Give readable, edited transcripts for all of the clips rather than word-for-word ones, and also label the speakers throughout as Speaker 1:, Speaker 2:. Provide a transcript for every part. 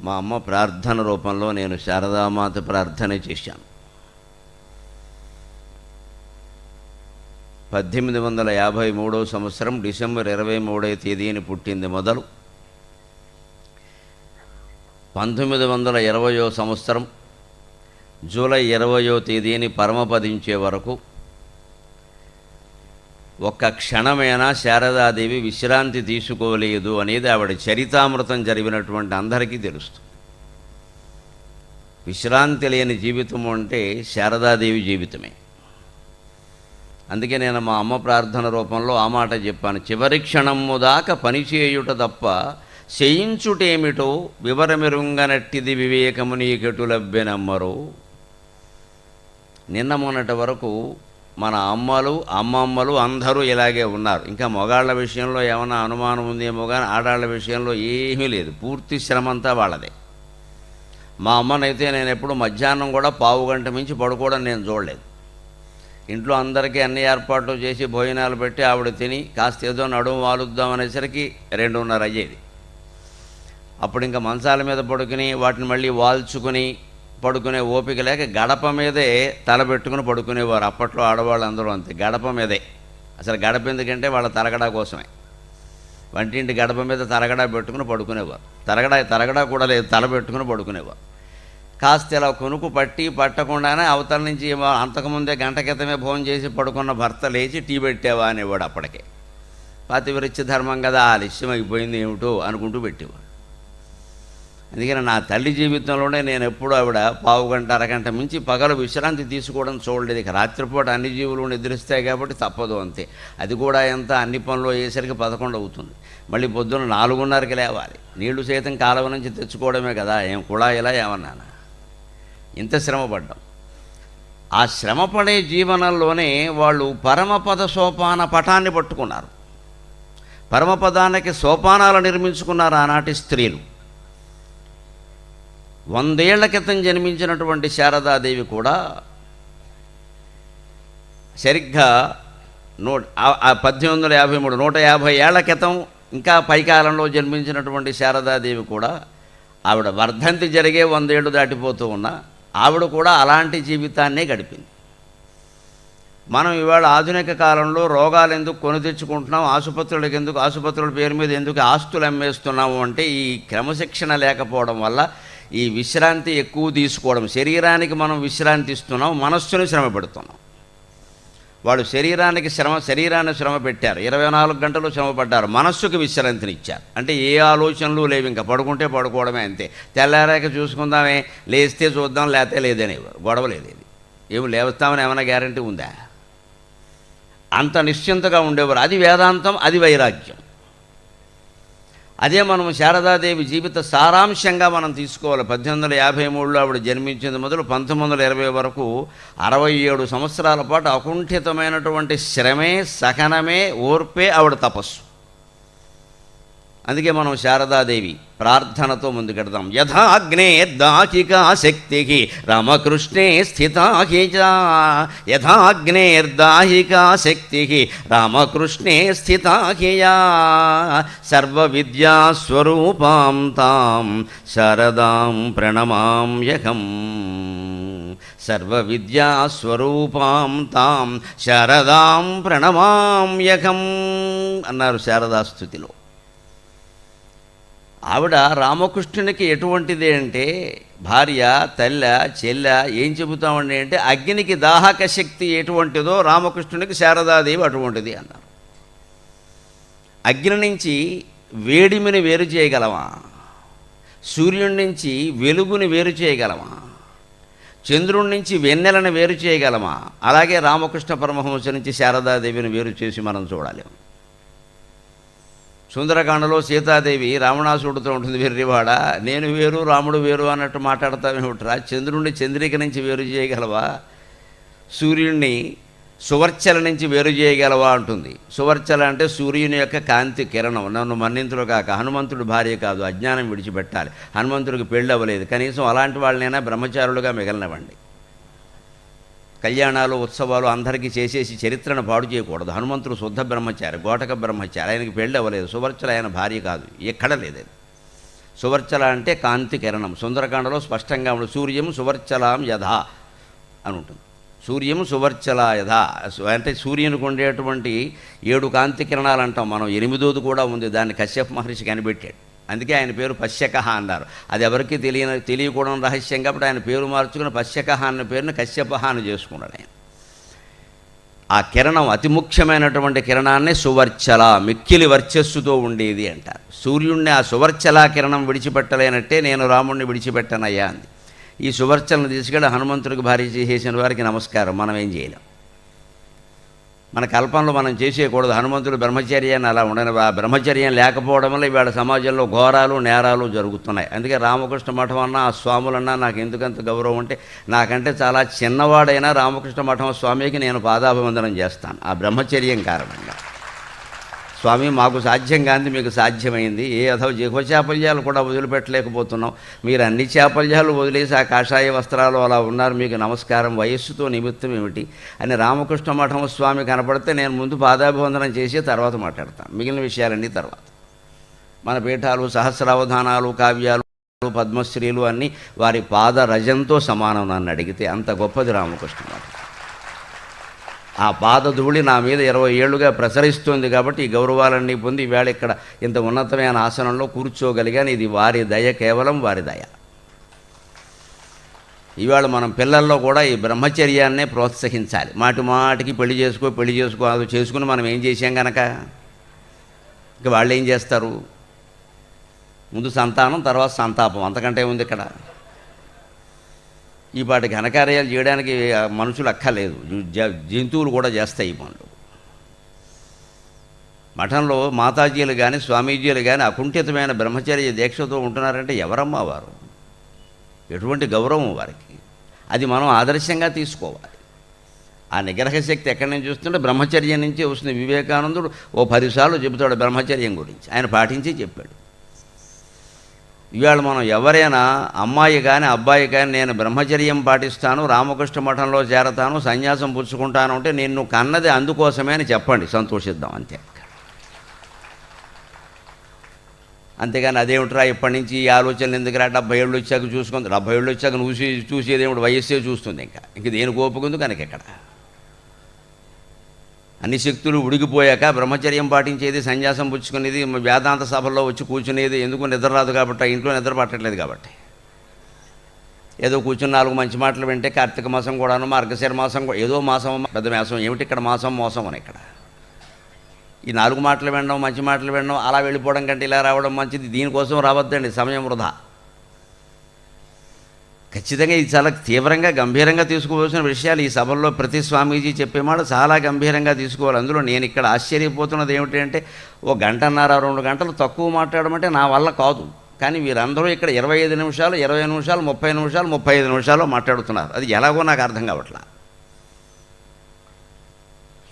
Speaker 1: మా అమ్మ ప్రార్థన రూపంలో నేను శారదామాత ప్రార్థన చేశాను. 1853 సంవత్సరం డిసెంబర్ 23వ తేదీని పుట్టింది మొదలు 1920వ సంవత్సరం జూలై 20వ తేదీని పరమపదించే వరకు ఒక్క క్షణమైనా శారదాదేవి విశ్రాంతి తీసుకోలేదు అనేది ఆవిడ చరితామృతం జరిగినటువంటి అందరికీ తెలుస్తుంది. విశ్రాంతి లేని జీవితం అంటే శారదాదేవి జీవితమే. అందుకే నేను మా అమ్మ ప్రార్థన రూపంలో ఆ మాట చెప్పాను. చివరి క్షణము దాకా పనిచేయుట తప్ప చేయించుటేమిటో వివరమెరుంగనట్టిది వివేకము నీకెటు లభ్యనమ్మరు. నిన్న మొన్నటి వరకు మన అమ్మలు అమ్మమ్మలు అందరూ ఇలాగే ఉన్నారు. ఇంకా మగాళ్ళ విషయంలో ఏమైనా అనుమానం ఉందేమో కానీ ఆడాళ్ళ విషయంలో ఏమీ లేదు. పూర్తి శ్రమంతా వాళ్ళదే. మా అమ్మనైతే నేను ఎప్పుడు మధ్యాహ్నం కూడా పావు గంట మించి పడుకోవడం నేను చూడలేదు. ఇంట్లో అందరికీ అన్ని ఏర్పాట్లు చేసి భోజనాలు పెట్టి ఆవిడ తిని కాస్త ఏదో నడుము వాలుద్దాం అనేసరికి 2:30 అయ్యేది. అప్పుడు ఇంకా మంచాల మీద పడుకుని వాటిని మళ్ళీ వాల్చుకుని పడుకునే ఓపిక లేక గడప మీదే తల పెట్టుకుని పడుకునేవారు. అప్పట్లో ఆడవాళ్ళు అందరూ అంతే, గడప మీదే. అసలు గడప ఎందుకంటే వాళ్ళ తరగడా కోసమే. వంటింటి గడప మీద తరగడా పెట్టుకుని పడుకునేవారు. తరగడా కూడా లేదు, తల పెట్టుకుని పడుకునేవారు. కాస్త ఇలా కొనుక్కు పట్టకుండానే అవతల నుంచి అంతకుముందే గంట క్రితమే భోజనం చేసి పడుకున్న భర్త లేచి టీ పెట్టావా అనేవాడు. అప్పటికే పాతివ్రత్య ధర్మం కదా, ఆలస్యం అయిపోయింది ఏమిటో అనుకుంటూ పెట్టేవాడు. అందుకని నా తల్లి జీవితంలోనే నేను ఎప్పుడూ ఆవిడ పావు గంట అరగంట మించి పగలు విశ్రాంతి తీసుకోవడం చూడలేదు. ఇక రాత్రిపూట అన్ని జీవులు నిద్రిస్తాయి కాబట్టి తప్పదు అంతే. అది కూడా ఎంత అన్ని పనులు అయ్యేసరికి 11 అవుతుంది. మళ్ళీ పొద్దున్న 4:30కి లేవాలి. నీళ్లు సైతం కాలువ నుంచి తెచ్చుకోవడమే కదా, ఏం కుళాయిలా ఏమన్నానా. ఇంత శ్రమపడ్డాం. ఆ శ్రమపడే జీవనంలోనే వాళ్ళు పరమపద సోపాన పటాన్ని పట్టుకున్నారు. పరమపదానికి సోపానాలు నిర్మించుకున్నారు ఆనాటి స్త్రీలు. 100 ఏళ్ల క్రితం జన్మించినటువంటి శారదాదేవి కూడా సరిగ్గా 1853 150 ఏళ్ల క్రితం ఇంకా పైకాలంలో జన్మించినటువంటి శారదాదేవి కూడా ఆవిడ వర్ధంతి జరిగే 100 ఏళ్ళు దాటిపోతూ ఉన్నా ఆవిడ కూడా అలాంటి జీవితాన్నే గడిపింది. మనం ఇవాళ ఆధునిక కాలంలో రోగాలు ఎందుకు కొని తెచ్చుకుంటున్నాం, ఆసుపత్రుల పేరు మీద ఎందుకు ఆస్తులు అమ్మేస్తున్నాము అంటే ఈ క్రమశిక్షణ లేకపోవడం వల్ల, ఈ విశ్రాంతి ఎక్కువ తీసుకోవడం. శరీరానికి మనం విశ్రాంతి ఇస్తున్నాం, మనస్సుని శ్రమ పెడుతున్నాం. వాళ్ళు శరీరాన్ని శ్రమ పెట్టారు, 24 గంటలు శ్రమ పడ్డారు, మనస్సుకి విశ్రాంతిని ఇచ్చారు. అంటే ఏ ఆలోచనలు లేవు, ఇంకా పడుకుంటే పడుకోవడమే అంతే. తెల్లారాక చూసుకుందామే, లేస్తే చూద్దాం, లేతే లేదనేవారు. గొడవ లేదు. ఏమి లేస్తామని ఏమైనా గ్యారంటీ ఉందా? అంత నిశ్చింతగా ఉండేవారు. అది వేదాంతం, అది వైరాగ్యం. అదే మనం శారదాదేవి జీవిత సారాంశంగా మనం తీసుకోవాలి. 1853లో ఆవిడ జన్మించింది మొదలు 1920 వరకు 67 సంవత్సరాల పాటు అకుంఠితమైనటువంటి శ్రమే, సహనమే, ఓర్పే ఆవిడ తపస్సు. అందుకే మనం శారదాదేవి ప్రార్థనతో ముందుకెడదాం. యథాగ్నేర్దాచికా శక్తి రామకృష్ణే స్థితాహిజా, యథాగ్నేర్దాహికా శక్తి రామకృష్ణే స్థితాహియా, సర్వవిద్యాస్వరూపాం తాం శారదాం ప్రణమామ్యహం, సర్వవిద్యాస్వరూపాం తాం శారదాం ప్రణమామ్యహం అన్నారు శారదాస్తుతిలో. ఆవిడ రామకృష్ణునికి ఎటువంటిది అంటే, భార్య, తల్లి, చెల్లె ఏం చెబుతామండి అంటే, అగ్నికి దాహక శక్తి ఎటువంటిదో రామకృష్ణునికి శారదాదేవి అటువంటిది అన్నారు. అగ్ని నుంచి వేడిమిని వేరు చేయగలమా? సూర్యుడి నుంచి వెలుగుని వేరు చేయగలమా? చంద్రుడి నుంచి వెన్నెలను వేరు చేయగలమా? అలాగే రామకృష్ణ పరమహంస నుంచి శారదాదేవిని వేరు చేసి మనం చూడాలి. సుందరకాండలో సీతాదేవి రావణాసుడితో ఉంటుంది, వెర్రివాడ నేను వేరు రాముడు వేరు అన్నట్టు మాట్లాడతావేమిట్రా? చంద్రుడిని చంద్రిక నుంచి వేరు చేయగలవా? సూర్యుడిని సువర్చల నుంచి వేరు చేయగలవా అంటుంది. సువర్చల అంటే సూర్యుని యొక్క కాంతి కిరణం. నన్ను మన్నింతులు కాక, హనుమంతుడు భార్య కాదు, అజ్ఞానం విడిచిపెట్టాలి. హనుమంతుడికి పెళ్ళి అవ్వలేదు, కనీసం అలాంటి వాళ్ళనైనా బ్రహ్మచారులుగా మిగలనివ్వండి. కళ్యాణాలు, ఉత్సవాలు అందరికీ చేసేసి చరిత్రను పాడు చేయకూడదు. హనుమంతుడు శుద్ధ బ్రహ్మచారి, గోటక బ్రహ్మచారి, ఆయనకి పెళ్ళి అవ్వలేదు. సువర్చల ఆయన భార్య కాదు, ఎక్కడ లేదు. సువర్చల అంటే కాంతి కిరణం. సుందరకాండలో స్పష్టంగా ఉంటుంది, సూర్యం సువర్చలాం యథా అని ఉంటుంది. సూర్యం సువర్చల యథా అంటే సూర్యునికి ఉండేటువంటి 7 కాంతి కిరణాలు అంటాం మనం. 8వది కూడా ఉంది, దాన్ని కశ్యప మహర్షి కనిపెట్టాడు. అందుకే ఆయన పేరు పశ్యకః అన్నారు. అది ఎవరికి తెలియకూడని రహస్యం కాబట్టి ఆయన పేరు మార్చుకుని పశ్యకః అన్న పేరుని కశ్యపః అని చేసుకున్నాడు ఆయన. ఆ కిరణం అతి ముఖ్యమైనటువంటి కిరణాన్ని సువర్చల, మిక్కిలి వర్చస్సుతో ఉండేది అంటారు. సూర్యుడిని ఆ సువర్చల కిరణం విడిచిపెట్టలేనట్టే నేను రాముడిని విడిచిపెట్టనయ్యా అంది. ఈ సువర్చలను తీసుకెళ్ళి హనుమంతుడికి భార్య చేసేసిన వారికి నమస్కారం. మనం ఏం చేయలేం, మన కల్పనలో మనం చేసేయకూడదు. హనుమంతుడు బ్రహ్మచర్యాన్ని అలా ఉండని, ఆ బ్రహ్మచర్యం లేకపోవడం వల్ల ఇవాళ సమాజంలో ఘోరాలు నేరాలు జరుగుతున్నాయి. అందుకే రామకృష్ణ మఠం అన్నా ఆ స్వాములన్నా నాకు ఎందుకంత గౌరవం అంటే, నాకంటే చాలా చిన్నవాడైనా రామకృష్ణ మఠం స్వామికి నేను పాదాభివందనం చేస్తాను ఆ బ్రహ్మచర్యం కారణంగా. స్వామి మాకు సాధ్యం కాంది మీకు సాధ్యమైంది, ఏ అథవ జిహ్వచాపల్యాలు కూడా వదిలిపెట్టలేకపోతున్నాం, మీరు అన్ని చాపల్యాలు వదిలేసి ఆ కాషాయ వస్త్రాలు అలా ఉన్నారు, మీకు నమస్కారం, వయస్సుతో నిమిత్తం ఏమిటి అని రామకృష్ణ మఠం స్వామి కనపడితే నేను ముందు పాదాభివందనం చేసి తర్వాత మాట్లాడతాను, మిగిలిన విషయాలన్నీ తర్వాత. మన పీఠాలు సహస్రావధానాలు కావ్యాలు పద్మశ్రీలు అన్నీ వారి పాద రజంతో సమానం నన్ను అడిగితే, అంత గొప్పది రామకృష్ణ మఠం. ఆ పాదధూళి నా మీద 20 ఏళ్లుగా ప్రసరిస్తుంది కాబట్టి ఈ గౌరవాలన్నీ పొంది ఈవేళ ఇక్కడ ఇంత ఉన్నతమైన ఆసనంలో కూర్చోగలిగాను. ఇది వారి దయ, కేవలం వారి దయ. ఈవేళ మనం పిల్లల్లో కూడా ఈ బ్రహ్మచర్యాన్నే ప్రోత్సహించాలి. మాటి మాటికి పెళ్లి చేసుకో అది చేసుకుని మనం ఏం చేసాం కనుక ఇక వాళ్ళు ఏం చేస్తారు, ముందు సంతానం తర్వాత సంతాపం, అంతకంటే ఉంది ఇక్కడ. ఈ పాటి ఘనకార్యాలు చేయడానికి మనుషులు అక్కర్లేదు, జంతువులు కూడా చేస్తాయి ఈ పనులు. మఠంలో మాతాజీలు కానీ స్వామీజీలు కానీ అకుంఠితమైన బ్రహ్మచర్య దీక్షతో ఉంటున్నారంటే ఎవరమ్మా వారు, ఎటువంటి గౌరవం వారికి, అది మనం ఆదర్శంగా తీసుకోవాలి. ఆ నిగ్రహ శక్తి ఎక్కడి నుంచి వస్తుంటే బ్రహ్మచర్యం నుంచి వస్తుంది. వివేకానందుడు ఓ 10 సార్లు చెబుతాడు బ్రహ్మచర్యం గురించి, ఆయన పాటించి చెప్పాడు. ఇవాళ మనం ఎవరైనా అమ్మాయి కానీ అబ్బాయి కానీ నేను బ్రహ్మచర్యం పాటిస్తాను, రామకృష్ణ మఠంలో చేరతాను, సన్యాసం పుచ్చుకుంటాను అంటే నిన్ను కన్నది అందుకోసమే అని చెప్పండి, సంతోషిద్దాం అంతే. అంతేగాని అదేమిట్రా ఇప్పటి నుంచి ఈ ఆలోచనలు ఎందుకురా, 70 ఏళ్ళు వచ్చాక చూసుకుంది. 70 ఏళ్ళు వచ్చాక నువ్వు చూసేదేమిటి, వయస్సే చూస్తుంది. ఇంక దేనికి ఓపుకుంది కనుక ఇక్కడ అన్ని శక్తులు ఉడిగిపోయాక బ్రహ్మచర్యం పాటించేది, సన్యాసం పుచ్చుకునేది, వేదాంత సభల్లో వచ్చి కూర్చునేది ఎందుకు, నిద్ర రాదు కాబట్టి, ఇంట్లో నిద్ర పట్టట్లేదు కాబట్టి. ఏదో కూర్చుని 4 మంచి మాటలు వింటే కార్తీక మాసం కూడాను, మార్గశిర మాసం ఏదో మాసం, పెద్ద మాసం ఏమిటి ఇక్కడ, మాసం మోసం అని ఇక్కడ. ఈ 4 మాటలు వినడం, మంచి మాటలు వినడం, అలా వెళ్ళిపోవడం కంటే ఇలా రావడం మంచిది. దీనికోసం రావద్దండి, సమయం వృధా. ఖచ్చితంగా ఇది చాలా తీవ్రంగా గంభీరంగా తీసుకోవాల్సిన విషయాలు. ఈ సభల్లో ప్రతి స్వామీజీ చెప్పే మాట చాలా గంభీరంగా తీసుకోవాలి. అందులో నేను ఇక్కడ ఆశ్చర్యపోతున్నది ఏమిటంటే, ఓ 1.5 గంటన్నర 2 గంటలు తక్కువ మాట్లాడమంటే నా వల్ల కాదు. కానీ వీరందరూ ఇక్కడ 25 నిమిషాలు 20 నిమిషాలు 30 నిమిషాలు 35 నిమిషాలు మాట్లాడుతున్నారు. అది ఎలాగో నాకు అర్థం కావట్లా.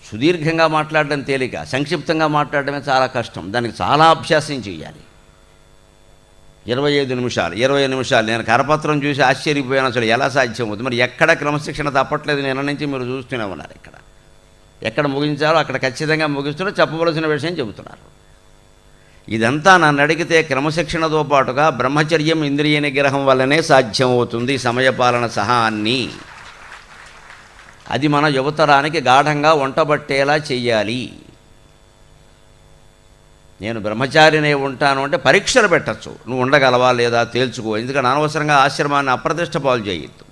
Speaker 1: సుదీర్ఘంగా మాట్లాడడం తేలిక, సంక్షిప్తంగా మాట్లాడడమే చాలా కష్టం. దానికి చాలా అభ్యాసం చేయాలి. 25 నిమిషాలు 20 నిమిషాలు నేను కరపత్రం చూసి ఆశ్చర్యపోయాను, అసలు ఎలా సాధ్యం అవుతుంది. మరి ఎక్కడ క్రమశిక్షణ తప్పట్లేదు, నిన్న నుంచి మీరు చూస్తూనే ఉన్నారు. ఎక్కడ ముగించాలో అక్కడ ఖచ్చితంగా ముగిస్తున్నారు, చెప్పవలసిన విషయం చెబుతున్నారు. ఇదంతా నన్ను అడిగితే క్రమశిక్షణతో పాటుగా బ్రహ్మచర్యం, ఇంద్రియ నిగ్రహం వల్లనే సాధ్యమవుతుంది సమయపాలన సహా అన్నీ. అది మన యువతరానికి గాఢంగా వంటబట్టేలా చెయ్యాలి. నేను బ్రహ్మచారినే ఉంటాను అంటే పరీక్షలు పెట్టచ్చు, నువ్వు ఉండగలవా లేదా తేల్చుకో. ఎందుకంటే అనవసరంగా ఆశ్రమాన్ని అప్రతిష్ట పాలు చేయొద్దు.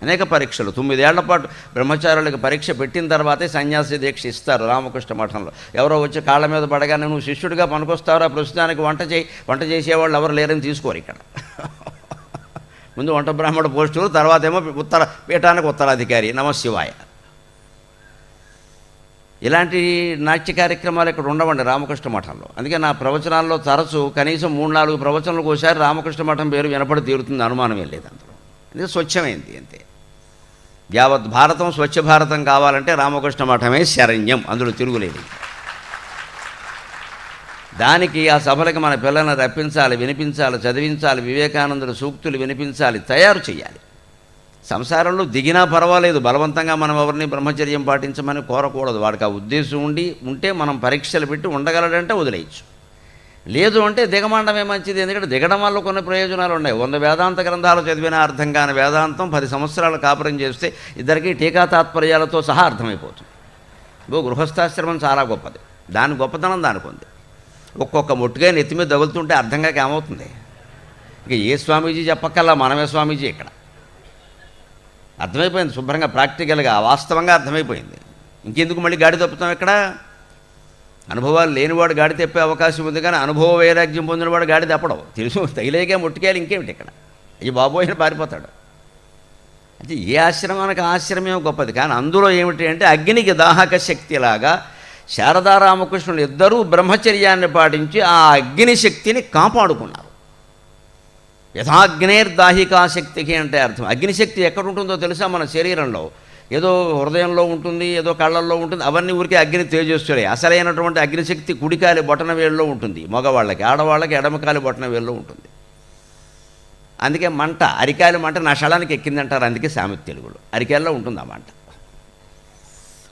Speaker 1: అనేక పరీక్షలు 9 ఏళ్ల పాటు బ్రహ్మచారులకు పరీక్ష పెట్టిన తర్వాతే సన్యాసి దీక్ష ఇస్తారు రామకృష్ణ మఠంలో. ఎవరో వచ్చి కాళ్ళ మీద పడగానే నువ్వు శిష్యుడిగా పనికొస్తావురా, ప్రస్తుతానికి వంట చేసేవాళ్ళు ఎవరు లేరని తీసుకోరు ఇక్కడ. ముందు వంట బ్రాహ్మణ పోస్టులు, తర్వాత ఏమో పీఠానికి ఉత్తరాధికారి, నమశివాయ. ఇలాంటి నాట్య కార్యక్రమాలు ఇక్కడ ఉండవండి రామకృష్ణ మఠంలో. అందుకే నా ప్రవచనాల్లో తరచూ కనీసం 3-4 ప్రవచనాలకు ఒకసారి రామకృష్ణ మఠం పేరు వినపడి తీరుతుంది, అనుమానం ఏం లేదు అందులో. ఇది స్వచ్ఛమైంది అంతే. యావత్ భారతం స్వచ్ఛ భారతం కావాలంటే రామకృష్ణ మఠమే శరణ్యం, అందులో తిరుగులేదు. దానికి ఆ సభలకు మన పిల్లల్ని రప్పించాలి, వినిపించాలి, చదివించాలి, వివేకానందుల సూక్తులు వినిపించాలి, తయారు చేయాలి. సంసారంలో దిగినా పర్వాలేదు, బలవంతంగా మనం ఎవరిని బ్రహ్మచర్యం పాటించమని కోరకూడదు. వాడికి ఆ ఉద్దేశం ఉంటే మనం పరీక్షలు పెట్టి ఉండగలడంటే వదిలేయచ్చు. లేదు అంటే దిగమండమే మంచిది. ఎందుకంటే దిగడం వల్ల కొన్ని ప్రయోజనాలు ఉన్నాయి. 100 వేదాంత గ్రంథాలు చదివినా అర్థం కాని వేదాంతం 10 సంవత్సరాలు కాపురం చేస్తే ఇద్దరికి టీకా తాత్పర్యాలతో సహా అర్థమైపోతుంది. గృహస్థాశ్రమం చాలా గొప్పది. దాని గొప్పతనం దానికి ఉంది. ఒక్కొక్క ముట్టుగా నెత్తి మీద తగులుతుంటే అర్థం కాక ఏమవుతుంది? ఇక ఏ స్వామీజీ చెప్పక్కల్లా, మనమే స్వామీజీ. ఇక్కడ అర్థమైపోయింది శుభ్రంగా, ప్రాక్టికల్గా, వాస్తవంగా అర్థమైపోయింది. ఇంకెందుకు మళ్ళీ గాడి తప్పుతాం? ఇక్కడ అనుభవాలు లేనివాడు గాడి తెప్పే అవకాశం ఉంది, కానీ అనుభవ వైరాగ్యం పొందినవాడు గాడి తప్పడం. తెలుసు, తగిలేగా ముట్టుకేయాలి, ఇంకేమిటి ఇక్కడ? ఈ బాబోయిన పారిపోతాడు. అంటే ఏ ఆశ్రమానికి ఆశ్రమం గొప్పది, కానీ అందులో ఏమిటి అంటే అగ్నికి దాహక శక్తిలాగా శారదారామకృష్ణులు ఇద్దరూ బ్రహ్మచర్యాన్ని పాటించి ఆ అగ్ని శక్తిని కాపాడుకున్నారు. యథాగ్నేర్దాహికా శక్తికి అంటే అర్థం అగ్నిశక్తి ఎక్కడుంటుందో తెలుసా? మన శరీరంలో ఏదో హృదయంలో ఉంటుంది, ఏదో కళ్ళల్లో ఉంటుంది. అవన్నీ ఊరికే అగ్ని తేజస్సులే. అసలైనటువంటి అగ్నిశక్తి కుడికాలి బొటన వేళ్ళలో ఉంటుంది మగవాళ్ళకి, ఆడవాళ్ళకి ఎడమకాలి బొటన వేళ్ళలో ఉంటుంది. అందుకే మంట, అరికాయల మంట నా శళానికి ఎక్కిందంటారు. అందుకే సామెత తెలుగులో అరికాయల్లో ఉంటుంది ఆ మంట.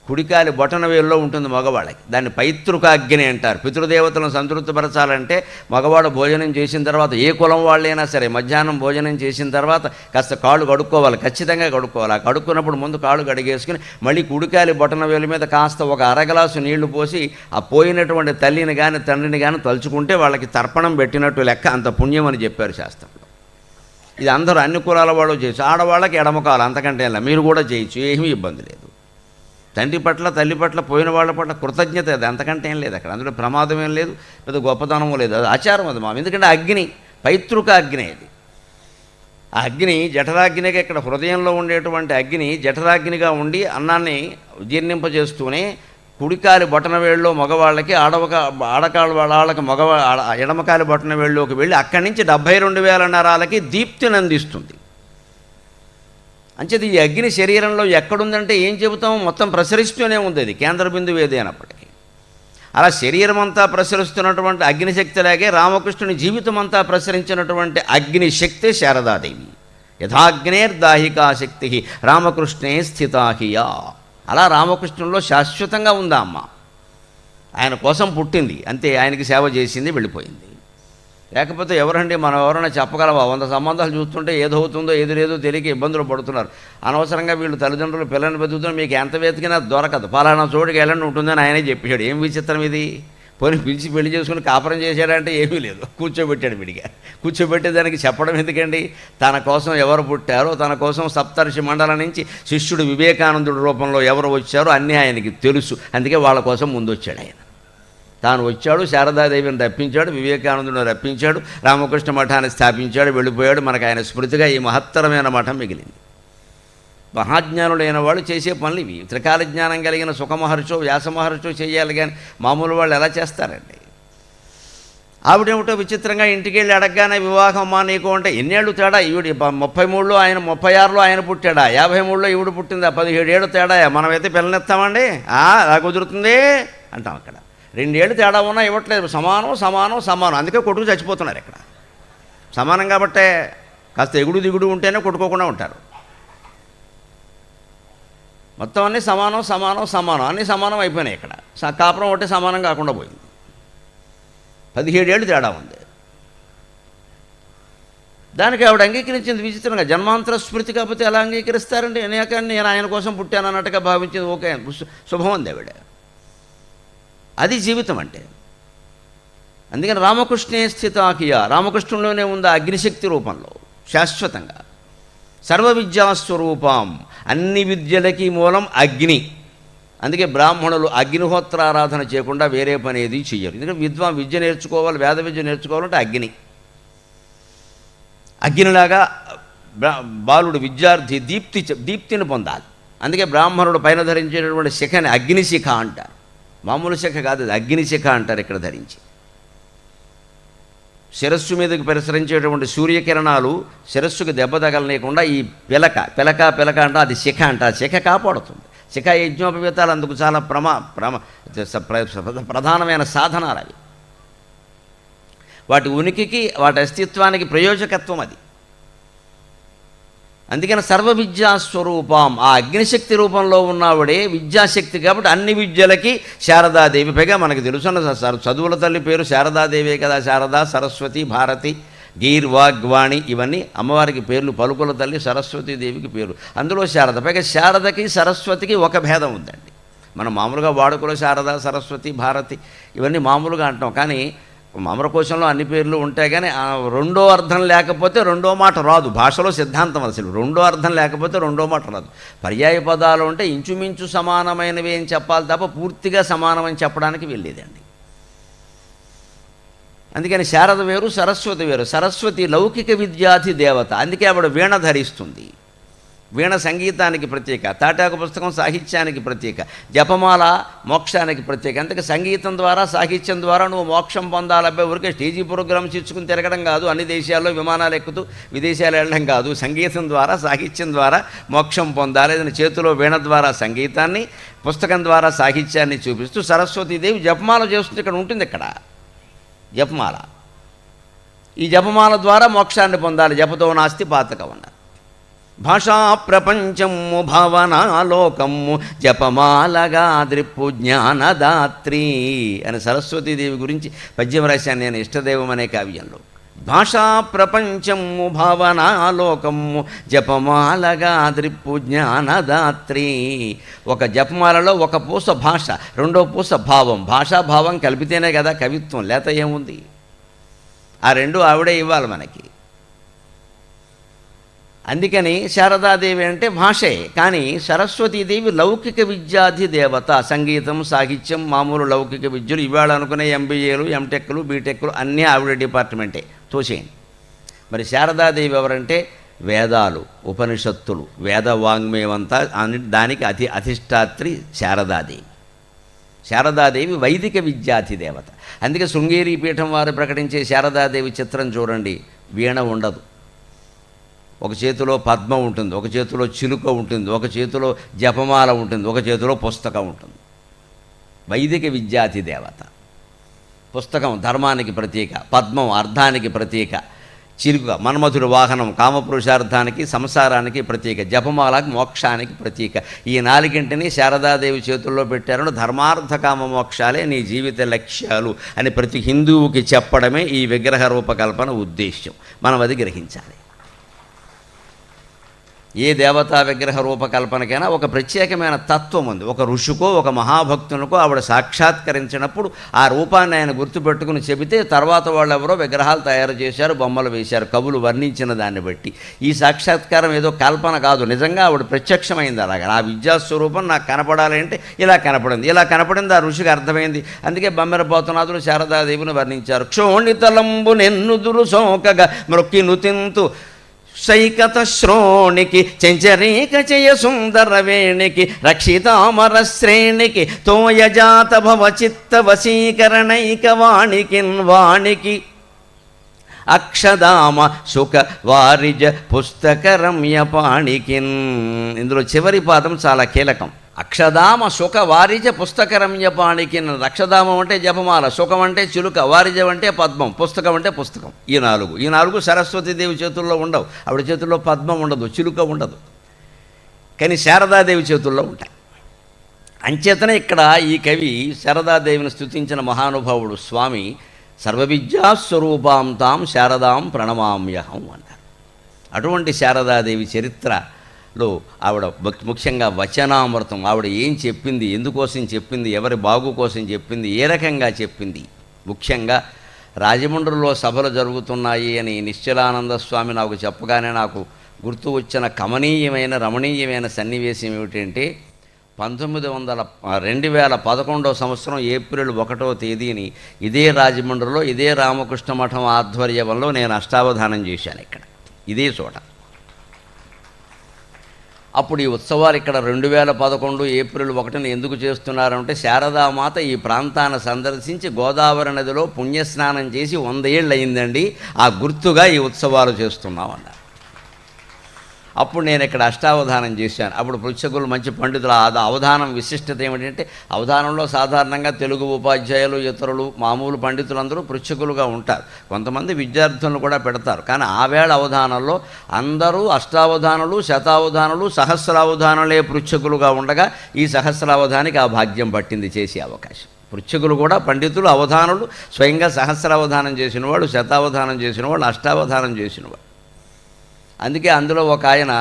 Speaker 1: కుడికాలి బొటన వేల్లో ఉంటుంది మగవాళ్ళకి. దాన్ని పైతృకాగ్ని అంటారు. పితృదేవతలను సంతృప్తిపరచాలంటే మగవాడు భోజనం చేసిన తర్వాత, ఏ కులం వాళ్ళైనా సరే, మధ్యాహ్నం భోజనం చేసిన తర్వాత కాస్త కాళ్ళు కడుక్కోవాలి, ఖచ్చితంగా కడుక్కోవాలి. ఆ కడుక్కున్నప్పుడు ముందు కాళ్ళు కడిగేసుకుని మళ్ళీ కుడికాలి బొటన వేలు మీద కాస్త ఒక అరగ్లాసు నీళ్లు పోసి ఆ పోయినటువంటి తల్లిని కానీ తండ్రిని కానీ తలుచుకుంటే వాళ్ళకి తర్పణం పెట్టినట్టు లెక్క. అంత పుణ్యం అని చెప్పారు శాస్త్రంలో. ఇది అందరూ అన్ని కులాల వాళ్ళు చేయొచ్చు. ఆడవాళ్ళకి ఎడమకాలు, అంతకంటే ఇలా మీరు కూడా చేయొచ్చు, ఏమీ ఇబ్బంది లేదు. తండ్రి పట్ల తల్లి పట్ల పోయిన వాళ్ళ పట్ల కృతజ్ఞత, అది అంతకంటే ఏం లేదు అక్కడ. అందులో ప్రమాదం ఏం లేదు, పెద్ద గొప్పతనము లేదు. అది ఆచారం అది మాము. ఎందుకంటే అగ్ని పైతృక అగ్ని. అది ఆ అగ్ని జఠరాగ్నిగా, ఇక్కడ హృదయంలో ఉండేటువంటి అగ్ని జఠరాగ్నిగా ఉండి అన్నాన్ని జీర్ణింపజేస్తూనే కుడికాలి బొటన వేళ్ళలో మగవాళ్ళకి, ఆడకాళ్ళ వాళ్ళకి ఎడమకాలి బొటన వేళ్ళలోకి వెళ్ళి అక్కడి నుంచి 72,000 నరాలకి దీప్తిని అందిస్తుంది. అంచేది ఈ అగ్ని శరీరంలో ఎక్కడుందంటే ఏం చెబుతాం, మొత్తం ప్రసరిస్తూనే ఉంది. అది కేంద్ర బిందువు ఏది అయినప్పటికీ. అలా శరీరం అంతా ప్రసరిస్తున్నటువంటి అగ్నిశక్తిలాగే రామకృష్ణుని జీవితం అంతా ప్రసరించినటువంటి అగ్నిశక్తి శారదాదేవి. యథాగ్నేర్దాహికా శక్తి రామకృష్ణే స్థితాహియా. అలా రామకృష్ణుల్లో శాశ్వతంగా ఉందా అమ్మ. ఆయన కోసం పుట్టింది అంతే, ఆయనకి సేవ చేసింది, వెళ్ళిపోయింది. లేకపోతే ఎవరండి, మనం ఎవరైనా చెప్పగలవా? 100 సంబంధాలు చూస్తుంటే ఏదవుతుందో ఏది లేదో తెలియక ఇబ్బందులు పడుతున్నారు. అనవసరంగా వీళ్ళు తల్లిదండ్రులు పిల్లల్ని వెతుకుతున్నారు. మీకు ఎంత వెతికినా దొరకదు. పలానా చోటుకి వెళ్ళండి ఉంటుందని ఆయనే చెప్పాడు. ఏం విచిత్రం ఇది! పోనీ పిలిచి పెళ్లి చేసుకుని కాపురం చేశాడంటే ఏమీ లేదు, కూర్చోబెట్టాడు విడిగా. కూర్చోబెట్టేదానికి చెప్పడం ఎందుకండి? తన కోసం ఎవరు పుట్టారో, తన కోసం సప్తర్షి మండలం నుంచి శిష్యుడు వివేకానందుడి రూపంలో ఎవరు వచ్చారో అన్నీ ఆయనకి తెలుసు. అందుకే వాళ్ళ కోసం ముందు వచ్చాడు ఆయన. తాను వచ్చాడు, శారదాదేవిని రప్పించాడు, వివేకానందుని రప్పించాడు, రామకృష్ణ మఠాన్ని స్థాపించాడు, వెళ్ళిపోయాడు. మనకు ఆయన స్మృతిగా ఈ మహత్తరమైన మఠం మిగిలింది. మహాజ్ఞానులైన వాళ్ళు చేసే పనులు ఇవి. త్రికాల జ్ఞానం కలిగిన సుఖమహర్షో వ్యాసమహర్షో చేయాలి, కానీ మామూలు వాళ్ళు ఎలా చేస్తారండి? ఆవిడేమిటో విచిత్రంగా ఇంటికి వెళ్ళి అడగగానే వివాహం అమ్మా నీకు అంటే, ఎన్నేళ్ళు తేడా? ఈవిడ 33లో ఆయన, 36లో ఆయన పుట్టాడా? 53లో ఈవిడ పుట్టిందా? 17 ఏళ్ళు తేడా. మనమైతే పిల్లనిస్తామండి? అలా కుదురుతుంది అంటాం. అక్కడ 2 ఏళ్ళు తేడా ఉన్నా ఇవ్వట్లేదు. సమానం సమానం సమానం. అందుకే కొట్టుకు చచ్చిపోతున్నారు ఇక్కడ. సమానం కాబట్టే కాస్త ఎగుడు దిగుడు ఉంటేనే కొట్టుకోకుండా ఉంటారు. మొత్తం అన్నీ సమానం సమానం సమానం, అన్నీ సమానం అయిపోయినాయి. ఇక్కడ కాపురం ఒకటి సమానం కాకుండా పోయింది. 17 ఏళ్ళు తేడా ఉంది. దానికి ఆవిడ అంగీకరించింది విచిత్రంగా. జన్మాంతర స్మృతి కాకపోతే ఎలా అంగీకరిస్తారండి? నేను ఆయన కోసం పుట్టాను అన్నట్టుగా భావించింది. ఓకే, శుభం ఉంది ఆవిడ. అది జీవితం అంటే. అందుకని రామకృష్ణే స్థితాకియా, రామకృష్ణుల్లోనే ఉంది అగ్నిశక్తి రూపంలో శాశ్వతంగా. సర్వ విద్యాస్వరూపం, అన్ని విద్యలకి మూలం అగ్ని. అందుకే బ్రాహ్మణులు అగ్నిహోత్రారాధన చేయకుండా వేరే పని ఏది చెయ్యరు. ఎందుకంటే విద్య నేర్చుకోవాలి, వేద విద్య నేర్చుకోవాలంటే అగ్ని. అగ్నిలాగా బాలుడు విద్యార్థి దీప్తిని పొందాలి. అందుకే బ్రాహ్మణుడు పైన ధరించేటటువంటి శిఖని అగ్నిశిఖ అంటారు. మామూలు శిఖ కాదు, అది అగ్నిశిఖ అంటారు ఇక్కడ ధరించి. శిరస్సు మీదకి ప్రసరించేటువంటి సూర్యకిరణాలు శిరస్సుకు దెబ్బ తగలనీయకుండా ఈ పిలక అంటే అది శిఖ అంట. శిఖ కాపాడుతుంది. శిఖ యజ్ఞోపవేతాలు అందుకు చాలా ప్రధానమైన సాధనాలు అవి. వాటి ఉనికికి, వాటి అస్తిత్వానికి ప్రయోజకత్వం అది. అందుకని సర్వ విద్యాస్వరూపం, ఆ అగ్నిశక్తి రూపంలో ఉన్నవాడే విద్యాశక్తి. కాబట్టి అన్ని విద్యలకి శారదాదేవి. పైగా మనకు తెలుసున్న చదువుల తల్లి పేరు శారదాదేవే కదా. శారద, సరస్వతి, భారతి, గీర్వాగ్వాణి ఇవన్నీ అమ్మవారికి పేర్లు. పలుకుల తల్లి సరస్వతీదేవికి పేరు, అందులో శారద. పైగా శారదకి సరస్వతికి ఒక భేదం ఉందండి. మనం మామూలుగా వాడుకలో శారద, సరస్వతి, భారతి ఇవన్నీ మామూలుగా అంటాం. కానీ అమరకోశంలో అన్ని పేర్లు ఉంటాయి. కానీ రెండో అర్థం లేకపోతే రెండో మాట రాదు. భాషలో సిద్ధాంతం అసలు రెండో అర్థం లేకపోతే రెండో మాట రాదు. పర్యాయ పదాలు ఉంటే ఇంచుమించు సమానమైనవి అని చెప్పాలి తప్ప పూర్తిగా సమానమని చెప్పడానికి వెళ్ళేదండి. అందుకని శారద వేరు, సరస్వతి వేరు. సరస్వతి లౌకిక విద్యాధి దేవత. అందుకే ఆవిడ వీణ ధరిస్తుంది. వీణ సంగీతానికి ప్రత్యేక, తాటాకు పుస్తకం సాహిత్యానికి ప్రత్యేక, జపమాల మోక్షానికి ప్రత్యేక. అందుకే సంగీతం ద్వారా, సాహిత్యం ద్వారా నువ్వు మోక్షం పొందాలబ్బాయి. ఊరికే స్టేజీ ప్రోగ్రామ్స్ ఇచ్చుకుని తిరగడం కాదు, అన్ని దేశాల్లో విమానాలు ఎక్కుతూ విదేశాలు వెళ్ళడం కాదు. సంగీతం ద్వారా, సాహిత్యం ద్వారా మోక్షం పొందాలి. ఏదైనా చేతిలో వీణ ద్వారా సంగీతాన్ని, పుస్తకం ద్వారా సాహిత్యాన్ని చూపిస్తూ సరస్వతీదేవి జపమాల చేస్తుంది. ఇక్కడ ఉంటుంది, ఇక్కడ జపమాల. ఈ జపమాల ద్వారా మోక్షాన్ని పొందాలి. జపతో నాస్తి పాతకం అన్నారు. భాషా ప్రపంచము భావనాలోకము జపమాలగా ద్రిప్పు జ్ఞానదాత్రి అని సరస్వతీదేవి గురించి పద్యం రాశాను నేను ఇష్టదైవం అనే కావ్యంలో. భాషా ప్రపంచము భావనాలోకము జపమాలగా ద్రిప్పు జ్ఞానదాత్రి. ఒక జపమాలలో ఒక పూస భాష, రెండో పూస భావం. భాషాభావం కలిపితేనే కదా కవిత్వం, లేత ఏముంది? ఆ రెండు ఆవిడే ఇవ్వాలి మనకి. అందుకని శారదాదేవి అంటే భాషే. కానీ సరస్వతీదేవి లౌకిక విద్యాధి దేవత. సంగీతం, సాహిత్యం, మామూలు లౌకిక విద్యలు ఇవాళ అనుకునే ఎంబీఏలు, ఎంటెక్లు, బీటెక్లు అన్నీ ఆవిడ డిపార్ట్మెంటే. తోసేయండి. మరి శారదాదేవి ఎవరంటే వేదాలు, ఉపనిషత్తులు, వేద వాంగ్మయమంతా దానికి అధిష్టాత్రి శారదాదేవి. శారదాదేవి వైదిక విద్యాధి దేవత. అందుకే శృంగేరి పీఠం వారు ప్రకటించే శారదాదేవి చిత్రం చూడండి. వీణ ఉండదు, ఒక చేతిలో పద్మం ఉంటుంది, ఒక చేతిలో చిలుక ఉంటుంది, ఒక చేతిలో జపమాల ఉంటుంది, ఒక చేతిలో పుస్తకం ఉంటుంది. వైదిక విద్యాధి దేవత. పుస్తకం ధర్మానికి ప్రతీక, పద్మం అర్థానికి ప్రతీక, చిలుక మన్మధుడి వాహనం కామపురుషార్థానికి సంసారానికి ప్రతీక, జపమాలకు మోక్షానికి ప్రతీక. ఈ నాలుగింటిని శారదాదేవి చేతుల్లో పెట్టారని ధర్మార్థ కామ మోక్షాలే నీ జీవిత లక్ష్యాలు అని ప్రతి హిందువుకి చెప్పడమే ఈ విగ్రహ రూపకల్పన ఉద్దేశ్యం. మనం అది గ్రహించాలి. ఏ దేవతా విగ్రహ రూపకల్పనకైనా ఒక ప్రత్యేకమైన తత్వం ఉంది. ఒక ఋషికో ఒక మహాభక్తునికో ఆవిడ సాక్షాత్కరించినప్పుడు ఆ రూపాన్ని ఆయన గుర్తుపెట్టుకుని చెబితే తర్వాత వాళ్ళు ఎవరో విగ్రహాలు తయారు చేశారు, బొమ్మలు వేశారు, కవులు వర్ణించిన దాన్ని బట్టి. ఈ సాక్షాత్కారం ఏదో కల్పన కాదు, నిజంగా ఆవిడ ప్రత్యక్షమైంది. అలాగా ఆ విద్యాస్వరూపం నాకు కనపడాలి అంటే ఇలా కనపడింది, ఇలా కనపడింది. ఆ ఋషికి అర్థమైంది. అందుకే బమ్మెరపోతనాథుడు శారదాదేవిని వర్ణించారు. క్షోణితలంబు నెన్నుదురు సోకగా మ్రొక్కి నుతింతు శైకత శ్రోణికి చెంచరీక చయ సుందర వేణికి రక్షితామర శ్రేణికి తోయజాత భవ చిత్త వశీకరణైక వాణికి అక్షదామ సుఖ వారిజ పుస్తక రమ్య పాణికిన్. ఇందులో చివరి పాదం చాలా కీలకం. అక్షదామ సుఖ వారిజ పుస్తక రమ్య పాణికిన్. అక్షదామం అంటే జపమాల, సుఖం అంటే చిలుక, వారిజం అంటే పద్మం, పుస్తకం అంటే పుస్తకం. ఈ నాలుగు సరస్వతీదేవి చేతుల్లో ఉండవు. ఆవిడ చేతుల్లో పద్మం ఉండదు, చిలుక ఉండదు. కానీ శారదాదేవి చేతుల్లో ఉంటాయి. అంచేతనే ఇక్కడ ఈ కవి శారదాదేవిని స్తుతించిన మహానుభావుడు స్వామి సర్వవిద్యాస్వరూపాం తాం శారదాం ప్రణమామ్యహం అన్నారు. అటువంటి శారదాదేవి చరిత్రలో ఆవిడ ముఖ్యంగా వచనామృతం. ఆవిడ ఏం చెప్పింది, ఎందుకోసం చెప్పింది, ఎవరి బాగు కోసం చెప్పింది, ఏ రకంగా చెప్పింది. ముఖ్యంగా రాజమండ్రిలో సభలు జరుగుతున్నాయి అని నిశ్చలానంద స్వామి నాకు చెప్పగానే నాకు గుర్తు వచ్చిన కమనీయమైన రమణీయమైన సన్నివేశం ఏమిటంటే 2011 సంవత్సరం ఏప్రిల్ 1వ తేదీని ఇదే రాజమండ్రిలో ఇదే రామకృష్ణ మఠం ఆధ్వర్యంలో నేను అష్టావధానం చేశాను ఇక్కడ ఇదే చోట. అప్పుడు ఈ ఉత్సవాలు ఇక్కడ 2011 ఏప్రిల్ 1న ఎందుకు చేస్తున్నారంటే శారదామాత ఈ ప్రాంతాన్ని సందర్శించి గోదావరి నదిలో పుణ్యస్నానం చేసి 100 ఏళ్ళు అయిందండి. ఆ గుర్తుగా ఈ ఉత్సవాలు చేస్తున్నామన్నారు. అప్పుడు నేను ఇక్కడ అష్టావధానం చేశాను. అప్పుడు పృచ్ఛకులు మంచి పండితులు అవధానం విశిష్టత ఏమిటంటే, అవధానంలో సాధారణంగా తెలుగు ఉపాధ్యాయులు ఇతరులు మామూలు పండితులందరూ పృచ్ఛకులుగా ఉంటారు. కొంతమంది విద్యార్థులను కూడా పెడతారు. కానీ ఆవేళ అవధానంలో అందరూ అష్టావధానులు, శతావధానులు, సహస్రావధానులే పృచ్ఛకులుగా ఉండగా ఈ సహస్రావధానికి ఆ భాగ్యం పట్టింది చేసే అవకాశం. పృచ్ఛకులు కూడా పండితులు, అవధానులు, స్వయంగా సహస్రావధానం చేసినవాడు, శతావధానం చేసినవాడు, అష్టావధానం చేసినవాడు. అందుకే అందులో ఒక ఆయన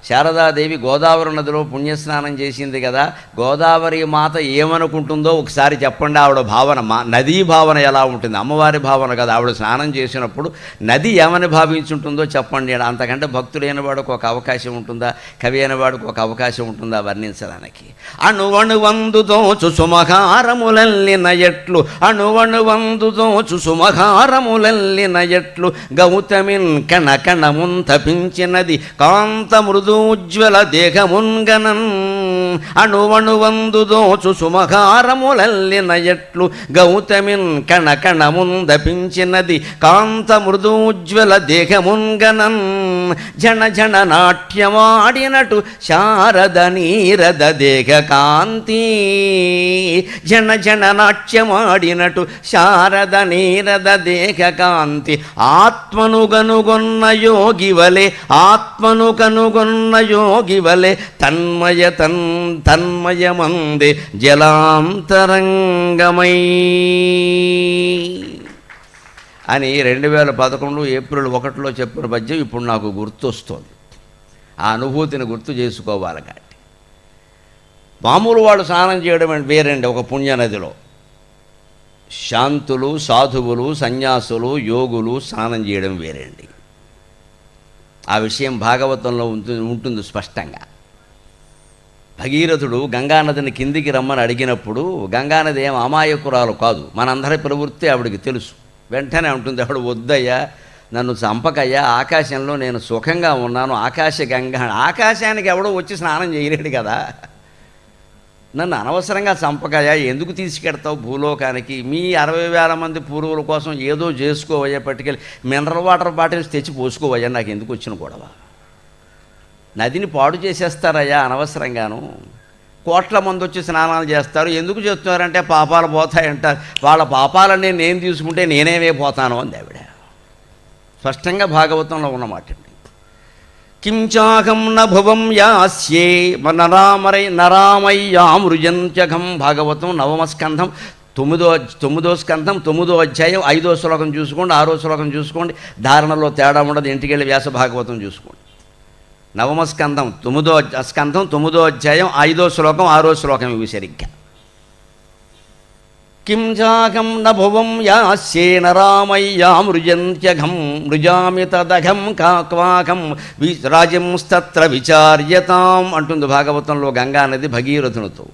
Speaker 1: శారదాదేవి గోదావరి నదిలో పుణ్యస్నానం చేసింది కదా, గోదావరి మాత ఏమనుకుంటుందో ఒకసారి చెప్పండి. ఆవిడ భావన, నదీ భావన ఎలా ఉంటుంది? అమ్మవారి భావన కదా. ఆవిడ స్నానం చేసినప్పుడు నది ఏమని భావించుంటుందో చెప్పండి. అంతకంటే భక్తుడైన వాడికి ఒక అవకాశం ఉంటుందా, కవి అయిన వాడికి ఒక అవకాశం ఉంటుందా వర్ణించడానికి? అణువణువందుతో సుమహారములల్లిన ఎట్లు, అణువణువందుతో సుమహారములల్లిన ఎట్లు, గౌతమిన్ కణకణమున్ తపించినది కాంత మృదూజ్వల దేహమున్గనన్. అణువణువందు దోచు సుమహారములల్లిన ఎట్లు, గౌతమిన్ కణకణముందపించినది కాంత మృదూజ్వల దేహమున్గనన్. జన జన నాట్యమాడినటు శారద నీరద దేహ కాంతి, జన జన నాట్యమాడినటు శారద నీరద దేహ కాంతి. ఆత్మను గనుగొన్న యోగి వలె, ఆత్మను కనుగొన్న యోగివలే తన్మయమందే జలాంతరంగమై అని 2011 ఏప్రిల్ 1 చెప్పిన పద్యం ఇప్పుడు నాకు గుర్తొస్తోంది. ఆ అనుభూతిని గుర్తు చేసుకోవాలి. కాబట్టి మామూలు వాడు స్నానం చేయడం వేరండి. ఒక పుణ్యనదిలో శాంతులు, సాధువులు, సన్యాసులు, యోగులు స్నానం చేయడం వేరండి. ఆ విషయం భాగవతంలో ఉంటుంది స్పష్టంగా. భగీరథుడు గంగానదిని కిందికి రమ్మని అడిగినప్పుడు గంగానది ఏం అమాయకురాలు కాదు, మనందరి ప్రవృత్తి ఆవిడికి తెలుసు. వెంటనే ఉంటుంది, ఆవిడ వద్దయ్యా, నన్ను చంపకయ్యా, ఆకాశంలో నేను సుఖంగా ఉన్నాను, ఆకాశ గంగా, ఆకాశానికి ఎవడో వచ్చి స్నానం చేయలేడు కదా, నన్ను అనవసరంగా చంపకయ్యా, ఎందుకు తీసుకెడతావు భూలోకానికి, మీ 60,000 మంది పూర్వుల కోసం ఏదో చేసుకోవయ్యా, పట్టుకెళ్ళి మినరల్ వాటర్ బాటిల్స్ తెచ్చి పోసుకోవయ్యా, నాకు ఎందుకు వచ్చిన గొడవ, నదిని పాడు చేసేస్తారయ్యా అనవసరంగాను, కోట్ల మంది వచ్చి స్నానాలు చేస్తారు, ఎందుకు చేస్తున్నారంటే పాపాలు పోతాయంటారు, వాళ్ళ పాపాలన్నీ నేను తీసుకుంటే నేనేమే పోతాను అంది ఆవిడ. స్పష్టంగా భాగవతంలో ఉన్నమాట. కించాకం నభువం యాస్యే నరామయ్యామృజంత్యఘం. భాగవతం 9వ స్కంధం 9వ స్కంధం 9వ అధ్యాయం 5వ శ్లోకం చూసుకోండి, 6వ శ్లోకం చూసుకోండి, ధారణలో తేడా ఉండదు. ఇంటికెళ్ళి వ్యాస భాగవతం చూసుకోండి. 9వ స్కంధం 9వ అధ్యాయం 5వ శ్లోకం 6వ శ్లోకం ఇవి సరిగ్గా. కించాకం నభువం యాస్యే నరామయ్యామృజంత్యఘం మృజామి తదఘం కాక్వాకం రాజంస్తత్ర విచార్యతాం అంటుంది భాగవతంలో గంగానది భగీరథునితో.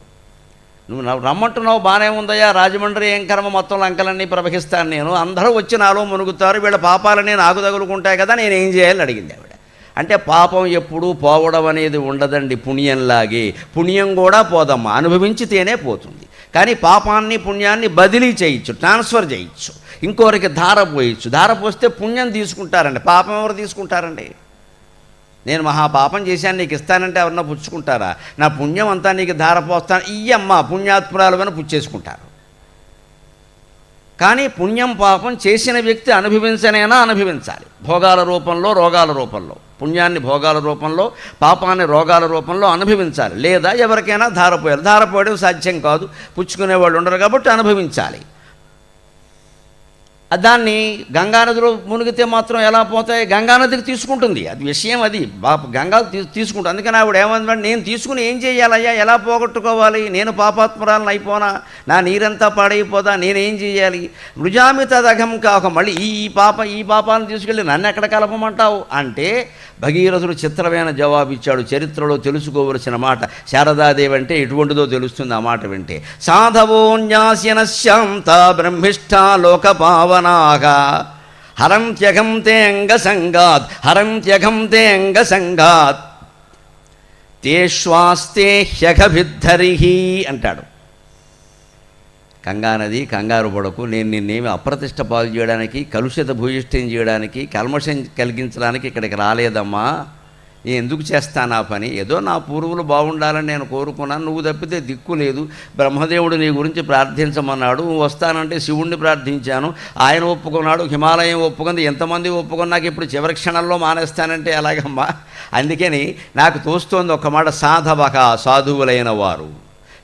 Speaker 1: నువ్వు రమ్మంటున్నావు, బాగానే ఉందయ్యా, రాజమండ్రి ఏం కర్మ, మొత్తం లంకలన్నీ ప్రవహిస్తాను నేను, అందరూ వచ్చి నాలో మునుగుతారు, వీళ్ళ పాపాలన్నీ నాకు తగులుకుంటాయి కదా, నేనేం చేయాలని అడిగింది ఆవిడ. అంటే పాపం ఎప్పుడూ పోవడం అనేది ఉండదండి, పుణ్యంలాగే. పుణ్యం కూడా పోదమ్మా, అనుభవించితేనే పోతుంది. కానీ పాపాన్ని పుణ్యాన్ని బదిలీ చేయొచ్చు, ట్రాన్స్ఫర్ చేయొచ్చు, ఇంకోరికి ధార పోయచ్చు. ధార పోస్తే పుణ్యం తీసుకుంటారండి, పాపం ఎవరు తీసుకుంటారండి? నేను మహాపాపం చేశాను నీకు ఇస్తానంటే ఎవరన్నా పుచ్చుకుంటారా? నా పుణ్యం అంతా నీకు ధార పోస్తాను ఇయ్యమ్మ పుణ్యాత్మురాలు అని పుచ్చేసుకుంటారు. కానీ పుణ్యం పాపం చేసిన వ్యక్తి అనుభవించనైనా అనుభవించాలి, భోగాల రూపంలో రోగాల రూపంలో. పుణ్యాన్ని భోగాల రూపంలో, పాపాన్ని రోగాల రూపంలో అనుభవించాలి. లేదా ఎవరికైనా ధారపోయాలి. ధారపోయడం సాధ్యం కాదు, పుచ్చుకునేవాళ్ళు ఉండరు కాబట్టి అనుభవించాలి. దాన్ని గంగానదిలో మునిగితే మాత్రం ఎలా పోతాయి? గంగానదికి తీసుకుంటుంది, అది విషయం, అది గంగా తీసుకుంటుంది. అందుకని ఆవిడ ఏమందంటే, నేను తీసుకుని ఏం చేయాలయ్యా, ఎలా పోగొట్టుకోవాలి, నేను పాపాత్మరాలను అయిపోనా, నా నీరంతా పాడైపోదా, నేనేం చేయాలి? మృజామి తదఘం కాక, మళ్ళీ ఈ పాపాలను తీసుకెళ్ళి నన్ను ఎక్కడ కలపమంటావు అంటే భగీరథుడు చిత్రమైన జవాబు ఇచ్చాడు. చరిత్రలో తెలుసుకోవలసిన మాట. శారదాదేవి అంటే ఎటువంటిదో తెలుస్తుంది ఆ మాట వింటే. సాధవోన్యాస్యన శాంత బ్రహ్మిష్ఠా లోక పావనాగా హరంత్యఘం తే అంగసంగాత్, హరంత్యఘం తే అంగసంగాత్ తేష్వాస్తే హ్యఘభిద్ధరిహి అంటాడు. గంగానది, కంగారు పడకు, నేను నిన్నేమి అప్రతిష్ట పాలు చేయడానికి, కలుషిత భూయిష్టం చేయడానికి, కల్మషం కలిగించడానికి ఇక్కడికి రాలేదమ్మా. ఎందుకు చేస్తాను ఆ పని? ఏదో నా పూర్వులు బాగుండాలని నేను కోరుకున్నాను, నువ్వు తప్పితే దిక్కు లేదు. బ్రహ్మదేవుడు నీ గురించి ప్రార్థించమన్నాడు, నువ్వు వస్తానంటే శివుణ్ణి ప్రార్థించాను, ఆయన ఒప్పుకున్నాడు, హిమాలయం ఒప్పుకుంది, ఎంతమంది ఒప్పుకున్నాక ఇప్పుడు చివరి క్షణంలో మానేస్తానంటే ఎలాగమ్మా? అందుకని నాకు తోస్తోంది ఒక మాట, సాధవక సాధువులైన వారు,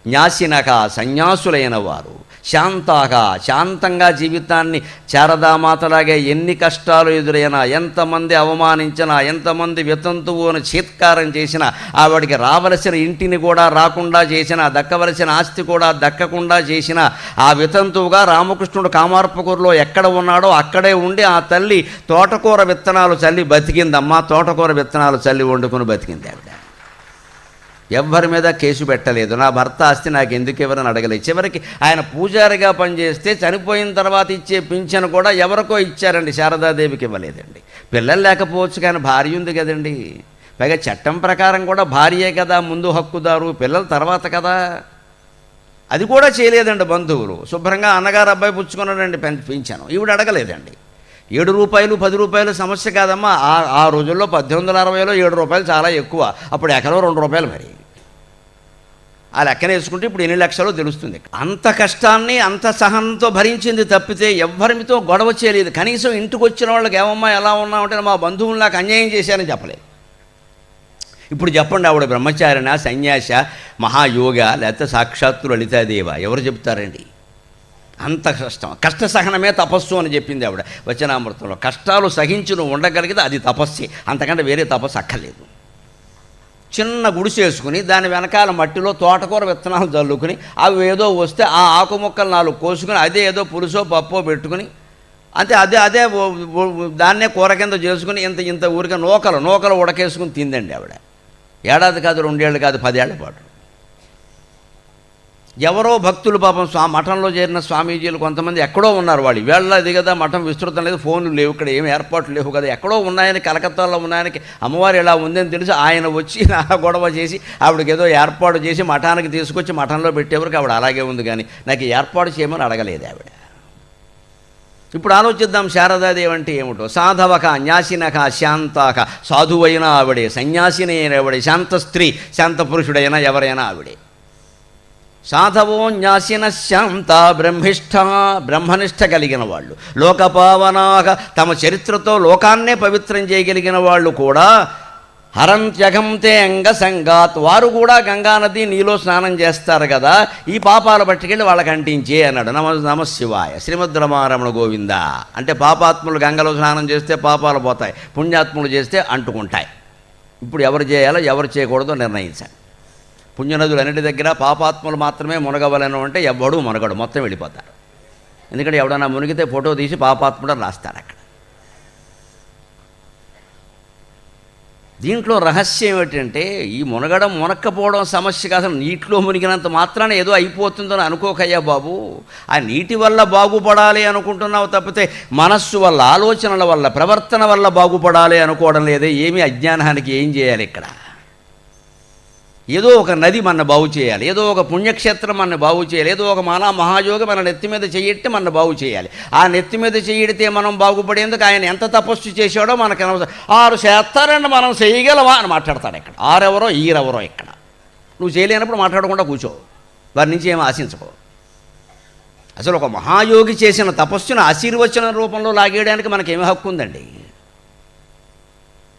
Speaker 1: న్యాసినక సన్యాసులైన వారు, శాంతాగా శాంతంగా జీవితాన్ని శారదామాతలాగే ఎన్ని కష్టాలు ఎదురైనా, ఎంతమంది అవమానించినా, ఎంతమంది వితంతువు అని చీత్కారం చేసినా, ఆవిడికి రావలసిన ఇంటిని కూడా రాకుండా చేసినా, దక్కవలసిన ఆస్తి కూడా దక్కకుండా చేసినా, ఆ వితంతువుగా రామకృష్ణుడు కామార్పకూరులో ఎక్కడ ఉన్నాడో అక్కడే ఉండి ఆ తల్లి తోటకూర విత్తనాలు చల్లి బతికిందమ్మా. తోటకూర విత్తనాలు చల్లి వండుకుని బతికింది ఆవిడ. ఎవ్వరి మీద కేసు పెట్టలేదు, నా భర్త ఆస్తి నాకు ఎందుకు ఎవరని అడగలేదు. చివరికి ఆయన పూజారిగా పనిచేస్తే చనిపోయిన తర్వాత ఇచ్చే పింఛను కూడా ఎవరికో ఇచ్చారండి, శారదాదేవికి ఇవ్వలేదండి. పిల్లలు లేకపోవచ్చు కానీ భార్య ఉంది కదండి. పైగా చట్టం ప్రకారం కూడా భార్యే కదా ముందు హక్కుదారు, పిల్లల తర్వాత కదా. అది కూడా చేయలేదండి బంధువులు. శుభ్రంగా అన్నగారు అబ్బాయి పుచ్చుకున్నాడండి పింఛను, ఈవిడ అడగలేదండి. 7 రూపాయలు 10 రూపాయలు సమస్య కాదమ్మా. ఆ రోజుల్లో 1860లో 7 రూపాయలు చాలా ఎక్కువ, అప్పుడు ఎకరం 2 రూపాయలు. మరి ఆ లెక్కన వేసుకుంటే ఇప్పుడు ఎన్ని లక్షలో తెలుస్తుంది. అంత కష్టాన్ని అంత సహనంతో భరించింది తప్పితే ఎవ్వరితో గొడవ చేయలేదు. కనీసం ఇంటికి వచ్చిన వాళ్ళకి ఏమమ్మా ఎలా ఉన్నామంటే మా బంధువులు నాకు అన్యాయం చేశారని చెప్పలేదు. ఇప్పుడు చెప్పండి, ఆవిడ బ్రహ్మచారిన, సన్యాస, మహాయోగ, లేకపోతే సాక్షాత్తు లలితాదేవ, ఎవరు చెప్తారండి? అంత కష్ట సహనమే తపస్సు అని చెప్పింది ఆవిడ వచనామృతంలో. కష్టాలు సహించి నువ్వు ఉండగలిగితే అది తపస్సే, అంతకంటే వేరే తపస్సు అక్కర్లేదు. చిన్న గుడిసేసుకుని దాని వెనకాల మట్టిలో తోటకూర విత్తనాలు జల్లుకుని అవి ఏదో వస్తే ఆ ఆకు ముక్కలు 4 కోసుకుని అదే ఏదో పులుసో పప్పో పెట్టుకుని అంతే అదే దాన్నే కూర కింద చేసుకుని ఇంత ఊరికే నూకలు ఉడకేసుకుని తిందండి ఆవిడ. ఏడాది కాదు, 2 ఏళ్ళు కాదు, 10 ఏళ్ల పాటు. ఎవరో భక్తులు పాపం మఠంలో చేరిన స్వామీజీలు కొంతమంది ఎక్కడో ఉన్నారు. వాళ్ళు వీళ్ళ అది కదా, మఠం విస్తృతం లేదు, ఫోన్లు లేవు, ఇక్కడ ఏమి ఏర్పాట్లు లేవు కదా, ఎక్కడో ఉన్నాయని, కలకత్తాలో ఉన్నాయనికి అమ్మవారు ఎలా ఉందని తెలిసి ఆయన వచ్చి నా గొడవ చేసి ఆవిడకి ఏదో ఏర్పాటు చేసి మఠానికి తీసుకొచ్చి మఠంలో పెట్టేవరకు ఆవిడ అలాగే ఉంది, కానీ నాకు ఏర్పాటు చేయమని అడగలేదు ఆవిడ. ఇప్పుడు ఆలోచిద్దాం, శారదాదేవి అంటే ఏమిటో. సాధవక, న్యాసినక, శాంతాక, సాధువైన ఆవిడే, సన్యాసిని అయిన ఆవిడే, శాంత స్త్రీ, శాంత పురుషుడైనా ఎవరైనా ఆవిడే. సాధవో న్యాసిన శాంత బ్రహ్మనిష్ట కలిగిన వాళ్ళు, లోకపావనాక, తమ చరిత్రతో లోకాన్నే పవిత్రం చేయగలిగిన వాళ్ళు కూడా, హరంత్యగంతే అంగసంగాత్, వారు కూడా గంగానది నీలో స్నానం చేస్తారు కదా, ఈ పాపాలు పట్టుకెళ్ళి వాళ్ళకి అంటించే అన్నాడు. నమ శివాయ. శ్రీమద్ రమారమణ గోవింద అంటే పాపాత్ములు గంగలో స్నానం చేస్తే పాపాలు పోతాయి, పుణ్యాత్ములు చేస్తే అంటుకుంటాయి. ఇప్పుడు ఎవరు చేయాలో ఎవరు చేయకూడదో నిర్ణయించాలి. పుణ్యనదులు అన్నిటి దగ్గర పాపాత్ములు మాత్రమే మునగవలను అంటే ఎవ్వడూ మునగడు, మొత్తం వెళ్ళిపోతారు. ఎందుకంటే ఎవడన్నా మునిగితే ఫోటో తీసి పాపాత్ముడు రాస్తారు అక్కడ. దీంట్లో రహస్యం ఏమిటంటే, ఈ మునక్కపోవడం సమస్య కాదు. నీటిలో మునిగినంత మాత్రాన ఏదో అయిపోతుందని అనుకోకయ్యా బాబు. ఆ నీటి వల్ల బాగుపడాలి అనుకుంటున్నావు తప్పితే మనస్సు వల్ల, ఆలోచనల వల్ల, ప్రవర్తన వల్ల బాగుపడాలి అనుకోవడం లేదే. ఏమి అజ్ఞానానికి ఏం చేయాలి ఇక్కడ? ఏదో ఒక నది మన బాగు చేయాలి, ఏదో ఒక పుణ్యక్షేత్రం మన బాగు చేయాలి, ఏదో ఒక మహాయోగి మన నెత్తి మీద చెయ్యట్టి మన బాగు చేయాలి. ఆ నెత్తి మీద చెయ్యడితే మనం బాగుపడేందుకు ఆయన ఎంత తపస్సు చేశాడో మనకు అనవసరం. 6 చేస్తారండి మనం చేయగలవా అని మాట్లాడతాడు ఇక్కడ. 6 ఎవరో ఈరెవరో ఇక్కడ. నువ్వు చేయలేనప్పుడు మాట్లాడకుండా కూర్చో, వారి నుంచి ఏమి ఆశించుకో. అసలు ఒక మహాయోగి చేసిన తపస్సును ఆశీర్వచన రూపంలో లాగేయడానికి మనకేమి హక్కు ఉందండి?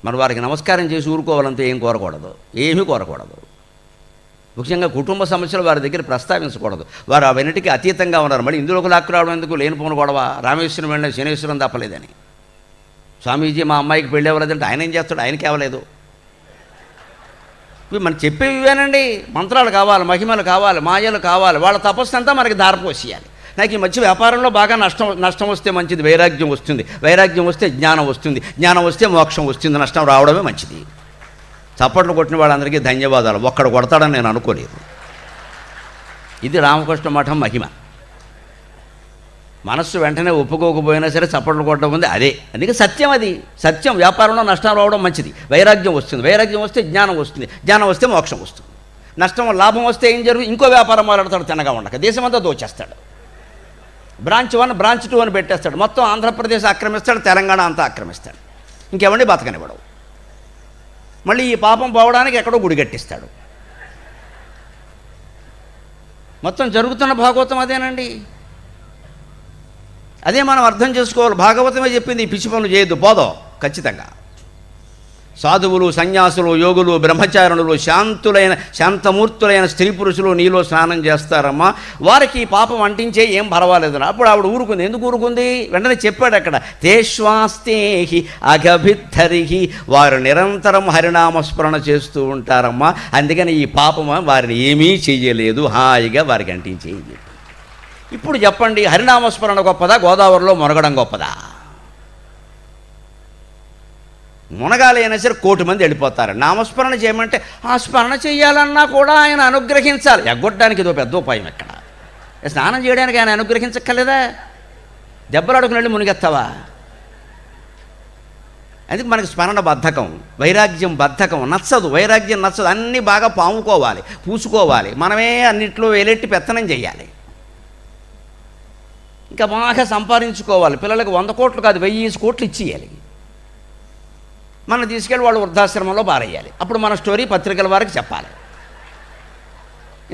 Speaker 1: మన వారికి నమస్కారం చేసి ఊరుకోవాలంటే ఏం కోరకూడదు, ఏమీ కోరకూడదు. ముఖ్యంగా కుటుంబ సమస్యలు వారి దగ్గర ప్రస్తావించకూడదు. వారు అవన్నిటికీ అతీతంగా ఉన్నారు. మళ్ళీ ఇందులోకి లాక్కు రావడం ఎందుకు? లేనిపోను గొడవ. రామేశ్వరం వెళ్ళిన శనేశ్వరం తప్పలేదని. స్వామీజీ మా అమ్మాయికి పెళ్ళి అవ్వలేదంటే ఆయన ఏం చేస్తాడు? ఆయనకి అవ్వలేదు. మనం చెప్పేవి ఇవేనండి. మంత్రాలు కావాలి, మహిమలు కావాలి, మాయలు కావాలి. వాళ్ళ తపస్సు అంతా మనకి దారిపోసేయాలి. నాకు ఈ మధ్య వ్యాపారంలో బాగా నష్టం వస్తే మంచిది, వైరాగ్యం వస్తుంది, వైరాగ్యం వస్తే జ్ఞానం వస్తుంది, జ్ఞానం వస్తే మోక్షం వస్తుంది, నష్టం రావడమే మంచిది. చప్పట్లు కొట్టిన వాళ్ళందరికీ ధన్యవాదాలు. ఒక్కడు కొడతాడని నేను అనుకోలేదు. ఇది రామకృష్ణ మఠం మహిమ. మనస్సు వెంటనే ఒప్పుకోకపోయినా సరే చప్పట్లు కొట్టడం ఉంది అదే. అందుకే సత్యం, అది సత్యం. వ్యాపారంలో నష్టం రావడం మంచిది, వైరాగ్యం వస్తుంది, వైరాగ్యం వస్తే జ్ఞానం వస్తుంది, జ్ఞానం వస్తే మోక్షం వస్తుంది. లాభం వస్తే ఏం జరుగుతుంది? ఇంకో వ్యాపారం మొదలెడతాడు, తినగా ఉండక దేశమంతా దోచేస్తాడు. బ్రాంచ్ 1 బ్రాంచ్ 2 అని పెట్టేస్తాడు. మొత్తం ఆంధ్రప్రదేశ్ ఆక్రమిస్తాడు, తెలంగాణ అంతా ఆక్రమిస్తాడు. ఇంకెవరిని బతకనివ్వడం. మళ్ళీ ఈ పాపం పోవడానికి ఎక్కడో గుడి కట్టిస్తాడు. మొత్తం జరుగుతున్న భాగవతం అదేనండి. అదే మనం అర్థం చేసుకోవాలి. భాగవతమే చెప్పింది ఈ పిచ్చి పనులు చేయొద్దు, పోదో ఖచ్చితంగా. సాధువులు, సన్యాసులు, యోగులు, బ్రహ్మచారులు, శాంతమూర్తులైన స్త్రీ పురుషులు నీలో స్నానం చేస్తారమ్మా, వారికి ఈ పాపం అంటించే ఏం పర్వాలేదు. అప్పుడు ఆవిడ ఊరుకుంది. ఎందుకు ఊరుకుంది? వెంటనే చెప్పాడు అక్కడ, తేష్వాస్తేహి అగభిద్ధరిహి, వారు నిరంతరం హరినామస్మరణ చేస్తూ ఉంటారమ్మా, అందుకని ఈ పాపం వారిని ఏమీ చెయ్యలేదు, హాయిగా వారికి అంటించేది. ఇప్పుడు చెప్పండి, హరినామస్మరణ గొప్పదా, గోదావరిలో మునగడం గొప్పదా? మునగాలి అయినా సరే 1,000,000 మంది వెళ్ళిపోతారు. నామస్మరణ చేయమంటే ఆ స్మరణ చేయాలన్నా కూడా ఆయన అనుగ్రహించాలి. ఎగ్గొట్టడానికి ఇదో పెద్ద ఉపాయం. ఎక్కడ స్నానం చేయడానికి ఆయన అనుగ్రహించక్కర్లేదా? దెబ్బలాడుకుని వెళ్ళి మునిగెత్తావా? అందుకే మనకి స్మరణ బద్ధకం, వైరాగ్యం బద్ధకం, నచ్చదు. వైరాగ్యం నచ్చదు. అన్నీ బాగా పాముకోవాలి, పూసుకోవాలి, మనమే అన్నిట్లో వేలెట్టి పెత్తనం చేయాలి, ఇంకా బాగా సంపాదించుకోవాలి. పిల్లలకు 100 కోట్లు కాదు 1000 కోట్లు ఇచ్చేయాలి. మనం తీసుకెళ్ళి వాళ్ళు వృద్ధాశ్రమంలో పారేయాలి. అప్పుడు మన స్టోరీ పత్రికల వారికి చెప్పాలి.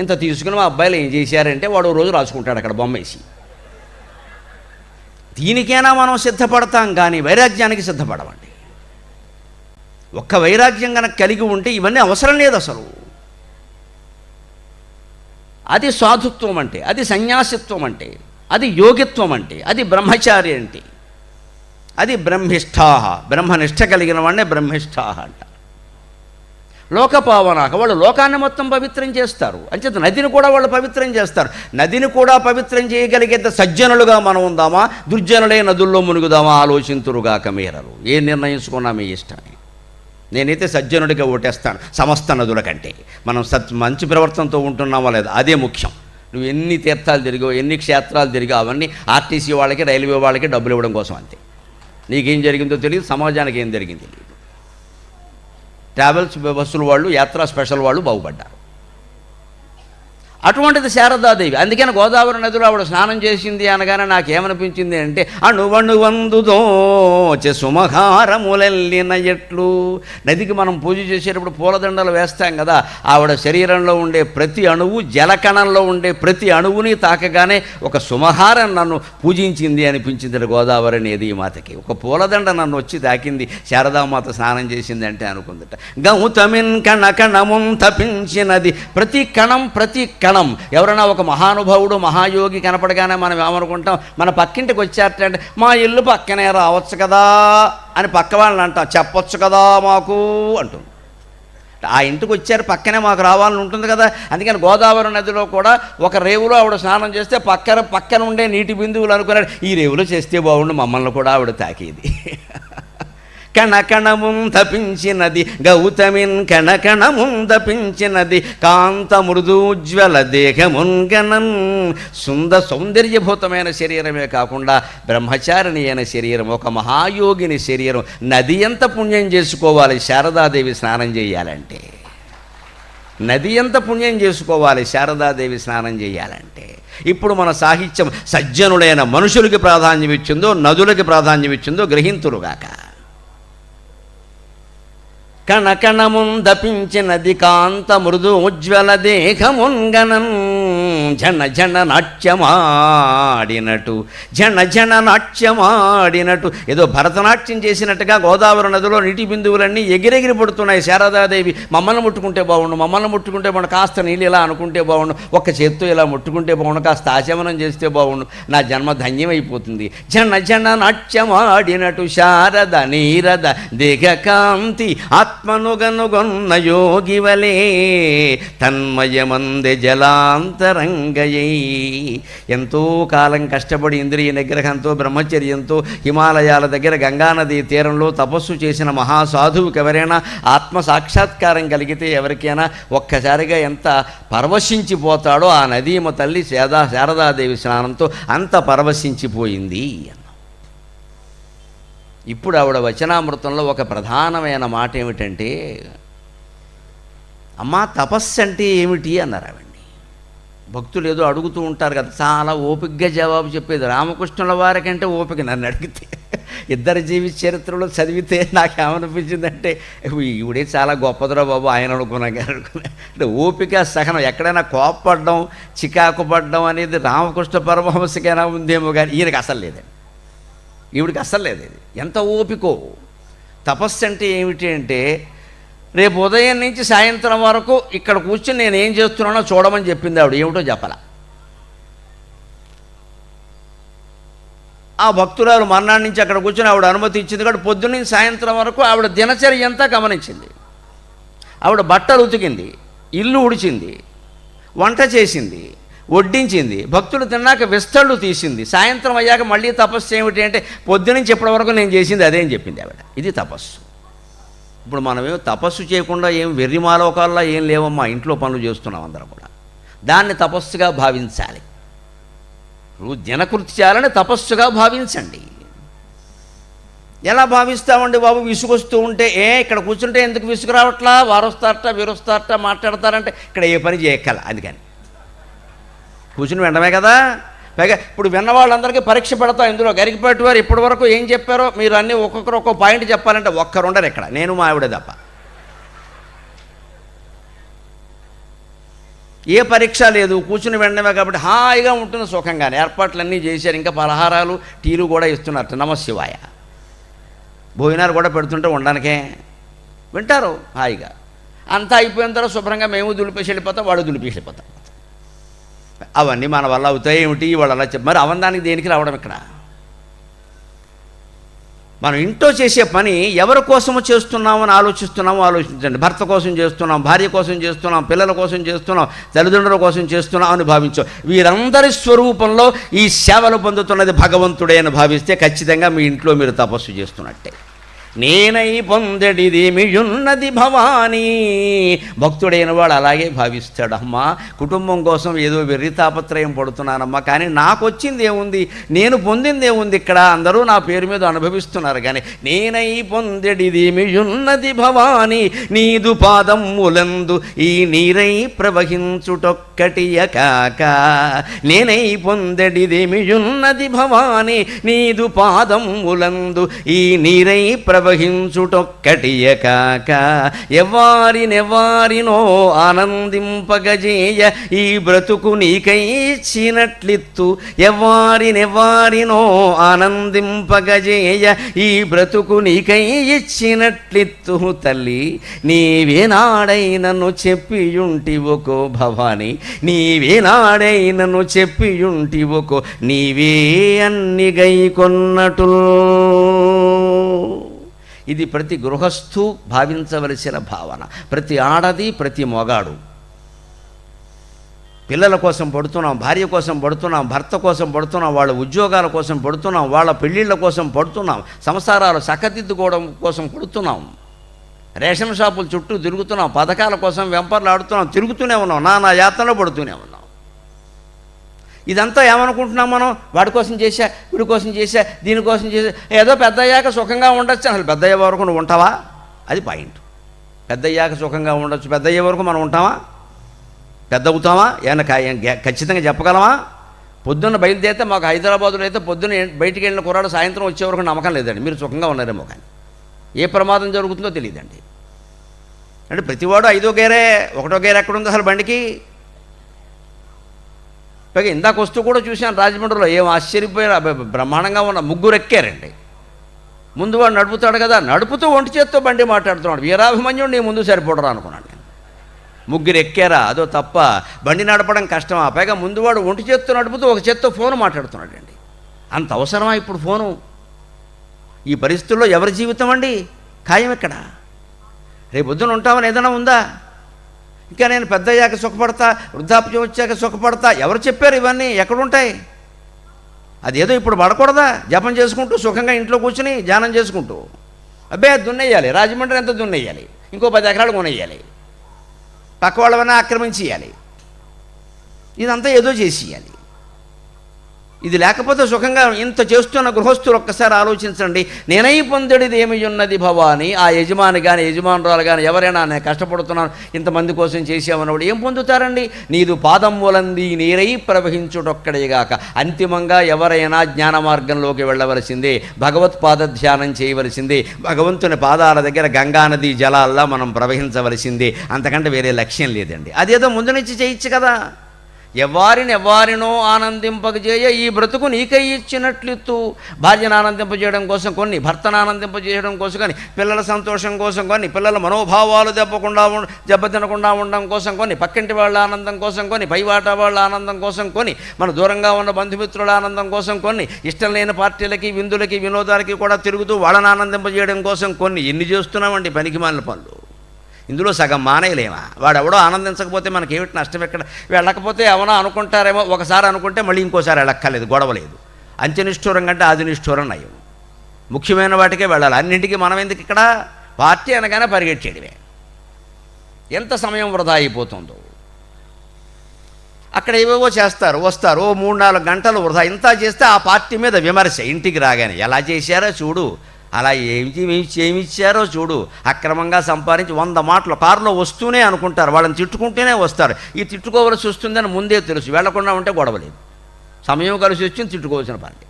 Speaker 1: ఇంత తీసుకుని మా అబ్బాయిలు ఏం చేశారంటే వాడు రోజు రాసుకుంటాడు అక్కడ బొమ్మేసి. దీనికైనా మనం సిద్ధపడతాం, కానీ వైరాగ్యానికి సిద్ధపడమండి. ఒక్క వైరాగ్యం కనుక కలిగి ఉంటే ఇవన్నీ అవసరం లేదు అసలు. అది సాధుత్వం అంటే, అది సన్యాసిత్వం అంటే, అది యోగిత్వం అంటే, అది బ్రహ్మచారి అంటే, అది బ్రహ్మిష్ఠాహ. బ్రహ్మనిష్ట కలిగిన వాడినే బ్రహ్మిష్ఠాహ అంట. లోకపావనాక, వాళ్ళు లోకాన్ని మొత్తం పవిత్రం చేస్తారు. అంచేత నదిని కూడా వాళ్ళు పవిత్రం చేస్తారు. నదిని కూడా పవిత్రం చేయగలిగేంత సజ్జనులుగా మనం ఉందామా, దుర్జనులే నదుల్లో మునుగుదామా, ఆలోచింతురుగాక మీరలు. ఏం నిర్ణయించుకున్నా మీ ఇష్టమే. నేనైతే సజ్జనుడిగా ఓటేస్తాను సమస్త నదుల కంటే. మనం మంచి ప్రవర్తనతో ఉంటున్నామా లేదా, అదే ముఖ్యం. నువ్వు ఎన్ని తీర్థాలు తిరిగావు, ఎన్ని క్షేత్రాలు తిరిగావు, అవన్నీ ఆర్టీసీ వాళ్ళకి, రైల్వే వాళ్ళకి డబ్బులు ఇవ్వడం కోసం అంతే. నీకేం జరిగిందో తెలియదు, సమాజానికి ఏం జరిగిందో తెలియదు. ట్రావెల్స్ బస్సుల వాళ్ళు, యాత్రా స్పెషల్ వాళ్ళు బాగుపడ్డారు. అటువంటిది శారదాదేవి. అందుకని గోదావరి నదిలో ఆవిడ స్నానం చేసింది అనగానే నాకేమనిపించింది అంటే, అణువణువందుదోచె సుమహారములెల్లిన ఎట్లు. నదికి మనం పూజ చేసేటప్పుడు పూలదండలు వేస్తాం కదా, ఆవిడ శరీరంలో ఉండే ప్రతి అణువు, జలకణంలో ఉండే ప్రతి అణువుని తాకగానే ఒక సుమహారం నన్ను పూజించింది అనిపించింది గోదావరి నదీ మాతకి. ఒక పూలదండ నన్ను వచ్చి తాకింది, శారదామాత స్నానం చేసింది అంటే అనుకుందట. గౌతమిన్ కణకణమున్ తపించినది. ప్రతి కణం, ప్రతి కణం. ఎవరైనా ఒక మహానుభావుడు, మహాయోగి కనపడగానే మనం ఏమనుకుంటాం, మన పక్కింటికి వచ్చారంటే మా ఇల్లు పక్కనే రావచ్చు కదా అని పక్క వాళ్ళని అంటాం. చెప్పొచ్చు కదా మాకు అంటుంది. ఆ ఇంటికి వచ్చారు, పక్కనే మాకు రావాలని ఉంటుంది కదా. అందుకని గోదావరి నదిలో కూడా ఒక రేవులో ఆవిడ స్నానం చేస్తే పక్కన ఉండే నీటి బిందువులు అనుకున్నాడు, ఈ రేవులో చేస్తే బాగుండు, మమ్మల్ని కూడా ఆవిడ తాకేది. కణకణముం తపించినది గౌతమిన్, కణకణముం తపించినది కాంత మృదూజ్వల దేహమున్గనన్. సౌందర్యభూతమైన శరీరమే కాకుండా బ్రహ్మచారిణి అయిన శరీరం, ఒక మహాయోగిని శరీరం. నది ఎంత పుణ్యం చేసుకోవాలి శారదాదేవి స్నానం చేయాలంటే, నది ఎంత పుణ్యం చేసుకోవాలి శారదాదేవి స్నానం చేయాలంటే. ఇప్పుడు మన సాహిత్యం సజ్జనులైన మనుషులకి ప్రాధాన్యం ఇచ్చిందో, నదులకి ప్రాధాన్యం ఇచ్చిందో గ్రహింతురుగాక. కణకణమున్ దపించినది కాంత మృదు ఉజ్వల దేహమున్గనం. జన జన నాట్యమాడినట్టు, జన జన నాట్యమాడినట్టు, ఏదో భరతనాట్యం చేసినట్టుగా గోదావరి నదిలో నీటి బిందువులన్నీ ఎగిరెగిరి పడుతున్నాయి. శారదాదేవి మమ్మల్ని ముట్టుకుంటే బాగుండు, మమ్మల్ని ముట్టుకుంటే బాగుండు, కాస్త నీళ్ళు ఇలా అనుకుంటే బాగుండు, ఒక్క చేత్తో ఇలా ముట్టుకుంటే బాగుండు, కాస్త ఆచమనం చేస్తే బాగుండు, నా జన్మ ధన్యమైపోతుంది. జన జన నాట్యమాడినట్టు శారద నీరద దేహకాంతి ఆత్మనుగనుగొన్న యోగివలే తన్మయమందె జలాంతరంగయై. ఎంతో కాలం కష్టపడి ఇంద్రియ నిగ్రహంతో, బ్రహ్మచర్యంతో హిమాలయాల దగ్గర గంగానదీ తీరంలో తపస్సు చేసిన మహాసాధువుకి ఎవరైనా ఆత్మ సాక్షాత్కారం కలిగితే, ఎవరికైనా ఒక్కసారిగా ఎంత పరవశించిపోతాడో ఆ నదీమ తల్లి శారదాదేవి స్నానంతో అంత పరవశించిపోయింది. ఇప్పుడు ఆవిడ వచనామృతంలో ఒక ప్రధానమైన మాట ఏమిటంటే, అమ్మా తపస్సు అంటే ఏమిటి అన్నారు ఆవిడ్ని. భక్తులు ఏదో అడుగుతూ ఉంటారు కదా, చాలా ఓపికగా జవాబు చెప్పేది. రామకృష్ణుల వారికంటే ఓపిక నన్ను అడిగితే. ఇద్దరి జీవిత చరిత్రలో చదివితే నాకేమనిపించిందంటే ఈవిడే చాలా గొప్పదిరా బాబు ఆయన అనుకున్నాను. అంటే ఓపిక సహనం, ఎక్కడైనా కోప్పడడం చికాకు పడడం అనేది రామకృష్ణ పరమహంసకైనా ఉందేమో కానీ ఈయనకి అసలు లేదండి, ఈవిడికి అసలు లేదు. ఇది ఎంత ఓపికో. తపస్సు అంటే ఏమిటి అంటే రేపు ఉదయం నుంచి సాయంత్రం వరకు ఇక్కడ కూర్చొని నేను ఏం చేస్తున్నానో చూడమని చెప్పింది ఆవిడ, ఏమిటో చెప్పాల. ఆ భక్తురాలు మర్నాడు నుంచి అక్కడ కూర్చొని ఆవిడ అనుమతి ఇచ్చింది కాబట్టి పొద్దున్న సాయంత్రం వరకు ఆవిడ దినచర్య అంతా గమనించింది. ఆవిడ బట్టలు ఉతికింది, ఇల్లు ఉడిచింది, వంట చేసింది, వడ్డించింది, భక్తులు తిన్నాక విస్తళ్ళు తీసింది. సాయంత్రం అయ్యాక మళ్ళీ తపస్సు ఏమిటి అంటే పొద్దునుంచి ఇప్పటి వరకు నేను చేసింది అదేం చెప్పింది ఆవిడ. ఇది తపస్సు. ఇప్పుడు మనమేమో తపస్సు చేయకుండా ఏం వెర్రిమాలోకాల్లో ఏం లేవమ్మా, ఇంట్లో పనులు చేస్తున్నాం అందరం కూడా. దాన్ని తపస్సుగా భావించాలి. దినకృత్యాలని తపస్సుగా భావించండి. ఎలా భావిస్తామండి బాబు? విసుగొస్తూ ఉంటే ఇక్కడ కూర్చుంటే ఎందుకు విసుగు రావట్లా, వారొస్తారట వీరొస్తారట మాట్లాడతారంటే ఇక్కడ ఏ పని చేయక్కల, అందుకని కూర్చుని వినడమే కదా. పైగా ఇప్పుడు విన్న వాళ్ళందరికీ పరీక్ష పెడతాం. ఇందులో గరికపాటి వారు ఇప్పటి వరకు ఏం చెప్పారో మీరు అన్నీ ఒక్కొక్కరు ఒక్కో పాయింట్ చెప్పాలంటే ఒక్కరుండరు ఇక్కడ, నేను మా ఆవిడే తప్ప. ఏ పరీక్ష లేదు, కూర్చుని వినడమే కాబట్టి హాయిగా ఉంటుంది, సుఖంగానే. ఏర్పాట్లన్నీ చేశారు, ఇంకా పలహారాలు టీలు కూడా ఇస్తున్నారు. నమశివాయ. భోజనాలు కూడా పెడుతుంటే ఉండడానికే వింటారు హాయిగా. అంతా అయిపోయిన తర్వాత శుభ్రంగా మేము దులిపేసి వెళ్ళిపోతాం, వాడు దులిపేసి వెళ్ళిపోతాం. అవన్నీ మన వల్ల అవుతాయి ఏమిటి వాళ్ళు అలా చెప్పి మరి అవదానికి దేనికి రావడం? ఇక్కడ మనం ఇంట్లో చేసే పని ఎవరి కోసము చేస్తున్నామని ఆలోచించండి. భర్త కోసం చేస్తున్నాం, భార్య కోసం చేస్తున్నాం, పిల్లల కోసం చేస్తున్నాం, తల్లిదండ్రుల కోసం చేస్తున్నాం అని భావించాం. వీరందరి స్వరూపంలో ఈ సేవలు పొందుతున్నది భగవంతుడే అని భావిస్తే ఖచ్చితంగా మీ ఇంట్లో మీరు తపస్సు చేస్తున్నట్టే. నేనై పొందెడిదేమియున్నది భవానీ. భక్తుడైన వాడు అలాగే భావిస్తాడు. అమ్మా కుటుంబం కోసం ఏదో వెర్రి తాపత్రయం పడుతున్నానమ్మా, కానీ నాకు వచ్చింది ఏముంది, నేను పొందింది ఏముంది, ఇక్కడ అందరూ నా పేరు మీద అనుభవిస్తున్నారు. కానీ నేనై పొందెడిదేమియున్నది భవానీ, నీదు పాదములందు ఈ నీరై ప్రవహించుటొక్కటియ కాక. నేనై పొందెడిదేమియున్నది భవానీ, నీదు పాదములందు ఈ నీరై ప్రవహించుటొక్కటియ కాక. ఎవ్వారినెవ్వారినో ఆనందింపగజేయ ఈ బ్రతుకు నీకై ఇచ్చినట్లిత్తు. ఎవ్వారినెవ్వారినో ఆనందింపగజేయ ఈ బ్రతుకు నీకై ఇచ్చినట్లిత్తు. తల్లి నీవేనాడై నన్ను చెప్పియుంటివొకో భవాని, నీవేనాడై నన్ను చెప్పియుంటివొకో నీవే అన్ని గైకొన్నటు. ఇది ప్రతి గృహస్థు భావించవలసిన భావన. ప్రతి ఆడది, ప్రతి మొగాడు. పిల్లల కోసం పడుతున్నాం, భార్య కోసం పడుతున్నాం, భర్త కోసం పడుతున్నాం, వాళ్ళ ఉద్యోగాల కోసం పడుతున్నాం, వాళ్ళ పెళ్ళిళ్ళ కోసం పడుతున్నాం, సంసారాలు చక్కదిద్దుకోవడం కోసం పడుతున్నాం, రేషన్ షాపుల చుట్టూ తిరుగుతున్నాం, పథకాల కోసం వెంపర్లాడుతున్నాం, తిరుగుతూనే ఉన్నాం, నానా యాతనలో పడుతూనే ఉన్నాం. ఇదంతా ఏమనుకుంటున్నాం మనం? వాడి కోసం చేశా, వీడి కోసం చేశా, దీనికోసం చేశా, ఏదో పెద్ద అయ్యాక సుఖంగా ఉండొచ్చు. అసలు పెద్ద అయ్యే వరకు నువ్వు ఉంటావా? అది పాయింట్. పెద్ద అయ్యాక సుఖంగా ఉండొచ్చు, పెద్ద అయ్యే వరకు మనం ఉంటామా? పెద్ద అవుతామా? ఏమన్నా ఖచ్చితంగా చెప్పగలమా? పొద్దున్న బయలుదేరితే మాకు హైదరాబాదులో అయితే పొద్దున్న బయటికి వెళ్ళిన కుర్రాడు సాయంత్రం వచ్చే వరకు నమ్మకం లేదండి. మీరు సుఖంగా ఉన్నారేమో, కానీ ఏ ప్రమాదం జరుగుతుందో తెలియదండి. అంటే ప్రతివాడు 5వ గేరే 1వ గేర్ ఎక్కడుంది అసలు బండికి? పైగా ఇందాక వస్తూ కూడా చూశాను రాజమండ్రిలో, ఏం ఆశ్చర్యపోయిన బ్రహ్మాండంగా ఉన్న 3 ఎక్కారండి. ముందు వాడు నడుపుతాడు కదా, నడుపుతూ ఒంటి చేత్తో బండి మాట్లాడుతున్నాడు. వీరాభిమన్యుడు నీ ముందు సరిపోడరా అనుకున్నాను నేను. 3 ఎక్కారా? అదో తప్ప, బండి నడపడం కష్టమా? పైగా ముందు వాడు ఒంటి చేత్తో నడుపుతూ ఒక చేత్తో ఫోన్ మాట్లాడుతున్నాడు అండి. అంత అవసరమా ఇప్పుడు ఫోను? ఈ పరిస్థితుల్లో ఎవరి జీవితం అండి ఖాయం? ఎక్కడ రేపు పొద్దున ఉంటామని ఏదైనా ఉందా? ఇంకా నేను పెద్ద అయ్యాక సుఖపడతా, వృద్ధాప్యం వచ్చాక సుఖపడతా, ఎవరు చెప్పారు ఇవన్నీ? ఎక్కడుంటాయి? అదేదో ఇప్పుడు పడకూడదా? జపం చేసుకుంటూ సుఖంగా ఇంట్లో కూర్చుని ధ్యానం చేసుకుంటూ. అబ్బే దున్నేయాలి, రాజమండ్రి ఎంత దున్నేయాలి, ఇంకో 10 ఎకరాలు కొనేయాలి, పక్క వాళ్ళవన్నా ఆక్రమించేయాలి, ఇదంతా ఏదో చేసేయాలి. ఇది లేకపోతే సుఖంగా ఇంత చేస్తున్న గృహస్థులు ఒక్కసారి ఆలోచించండి. నేనై పొందడిది ఏమి ఉన్నది భవాని, ఆ యజమాని కానీ యజమానురాలు కానీ ఎవరైనా నేను కష్టపడుతున్నాను ఇంతమంది కోసం చేసామన్నప్పుడు ఏం పొందుతారండి? నీదు పాదం మూలంది నీరై ప్రవహించుటొక్కడేగాక. అంతిమంగా ఎవరైనా జ్ఞాన మార్గంలోకి వెళ్ళవలసిందే, భగవత్పాద ధ్యానం చేయవలసిందే, భగవంతుని పాదాల దగ్గర గంగానది జలాల్లా మనం ప్రవహించవలసిందే. అంతకంటే వేరే లక్ష్యం లేదండి. అదేదో ముందు నుంచి చేయొచ్చు కదా. ఎవ్వారినో ఆనందింపజేయ ఈ బ్రతుకు నీకై ఇచ్చినట్లిత్తు. భార్యను ఆనందింపజేయడం కోసం కొన్ని, భర్తను ఆనందింపజేయడం కోసం కొన్ని, పిల్లల సంతోషం కోసం కొన్ని, పిల్లల మనోభావాలు దెబ్బతినకుండా ఉండడం కోసం కొన్ని, పక్కింటి వాళ్ళ ఆనందం కోసం కొన్ని, పైవాట వాళ్ళ ఆనందం కోసం కొన్ని, మన దూరంగా ఉన్న బంధుమిత్రుల ఆనందం కోసం కొన్ని, ఇష్టం లేని పార్టీలకి విందులకి వినోదాలకి కూడా తిరుగుతూ వాళ్ళని ఆనందింపజేయడం కోసం కొన్ని. ఎన్ని చేస్తున్నామండి పనికిమాలిన పనులు. ఇందులో సగం మానేయలేమా? వాడెవడో ఆనందించకపోతే మనకి ఏమిటి నష్టం? ఎక్కడ వెళ్ళకపోతే ఏమన్నా అనుకుంటారేమో, ఒకసారి అనుకుంటే మళ్ళీ ఇంకోసారి వెళ్ళక్కర్లేదు, గొడవలేదు. అంత్యనిష్ఠూరం కంటే ఆదినిష్ఠూరం నయం. ముఖ్యమైన వాటికే వెళ్ళాలి, అన్నింటికీ మనం ఎందుకు ఇక్కడ? పార్టీ అనగానే పరిగెట్టేయడమే. ఎంత సమయం వృధా అయిపోతుందో. అక్కడ ఏవేవో చేస్తారు, వస్తారు, 3-4 గంటలు వృధా. ఇంత చేస్తే ఆ పార్టీ మీద విమర్శ. ఇంటికి రాగానే ఎలా చేశారో చూడు, అలా ఏమిచ్చారో చూడు, అక్రమంగా సంపాదించి 100 మాటలు కారులో వస్తూనే అనుకుంటారు, వాళ్ళని తిట్టుకుంటూనే వస్తారు. ఈ తిట్టుకోవలసి వస్తుందని ముందే తెలుసు, వెళ్లకుండా ఉంటే గొడవలేదు. సమయం కలిసి వచ్చింది, తిట్టుకోవాల్సిన పని.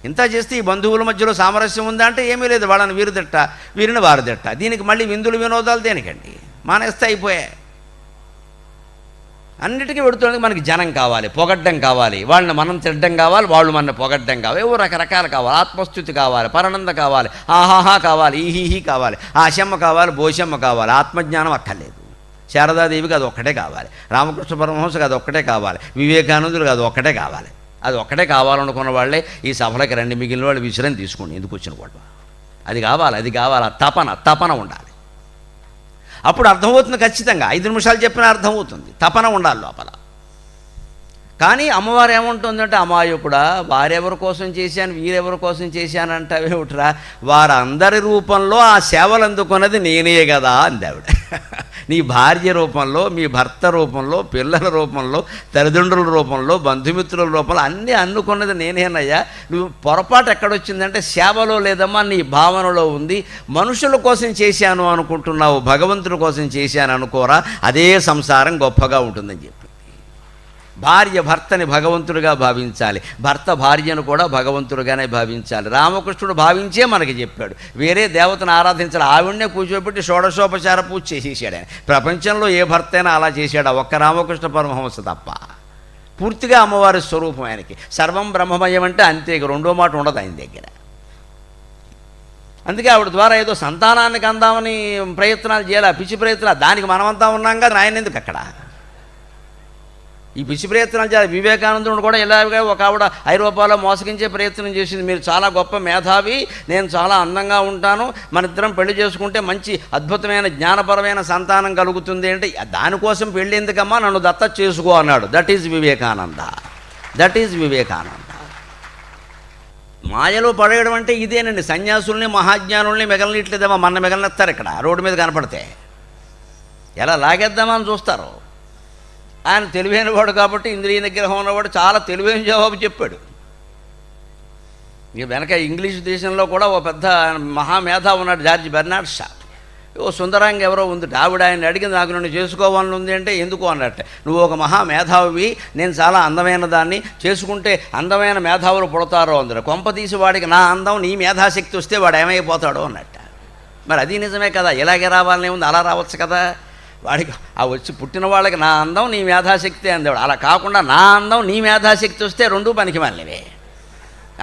Speaker 1: ఇంత చేస్తే ఈ బంధువుల మధ్యలో సామరస్యం ఉందా అంటే ఏమీ లేదు. వాళ్ళని వీరు తిట్ట, వీరిని వారు తిట్ట. దీనికి మళ్ళీ విందులు వినోదాలు దేనికండి? మానేస్తే అయిపోయాయి. అన్నిటికీ పెడుతున్నది మనకి జనం కావాలి, పొగడ్డం కావాలి, వాళ్ళని మనం తిట్టడం కావాలి, వాళ్ళు మన పొగడ్డం కావాలి, ఏవో రకరకాలు కావాలి. ఆత్మస్థుతి కావాలి, పరనంద కావాలి, ఆహాహా కావాలి, ఈహీహీ కావాలి, ఆశమ్మ కావాలి, బోషమ్మ కావాలి. ఆత్మజ్ఞానం అక్కర్లేదు. శారదాదేవికి అది ఒక్కటే కావాలి, రామకృష్ణ పరమహంసకి అది ఒక్కటే కావాలి, వివేకానందుడికి అది ఒక్కటే కావాలి. అది ఒక్కటే కావాలనుకున్న వాళ్ళే ఈ సభలకి రండి, మిగిలిన వాళ్ళు విశ్రాంతి తీసుకోండి, ఎందుకు వచ్చిన గొడవ. అది కావాలి, అది కావాలి, తపన ఉండాలి. అప్పుడు అర్థమవుతుంది ఖచ్చితంగా. 5 నిమిషాలు చెప్పినా అర్థమవుతుంది. తపన ఉండాలి లోపల. కానీ అమ్మవారు ఏమంటుందంటే, అమాయకుడా, వారెవరి కోసం చేశాను వీరెవరి కోసం చేశానంటావేమిట్రా, వారందరి రూపంలో ఆ సేవలు అందుకున్నది నేనే కదా అందావిడ. నీ భార్య రూపంలో, మీ భర్త రూపంలో, పిల్లల రూపంలో, తల్లిదండ్రుల రూపంలో, బంధుమిత్రుల రూపంలో అన్నీ అందుకున్నది నేనేనయ్యా. నువ్వు పొరపాటు ఎక్కడొచ్చిందంటే సేవలో లేదమ్మా, నీ భావనలో ఉంది. మనుషుల కోసం చేశాను అనుకుంటున్నావు, భగవంతుడి కోసం చేశాను అనుకోరా, అదే సంసారం గొప్పగా ఉంటుందని చెప్పి. భార్య భర్తని భగవంతుడిగా భావించాలి, భర్త భార్యను కూడా భగవంతుడిగానే భావించాలి. రామకృష్ణుడు భావించే మనకి చెప్పాడు. వేరే దేవతను ఆరాధించాలి, ఆవిడనే కూర్చోబెట్టి షోడశోపచార పూజ చేసేసాడు ఆయన. ప్రపంచంలో ఏ భర్త అయినా అలా చేశాడు, ఒక్క రామకృష్ణ పరమహంస తప్ప. పూర్తిగా అమ్మవారి స్వరూపం ఆయనకి. సర్వం బ్రహ్మమయం అంటే అంతే, రెండో మాట ఉండదు ఆయన దగ్గర. అందుకే ఆవిడ ద్వారా ఏదో సంతానానికి అందామని ప్రయత్నాలు చేయాలి, పిచ్చి ప్రయత్నాలు. దానికి మనమంతా ఉన్నాం కదా, ఆయన ఎందుకు అక్కడ ఈ పిచ్చి ప్రయత్నాలు చేయాలి? వివేకానందుడు కూడా ఇలాగే ఒక ఆవిడ ఐరోపాలో మోసగించే ప్రయత్నం చేసింది. మీరు చాలా గొప్ప మేధావి, నేను చాలా అందంగా ఉంటాను, మన ఇద్దరం పెళ్లి చేసుకుంటే మంచి అద్భుతమైన జ్ఞానపరమైన సంతానం కలుగుతుంది అంటే, దానికోసం పెళ్ళి ఎందుకమ్మా, నన్ను దత్తత చేసుకో అన్నాడు. That is Vivekananda. మాయలో పడేయడం అంటే ఇదేనండి. సన్యాసుల్ని మహాజ్ఞానుల్ని మిగలనిట్లేదేమో, మన మిగలనిస్తారు. ఇక్కడ రోడ్డు మీద కనపడితే ఎలా లాగేద్దామని చూస్తారు. ఆయన తెలివైన వాడు కాబట్టి, ఇంద్రియ నిగ్రహం ఉన్నవాడు, చాలా తెలివైన జవాబు చెప్పాడు. ఇక వెనక ఇంగ్లీష్ దేశంలో కూడా ఓ పెద్ద మహామేధా ఉన్నాడు, జార్జ్ బెర్నార్డ్ షా. ఓ సుందరాంగ ఎవరో ఉంది, ఆవిడ ఆయన అడిగింది, నాకు నన్ను చేసుకోవాలని ఉంది అంటే, ఎందుకు అన్నట్టే, నువ్వు ఒక మహామేధావి, నేను చాలా అందమైన దాన్ని, చేసుకుంటే అందమైన మేధావులు పుడతారో అందరు. కొంపతీసి వాడికి నా అందం నీ మేధాశక్తి వస్తే వాడు ఏమైపోతాడో అన్నట్ట. మరి అది నిజమే కదా, ఇలాగే రావాలనే ఉంది, అలా రావచ్చు కదా. వాడికి ఆ వచ్చి పుట్టిన వాళ్ళకి నా అందం నీ మేధాశక్తి అందేవాడు. అలా కాకుండా నా అందం నీ మేధాశక్తి వస్తే రెండూ పనికి మాలినవే.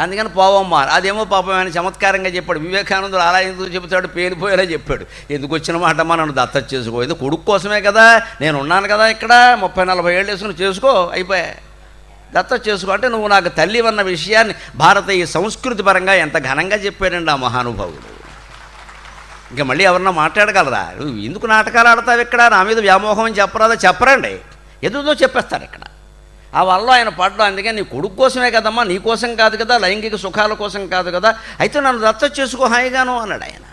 Speaker 1: అందుకని పోవమ్మా, అదేమో పాపం ఆయన చమత్కారంగా చెప్పాడు. వివేకానందుడు అలా ఎందుకు చెబుతాడు, పేలిపోయేలా చెప్పాడు. ఎందుకు వచ్చిన మాటమ్మా, నన్ను దత్తత చేసుకోలేదు, కొడుకు కోసమే కదా, నేను ఉన్నాను కదా ఇక్కడ, 30-40 ఏళ్ళు వేసుకుని చేసుకో, అయిపోయా, దత్తత చేసుకో అంటే నువ్వు నాకు తల్లి అన్న విషయాన్ని భారతీయ సంస్కృతి పరంగా ఎంత ఘనంగా చెప్పాడండి ఆ మహానుభావుడు. ఇంకా మళ్ళీ ఎవరన్నా మాట్లాడగలరా? నువ్వు ఎందుకు నాటకాలు ఆడతావు ఇక్కడ, నా మీద వ్యామోహం అని చెప్పరాదా? చెప్పరండి, ఎదుగుతో చెప్పేస్తారు ఇక్కడ. ఆ వల్ల ఆయన పడ్డం. అందుకని నీ కొడుకు కోసమే కదమ్మా, నీ కోసం కాదు కదా, లైంగిక సుఖాల కోసం కాదు కదా, అయితే నన్ను దత్తత చేసుకో హాయిగాను అన్నాడు ఆయన.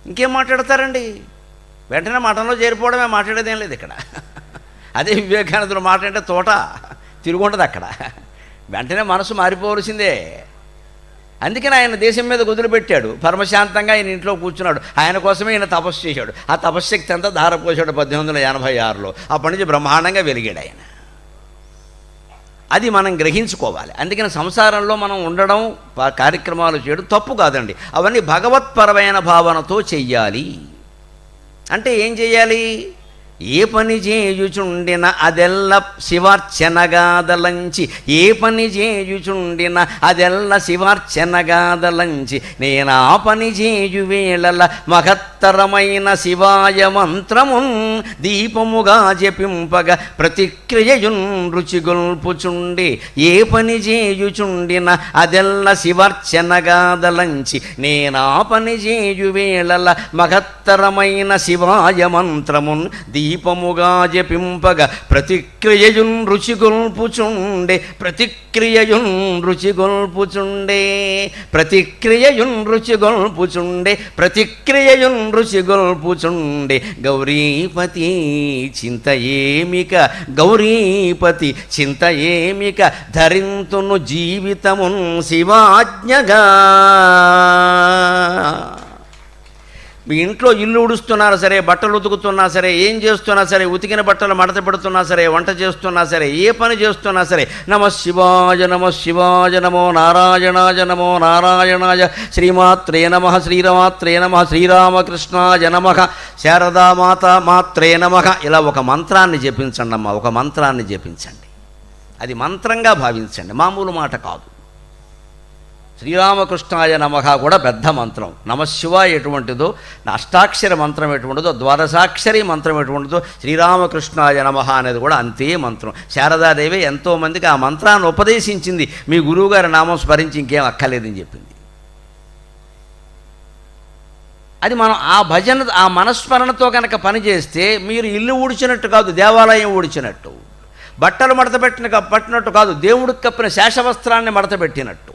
Speaker 1: ఇంకేం మాట్లాడతారండి? వెంటనే మఠంలో చేరిపోవడమే, మాట్లాడేదేం లేదు ఇక్కడ. అదే వివేకానందుడు మాట అంటే తోట తిరుగుంటుంది అక్కడ. వెంటనే మనసు మారిపోవలసిందే. అందుకని ఆయన దేశం మీద వదిలిపెట్టాడు, పరమశాంతంగా ఆయన ఇంట్లో కూర్చున్నాడు. ఆయన కోసమే ఈయన తపస్సు చేశాడు. ఆ తపశ్శక్తి అంతా ధారపోసాడు 1886లో. అప్పటి నుంచి బ్రహ్మాండంగా వెలిగాడు ఆయన. అది మనం గ్రహించుకోవాలి. అందుకని సంసారంలో మనం ఉండడం, కార్యక్రమాలు చేయడం తప్పు కాదండి. అవన్నీ భగవత్పరమైన భావనతో చెయ్యాలి. అంటే ఏం చెయ్యాలి? ఏ పని చేయుచుండిన అదెల్ల శివార్చనగాదలంచి, ఏ పని చేయుచుండిన అదెల్ల శివార్చనగాదలంచి, నేను ఆ పని చేయు వేళల మహత్తరమైన శివాయ మంత్రమున్ దీపముగా జపింపగా ప్రతిక్రియయున్ రుచిగొల్పుచుండి. ఏ పని చేయుచుండిన అదెల్ల శివార్చనగాదలంచి, నేను ఆ పని చేయు వేళల మహత్తరమైన శివాయ మంత్రమున్ దీపముగా జపింపగా ప్రతిక్రియయున్ రుచిగొల్పుచుండే, ప్రతిక్రియయున్ రుచిగొల్పుచుండే, ప్రతిక్రియయున్ రుచిగొల్పుచుండే, ప్రతిక్రియయున్ రుచిగొల్పుచుండే. గౌరీపతి చింత ఏమిక, గౌరీపతి చింత ఏమిక, ధరింతును జీవితమున్ శివాజ్ఞగా. మీ ఇంట్లో ఇల్లు ఉడుస్తున్నా సరే, బట్టలు ఉతుకుతున్నా సరే, ఏం చేస్తున్నా సరే, ఉతికిన బట్టలు మడత పెడుతున్నా సరే, వంట చేస్తున్నా సరే, ఏ పని చేస్తున్నా సరే, నమ శివాయ నమ శివాయ నమో నారాయణాయ నమో నారాయణాయ, శ్రీమాత్రే నమ శ్రీరామాత్రే నమ శ్రీరామకృష్ణాయ నమ శారదామాత మాత్రే నమ. ఇలా ఒక మంత్రాన్ని జపించండి అమ్మ, ఒక మంత్రాన్ని జపించండి. అది మంత్రంగా భావించండి, మామూలు మాట కాదు. శ్రీరామకృష్ణాయ నమః కూడా పెద్ద మంత్రం. నమశివాయ ఎటువంటిదో, అష్టాక్షర మంత్రం ఎటువంటిదో, ద్వాదశాక్షరి మంత్రం ఎటువంటిదో, శ్రీరామకృష్ణాయ నమః అనేది కూడా అంతే మంత్రం. శారదాదేవి ఎంతోమందికి ఆ మంత్రాన్ని ఉపదేశించింది. మీ గురువుగారి నామం స్మరించి ఇంకేం అక్కర్లేదని చెప్పింది. అది మనం ఆ భజన, ఆ మనస్మరణతో కనుక పనిచేస్తే మీరు ఇల్లు ఊడ్చినట్టు కాదు, దేవాలయం ఊడ్చినట్టు. బట్టలు పట్టినట్టు కాదు, దేవుడికి కప్పిన శేషవస్త్రాన్ని మడతపెట్టినట్టు.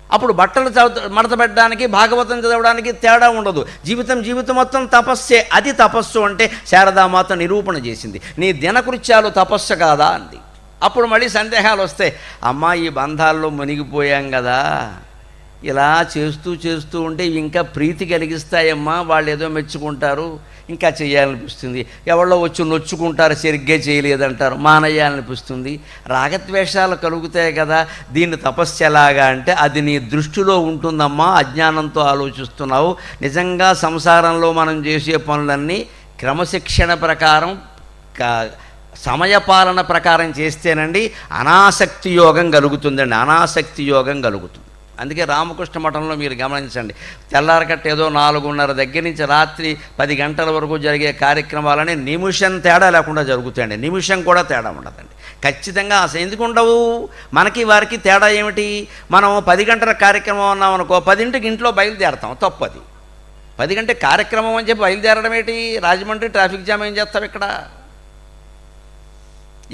Speaker 1: అప్పుడు బట్టలు మడత పెట్టడానికి, భాగవతం చదవడానికి తేడా ఉండదు. జీవితం మొత్తం తపస్సే. అది తపస్సు అంటే శారదామాత నిరూపణ చేసింది. నీ దినకృత్యాలు తపస్సు కాదా అంది. అప్పుడు మళ్ళీ సందేహాలు వస్తాయి. అమ్మా, ఈ బంధాల్లో మునిగిపోయాం కదా, ఇలా చేస్తూ ఉంటే ఇంకా ప్రీతి కలిగిస్తాయమ్మా, వాళ్ళు ఏదో మెచ్చుకుంటారు, ఇంకా చేయాలనిపిస్తుంది. ఎవరో వచ్చి నొచ్చుకుంటారు, సరిగ్గా చేయలేదంటారు, మానేయాలనిపిస్తుంది. రాగద్వేషాలు కలుగుతాయి కదా, దీన్ని తపస్సు ఎలాగా అంటే అది నీ దృష్టిలో ఉంటుందమ్మా, అజ్ఞానంతో ఆలోచిస్తున్నావు. నిజంగా సంసారంలో మనం చేసే పనులన్నీ క్రమశిక్షణ ప్రకారం, సమయపాలన ప్రకారం చేస్తేనండి అనాసక్తి యోగం కలుగుతుందండి, అనాసక్తి యోగం కలుగుతుంది. అందుకే రామకృష్ణ మఠంలో మీరు గమనించండి, తెల్లారకట్ట ఏదో 4:30 దగ్గర నుంచి రాత్రి 10 గంటల వరకు జరిగే కార్యక్రమాలని నిమిషం తేడా లేకుండా జరుగుతాయండి. నిమిషం కూడా తేడా ఉండదండి. ఖచ్చితంగా అసలు ఎందుకు ఉండవు? మనకి వారికి తేడా ఏమిటి? మనం 10 గంటల కార్యక్రమం అన్నాం అనుకో, 10ంటికి ఇంట్లో బయలుదేరతాం, తప్పది. 10 గంటల కార్యక్రమం అని చెప్పి బయలుదేరడం ఏంటి? రాజమండ్రి ట్రాఫిక్ జామ్ ఏం చేస్తాం ఇక్కడ?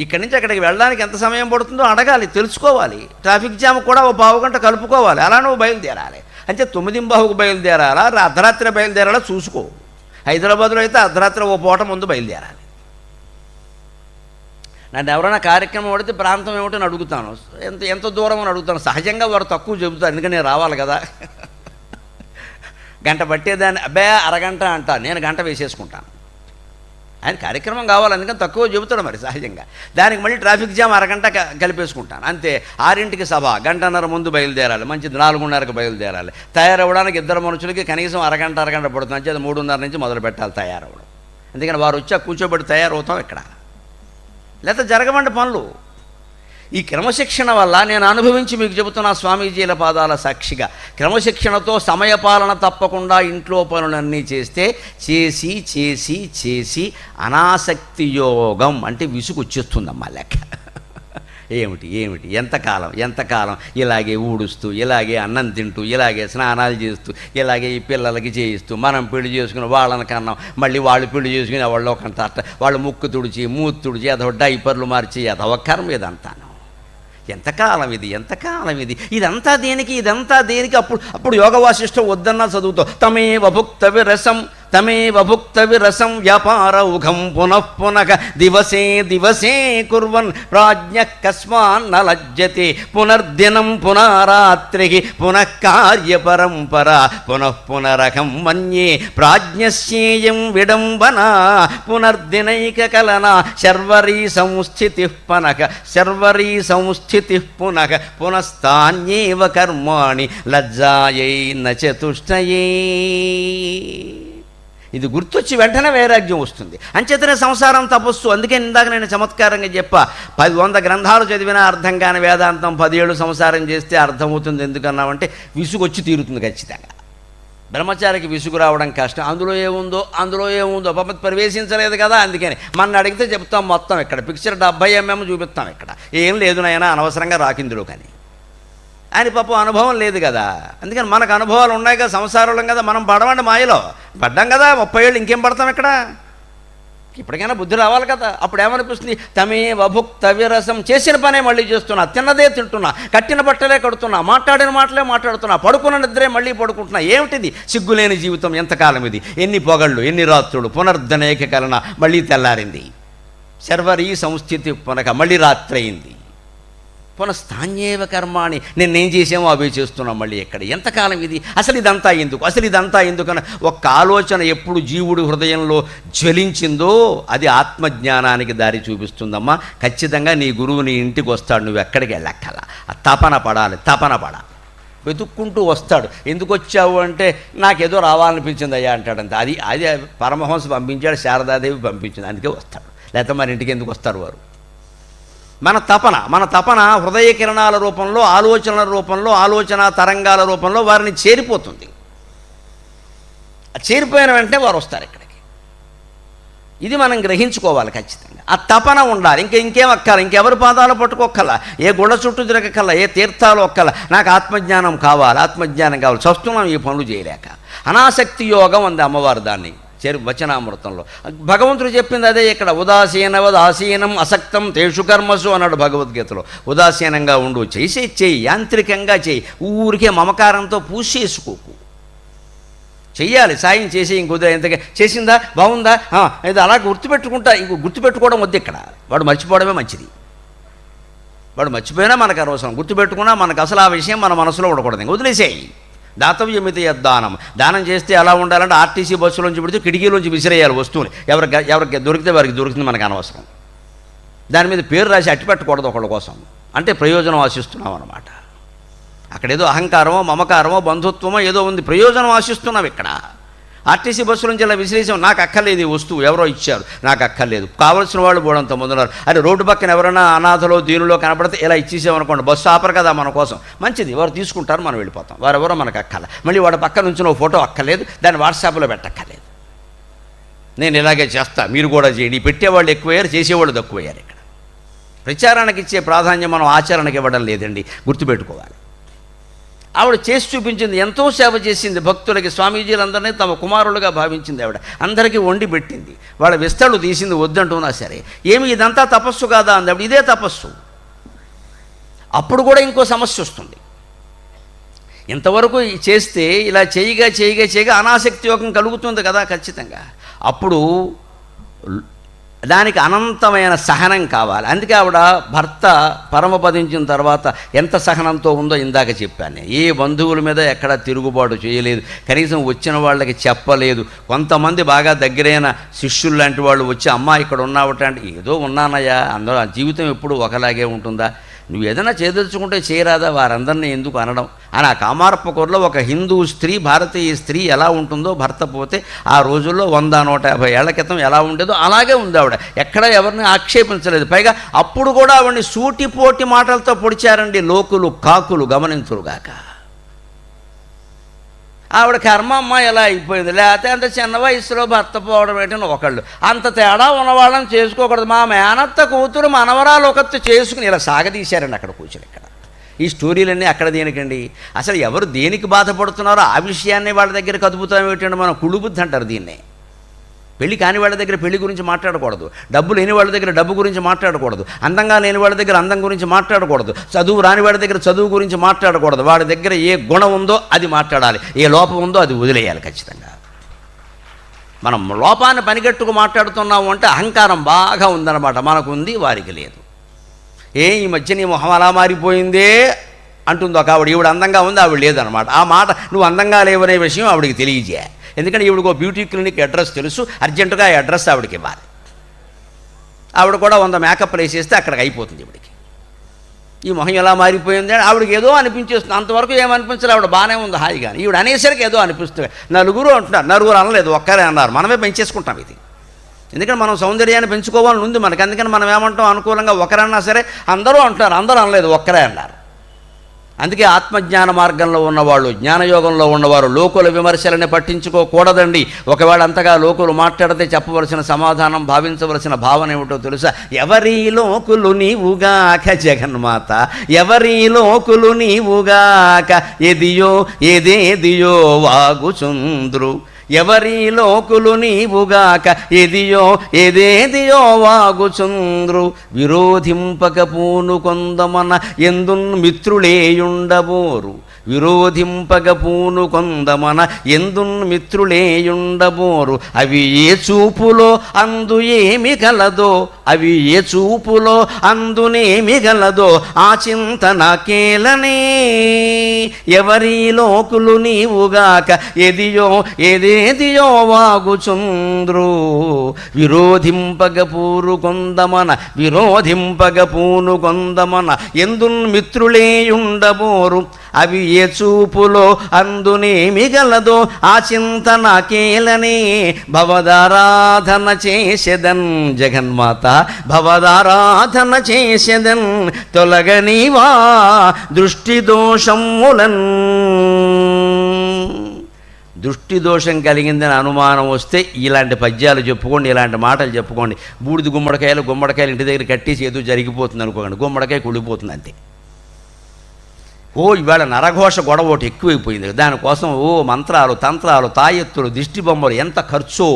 Speaker 1: ఇక్కడి నుంచి అక్కడికి వెళ్ళడానికి ఎంత సమయం పడుతుందో అడగాలి, తెలుసుకోవాలి. ట్రాఫిక్ జామ్ కూడా ఓ పావు గంట కలుపుకోవాలి. అలా నువ్వు బయలుదేరాలి. అంటే 9:15కు బయలుదేరాలా, అర్ధరాత్రి బయలుదేరాలా చూసుకో. హైదరాబాద్లో అయితే అర్ధరాత్రి ఓ పూట ముందు బయలుదేరాలి. నన్ను ఎవరైనా కార్యక్రమం పడితే ప్రాంతం ఏమిటని అడుగుతాను, ఎంత దూరం అని అడుగుతాను. సహజంగా వారు తక్కువ చెబుతారు, ఎందుకంటే నేను రావాలి కదా. గంట పట్టేదాన్ని అబ్బే అరగంట అంటా, నేను గంట వేసేసుకుంటాను. ఆయన కార్యక్రమం కావాలి, అందుకని తక్కువ చెబుతాడు మరి సహజంగా. దానికి మళ్ళీ ట్రాఫిక్ జామ్ అరగంట కలిపేసుకుంటాను అంతే. 6ంటికి సభ, గంటన్నర ముందు బయలుదేరాలి, మంచిది 4:30కు బయలుదేరాలి. తయారవ్వడానికి ఇద్దరు మనుషులకి కనీసం అరగంట పడుతుంది. అంటే అది 3:30 నుంచి మొదలు పెట్టాలి తయారవ్వడం. అందుకని వారు వచ్చా కూర్చోబెట్టి తయారవుతాం ఇక్కడ, లేకపోతే జరగమండి పనులు. ఈ క్రమశిక్షణ వల్ల నేను అనుభవించి మీకు చెబుతున్నా, స్వామీజీల పాదాల సాక్షిగా, క్రమశిక్షణతో సమయపాలన తప్పకుండా ఇంట్లో పనులన్నీ చేస్తే చేసి చేసి చేసి అనాసక్తి యోగం అంటే విసుగు వచ్చేస్తుందమ్మా లెక్క. ఏమిటి ఎంతకాలం ఇలాగే ఊడుస్తూ, ఇలాగే అన్నం తింటూ, ఇలాగే స్నానాలు చేస్తూ, ఇలాగే ఈ పిల్లలకి చేయిస్తూ, మనం పెళ్లి చేసుకుని వాళ్ళని కన్నాం, మళ్ళీ వాళ్ళు పెళ్లి చేసుకుని ఎవరిలో కంట వాళ్ళు ముక్కు తుడిచి మూతి తుడిచి అదొక డైపర్లు మార్చి అదొక్కరం ఇదంతాను. ఎంతకాలం ఇది ఇదంతా దేనికి? అప్పుడు యోగ వాసిష్టం వద్దన్నా చదువుతావు. తమేవ భుక్త విరసం తమేవ భుక్త విరసం వ్యాపారౌఘం పునః దివసే దివసే కుర్వన్ ప్రాజ్ఞ కస్మాన్న లజ్జతే పునర్దినం పునరాత్రి పునః కార్యపరంపర పునరకం మన్యే ప్రాజ్ఞస్యేయం విడంబన పునర్దినైక కలన శర్వరీ సంస్థితి పునః పునస్తాన్యేవ కర్మాణి లజ్జాయై నచతుష్టయే. ఇది గుర్తొచ్చి వెంటనే వైరాగ్యం వస్తుంది. అంచేతనే సంసారం తపస్సు. అందుకే ఇందాక నేను చమత్కారంగా చెప్పా, 100 గ్రంథాలు చదివినా అర్థం కాని వేదాంతం 10 ఏళ్ళు సంసారం చేస్తే అర్థమవుతుంది. ఎందుకన్నామంటే విసుగొచ్చి తీరుతుంది ఖచ్చితంగా. బ్రహ్మచారికి విసుగు రావడం కష్టం. అందులో ఏముందో పాపం ప్రవేశించలేదు కదా. అందుకని మన అడిగితే చెప్తాం మొత్తం. ఇక్కడ పిక్చర్ 70 mm చూపిస్తాం. ఇక్కడ ఏం లేదు నాయనా, అనవసరంగా రాకిందులో కానీ ఆయన పాపం అనుభవం లేదు కదా. అందుకని మనకు అనుభవాలు ఉన్నాయి కదా, సంసారంలో కదా. మనం పడమండి మాయలో పడ్డాం కదా. 30 ఏళ్ళు ఇంకేం పడతాం ఇక్కడ. ఇప్పటికైనా బుద్ధి రావాలి కదా. అప్పుడు ఏమనిపిస్తుంది, తమేవ భుక్త విరసం, చేసిన పనే మళ్ళీ చేస్తున్నా, తిన్నదే తింటున్నా, కట్టిన బట్టలే కడుతున్నా, మాట్లాడిన మాటలే మాట్లాడుతున్నా, పడుకున్న నిద్రే మళ్ళీ పడుకుంటున్నా. ఏమిటిది సిగ్గులేని జీవితం, ఎంతకాలం ఇది, ఎన్ని పొగళ్ళు, ఎన్ని రాత్రులు. పునర్ధనేక కలన, మళ్ళీ తెల్లారింది. శర్వరీ సంస్థితి పునః, మళ్ళీ రాత్రి అయింది. పునఃస్థాన్యేవ కర్మాణి, నేనేం చేసామో అవే చేస్తున్నాం మళ్ళీ ఎక్కడ. ఎంతకాలం ఇది, అసలు ఇదంతా ఎందుకని ఒక్క ఆలోచన ఎప్పుడు జీవుడి హృదయంలో జ్వలించిందో అది ఆత్మజ్ఞానానికి దారి చూపిస్తుందమ్మా. ఖచ్చితంగా నీ గురువు నీ ఇంటికి వస్తాడు, నువ్వు ఎక్కడికి వెళ్ళక్కల. ఆ తపన పడాలి. వెతుక్కుంటూ వస్తాడు. ఎందుకు వచ్చావు అంటే నాకేదో రావాలనిపించింది అయ్యా అంటాడంతే. అది పరమహంస పంపించాడు, శారదాదేవి పంపించింది, అందుకే వస్తాడు. లేకపోతే మన ఇంటికి ఎందుకు వస్తారు వారు? మన తపన హృదయ కిరణాల రూపంలో, ఆలోచనల రూపంలో, ఆలోచన తరంగాల రూపంలో వారిని చేరిపోతుంది. చేరిపోయిన వెంటనే వారు వస్తారు ఇక్కడికి. ఇది మనం గ్రహించుకోవాలి ఖచ్చితంగా. ఆ తపన ఉండాలి. ఇంకేం అక్కల, ఇంకెవరి పాదాలు పట్టుకోక్కల, ఏ గుళ్ళ చుట్టూ తిరగక్కల, ఏ తీర్థాలు ఒక్కల. నాకు ఆత్మజ్ఞానం కావాలి. చస్తున్నాం ఈ పనులు చేయలేక. అనాసక్తి యోగం అంది అమ్మవారు దాన్ని వచనామృతంలో. భగవంతుడు చెప్పింది అదే ఇక్కడ. ఉదాసీనం అసక్తం తేషు కర్మసు అన్నాడు భగవద్గీతలో. ఉదాసీనంగా ఉండు, చేయి, యాంత్రికంగా చేయి. ఊరికే మమకారంతో పూసేసుకోకు. చెయ్యాలి, సాయం చేసి ఇంకొద్దు. ఎంతగా చేసిందా, బాగుందా, ఇది అలా గుర్తుపెట్టుకోవడం వద్దు ఇక్కడ. వాడు మర్చిపోవడమే మంచిది. వాడు మర్చిపోయినా మనకు అనవసరం, గుర్తుపెట్టుకున్నా మనకు అసలు ఆ విషయం మన మనసులో ఉండకూడదు. వదిలేసేయి. దాతవ్యమితి యద్దానం. దానం చేస్తే ఎలా ఉండాలంటే ఆర్టీసీ బస్సులోంచి పెడితే కిటికీలోంచి విసిరేయాలి వస్తువుని. ఎవరికి దొరికితే వారికి దొరికింది, మనకు అనవసరం. దాని మీద పేరు రాసి అట్టి పెట్టకూడదు ఒకళ్ళ కోసం. అంటే ప్రయోజనం ఆశిస్తున్నాం అన్నమాట. అక్కడేదో అహంకారమో మమకారమో బంధుత్వమో ఏదో ఉంది, ప్రయోజనం ఆశిస్తున్నాం ఇక్కడ. ఆర్టీసీ బస్సు నుంచి ఇలా విసిరేసాం, నాకు అక్కర్లేదు ఈ వస్తువు, ఎవరో ఇచ్చారు, నాకు అక్కర్లేదు. కావాల్సిన వాళ్ళు బోడంత ముందున్నారు. అరే రోడ్డు పక్కన ఎవరైనా అనాథలో దీనిలో కనపడితే ఇలా ఇచ్చేసామనుకోండి, బస్సు ఆపరు కదా మన కోసం, మంచిది, వారు తీసుకుంటారు, మనం వెళ్ళిపోతాం. వారెవరో మనకు అక్కర్ల. మళ్ళీ వాడు పక్క నుంచి నువ్వు ఫోటో అక్కర్లేదు, దాన్ని వాట్సాప్లో పెట్టక్కర్లేదు. నేను ఇలాగే చేస్తా, మీరు కూడా చేయండి. పెట్టేవాళ్ళు ఎక్కువయ్యారు, చేసేవాళ్ళు తక్కువయ్యారు. ఇక్కడ ప్రచారానికి ఇచ్చే ప్రాధాన్యం మనం ఆచరణకి ఇవ్వడం లేదండి, గుర్తుపెట్టుకోవాలి. ఆవిడ చేసి చూపించింది, ఎంతో సేవ చేసింది భక్తులకి. స్వామీజీలందరినీ తమ కుమారులుగా భావించింది ఆవిడ. అందరికీ వండి పెట్టింది. వాళ్ళ విస్తళ్ళు తీసింది వద్దంటున్నా సరే. ఏమి ఇదంతా తపస్సు కాదా అంది ఆవిడ. ఇదే తపస్సు. అప్పుడు కూడా ఇంకో సమస్య వస్తుంది. ఇంతవరకు చేస్తే ఇలా చేయగా అనాసక్తి యోగం కలుగుతుంది కదా ఖచ్చితంగా. అప్పుడు దానికి అనంతమైన సహనం కావాలి. అందుకే ఆవిడ భర్త పరమపదించిన తర్వాత ఎంత సహనంతో ఉందో ఇందాక చెప్పాను. ఏ బంధువుల మీద ఎక్కడ తిరుగుబాటు చేయలేదు, కనీసం వచ్చిన వాళ్ళకి చెప్పలేదు. కొంతమంది బాగా దగ్గరైన శిష్యులు లాంటి వాళ్ళు వచ్చి అమ్మా ఇక్కడ ఉన్నావట అంటే, ఏదో ఉన్నానయ్యా, అందరూ జీవితం ఎప్పుడు ఒకలాగే ఉంటుందా, నువ్వు ఏదైనా చేదలుచుకుంటే చేయరాదా, వారందరినీ ఎందుకు అనడం అని. ఆ కామార్పకూరులో ఒక హిందూ స్త్రీ, భారతీయ స్త్రీ ఎలా ఉంటుందో భర్త పోతే ఆ రోజుల్లో 100-150 ఏళ్ల క్రితం ఎలా ఉండేదో అలాగే ఉంది ఆవిడ. ఎక్కడ ఎవరిని ఆక్షేపించలేదు. పైగా అప్పుడు కూడా ఆవిడని సూటిపోటి మాటలతో పొడిచారండి లోకులు, కాకులు, గమనించురుగాక. ఆవిడ కర్మ అమ్మ ఎలా అయిపోయింది. లేకపోతే అంత చిన్న వయసులో భర్త పోవడం ఏంటని ఒకళ్ళు. అంత తేడా ఉన్నవాళ్ళని చేసుకోకూడదు. మా మేనత్త కూతురు మనవరాలు ఒకత్తు చేసుకుని ఇలా సాగదీశారండి అక్కడ కూర్చుని. ఇక్కడ ఈ స్టోరీలన్నీ అక్కడ దేనికండి? అసలు ఎవరు దేనికి బాధపడుతున్నారో ఆ విషయాన్ని వాళ్ళ దగ్గర కదుపుతాం ఏమిటంటే, మనం కుళ్ళుబుద్ధి అంటారు దీన్నే. పెళ్లి కాని వాళ్ళ దగ్గర పెళ్లి గురించి మాట్లాడకూడదు, డబ్బు లేని వాళ్ళ దగ్గర డబ్బు గురించి మాట్లాడకూడదు, అందంగా లేని వాళ్ళ దగ్గర అందం గురించి మాట్లాడకూడదు, చదువు రాని వాడి దగ్గర చదువు గురించి మాట్లాడకూడదు. వాడి దగ్గర ఏ గుణం ఉందో అది మాట్లాడాలి, ఏ లోపం ఉందో అది వదిలేయాలి ఖచ్చితంగా. మనం లోపాన్ని పనిగట్టుకు మాట్లాడుతున్నాము అంటే అహంకారం బాగా ఉందన్నమాట. మనకు ఉంది, వారికి లేదు. ఈ మధ్య నీ మొహం అలా మారిపోయిందే అంటుంది ఒక ఆవిడ. ఈవిడ అందంగా ఉంది, ఆవిడ లేదనమాట. ఆ మాట నువ్వు అందంగా లేవనే విషయం ఆవిడికి తెలియజేయ. ఎందుకంటే ఈవిడకు బ్యూటీ క్లినిక్ అడ్రస్ తెలుసు, అర్జెంటుగా ఆ అడ్రస్ ఆవిడకి ఇవ్వాలి. ఆవిడ కూడా 100 మేకప్లు వేసేస్తే అక్కడికి అయిపోతుంది. ఈవిడికి ఈ మొహం ఎలా మారిపోయింది ఆవిడకి ఏదో అనిపించేస్తుంది. అంతవరకు ఏమనిపించలేదు, ఆవిడ బాగానే ఉంది హాయిగా. ఈవిడ అనేసరికి ఏదో అనిపిస్తుంది. నలుగురు అంటున్నారు, నలుగురు అనలేదు, ఒక్కరే అన్నారు. మనమే పెంచేసుకుంటాం ఇది. ఎందుకంటే మనం సౌందర్యాన్ని పెంచుకోవాలని ఉంది మనకి. అందుకని మనం ఏమంటాం, అనుకూలంగా ఒకరన్నా సరే అందరూ అంటున్నారు, అందరూ అనలేదు, ఒక్కరే అన్నారు. అందుకే ఆత్మజ్ఞాన మార్గంలో ఉన్నవాళ్ళు, జ్ఞానయోగంలో ఉన్నవారు లోకుల విమర్శలని పట్టించుకోకూడదండి. ఒకవేళ అంతగా లోకులు మాట్లాడితే చెప్పవలసిన సమాధానం, భావించవలసిన భావన ఏమిటో తెలుసా? ఎవరి లోకులు నీవుగాక జగన్మాత, ఎవరి లోకులు నీవుగాక, ఎదియో ఏదేదియో వాగుచుంద్రు. ఎవరి లోకులు నీవుగాక, ఎదియో ఏదేదియో వాగుచుంద్రు. విరోధింపక పూనుకొందమన ఎందున్ మిత్రులేయుండబోరు. విరోధింపగ పూనుకొందమన ఎందున్ మిత్రులేయుండబోరు. అవి ఏ చూపులో అందు ఏమి గలదో, అవి ఏ చూపులో అందునేమి గలదో ఆ చింతన కేలనే. ఎవరి లోకులు నీవుగాక, ఎదియో ఏదేదియో వాగుచుంద్రు. విరోధింపగ పూనుకొందమన, విరోధింపగ పూనుకొందమన ఎందున్ మిత్రులేయుండబోరు. అవి ఏ చూపులో అందునేమి గలదో ఆ చింతన కేలనే. భవదారాధన చేసెదన్ జగన్మాత, భవదారాధన చేసెదన్ తొలగనివా దృష్టి దోషములన్. దృష్టి దోషం కలిగిందని అనుమానం వస్తే ఇలాంటి పద్యాలు చెప్పుకోండి, ఇలాంటి మాటలు చెప్పుకోండి. బూడిద గుమ్మడికాయలు ఇంటి దగ్గర కట్టేసి ఏదో జరిగిపోతుంది అనుకోకండి, గుమ్మడికాయ కుళ్ళిపోతుంది అంతే. ఇవాళ నరఘోష గొడవ ఒకటి ఎక్కువైపోయింది. దానికోసం మంత్రాలు, తంత్రాలు, తాయెత్తులు, దిష్టి బొమ్మలు, ఎంత ఖర్చో.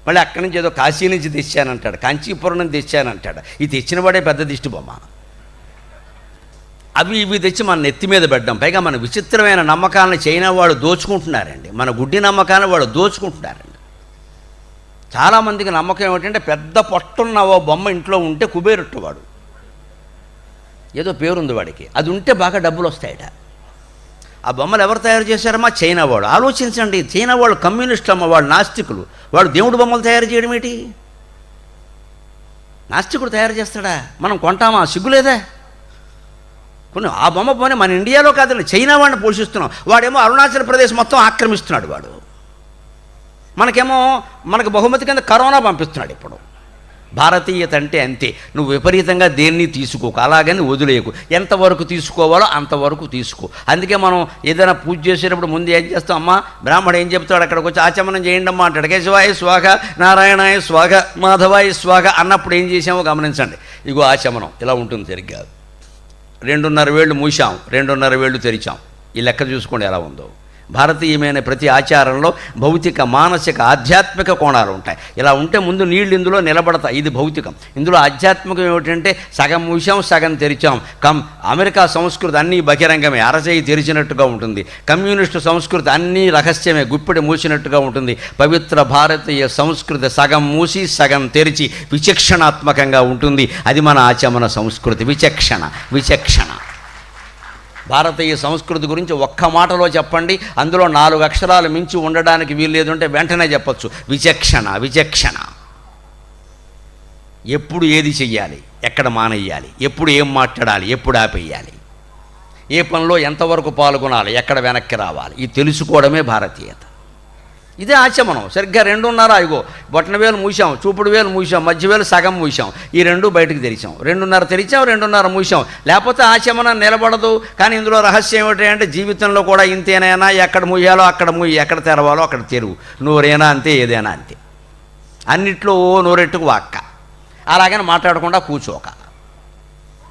Speaker 1: మళ్ళీ అక్కడి నుంచి ఏదో కాశీ నుంచి తెచ్చానంటాడు, కాంచీపురం నుంచి తెచ్చానంటాడు. ఇది తెచ్చిన వాడే పెద్ద దిష్టి బొమ్మ. అవి ఇవి తెచ్చి మన నెత్తి మీద పెట్టడం. పైగా మన విచిత్రమైన నమ్మకాలను చైనా వాళ్ళు దోచుకుంటున్నారండి. మన గుడ్డి నమ్మకాలను వాళ్ళు దోచుకుంటున్నారండి. చాలామందికి నమ్మకం ఏమిటంటే పెద్ద పొట్టున్న ఓ బొమ్మ ఇంట్లో ఉంటే కుబేరుట్టువాడు, ఏదో పేరుంది వాడికి, అది ఉంటే బాగా డబ్బులు వస్తాయట. ఆ బొమ్మలు ఎవరు తయారు చేశారమ్మా? చైనా వాడు. ఆలోచించండి, చైనా వాళ్ళు కమ్యూనిస్టులు అమ్మ, వాళ్ళు నాస్తికులు. వాడు దేవుడు బొమ్మలు తయారు చేయడం ఏంటి? నాస్తికుడు తయారు చేస్తాడా? మనం కొంటామా? సిగ్గులేదా? కొన్ని ఆ బొమ్మ పోనీ మన ఇండియాలో కాదండి, చైనా వాడిని పోషిస్తున్నాం. వాడేమో అరుణాచల్ ప్రదేశ్ మొత్తం ఆక్రమిస్తున్నాడు వాడు. మనకు బహుమతి కింద కరోనా పంపిస్తున్నాడు ఇప్పుడు. భారతీయత అంటే అంతే. నువ్వు విపరీతంగా దేన్ని తీసుకోకు, అలాగని వదిలేయకు. ఎంతవరకు తీసుకోవాలో అంతవరకు తీసుకో. అందుకే మనం ఏదైనా పూజ చేసేటప్పుడు ముందు ఏం చేస్తాం? అమ్మ బ్రాహ్మడు ఏం చెప్తాడు, అక్కడికి వచ్చి ఆచమనం చేయండి అమ్మా అంటాడు. కేశవాయ స్వాగ, నారాయణాయ స్వాగ, మాధవాయ స్వాగ అన్నప్పుడు ఏం చేసామో గమనించండి. ఇగో ఆచమనం ఇలా ఉంటుంది సరిగ్గా. 2.5 వేళ్ళు మూసాం, 2.5 వేళ్ళు తెరిచాం. ఈ లెక్క చూసుకోండి ఎలా ఉందో. భారతీయమైన ప్రతి ఆచారంలో భౌతిక, మానసిక, ఆధ్యాత్మిక కోణాలు ఉంటాయి. ఇలా ఉంటే ముందు నీళ్ళు ఇందులో నిలబడతాయి. ఇది భౌతికం. ఇందులో ఆధ్యాత్మికం ఏమిటంటే సగం మూసాం, సగం తెరిచాం. అమెరికా సంస్కృతి అన్నీ బహిరంగమే, అరచేయి తెరిచినట్టుగా ఉంటుంది. కమ్యూనిస్టు సంస్కృతి అన్నీ రహస్యమే, గుప్పిడి మూసినట్టుగా ఉంటుంది. పవిత్ర భారతీయ సంస్కృతి సగం మూసి సగం తెరిచి విచక్షణాత్మకంగా ఉంటుంది. అది మన ఆచమన సంస్కృతి. విచక్షణ. భారతీయ సంస్కృతి గురించి ఒక్క మాటలో చెప్పండి, అందులో 4 అక్షరాలు మించి ఉండడానికి వీల్లేదు అంటే వెంటనే చెప్పచ్చు. విచక్షణ. ఎప్పుడు ఏది చెయ్యాలి, ఎక్కడ మానేయాలి, ఎప్పుడు ఏం మాట్లాడాలి, ఎప్పుడు ఆపేయాలి, ఏ పనిలో ఎంతవరకు పాల్గొనాలి, ఎక్కడ వెనక్కి రావాలి, ఇది తెలుసుకోవడమే భారతీయత. ఇదే ఆచమనం. సరిగ్గా 2.5 ఇగో బొట్టన వేలు మూసాం, చూపుడు వేలు మూసాం, మధ్య వేలు సగం మూసాం, ఈ 2 బయటకు తెరిచాం. 2.5 తెరిచాం, 2.5 మూసాం. లేకపోతే ఆచమనం నిలబడదు. కానీ ఇందులో రహస్యం ఏమిటి అంటే జీవితంలో కూడా ఇంతేనైనా, ఎక్కడ మూయాలో అక్కడ మూయి, ఎక్కడ తెరవాలో అక్కడ తెరువు. నోరేనా అంతే, ఏదైనా అంతే. అన్నిట్లో నోరెట్టుకు వాక్క. అలాగని మాట్లాడకుండా కూర్చోక.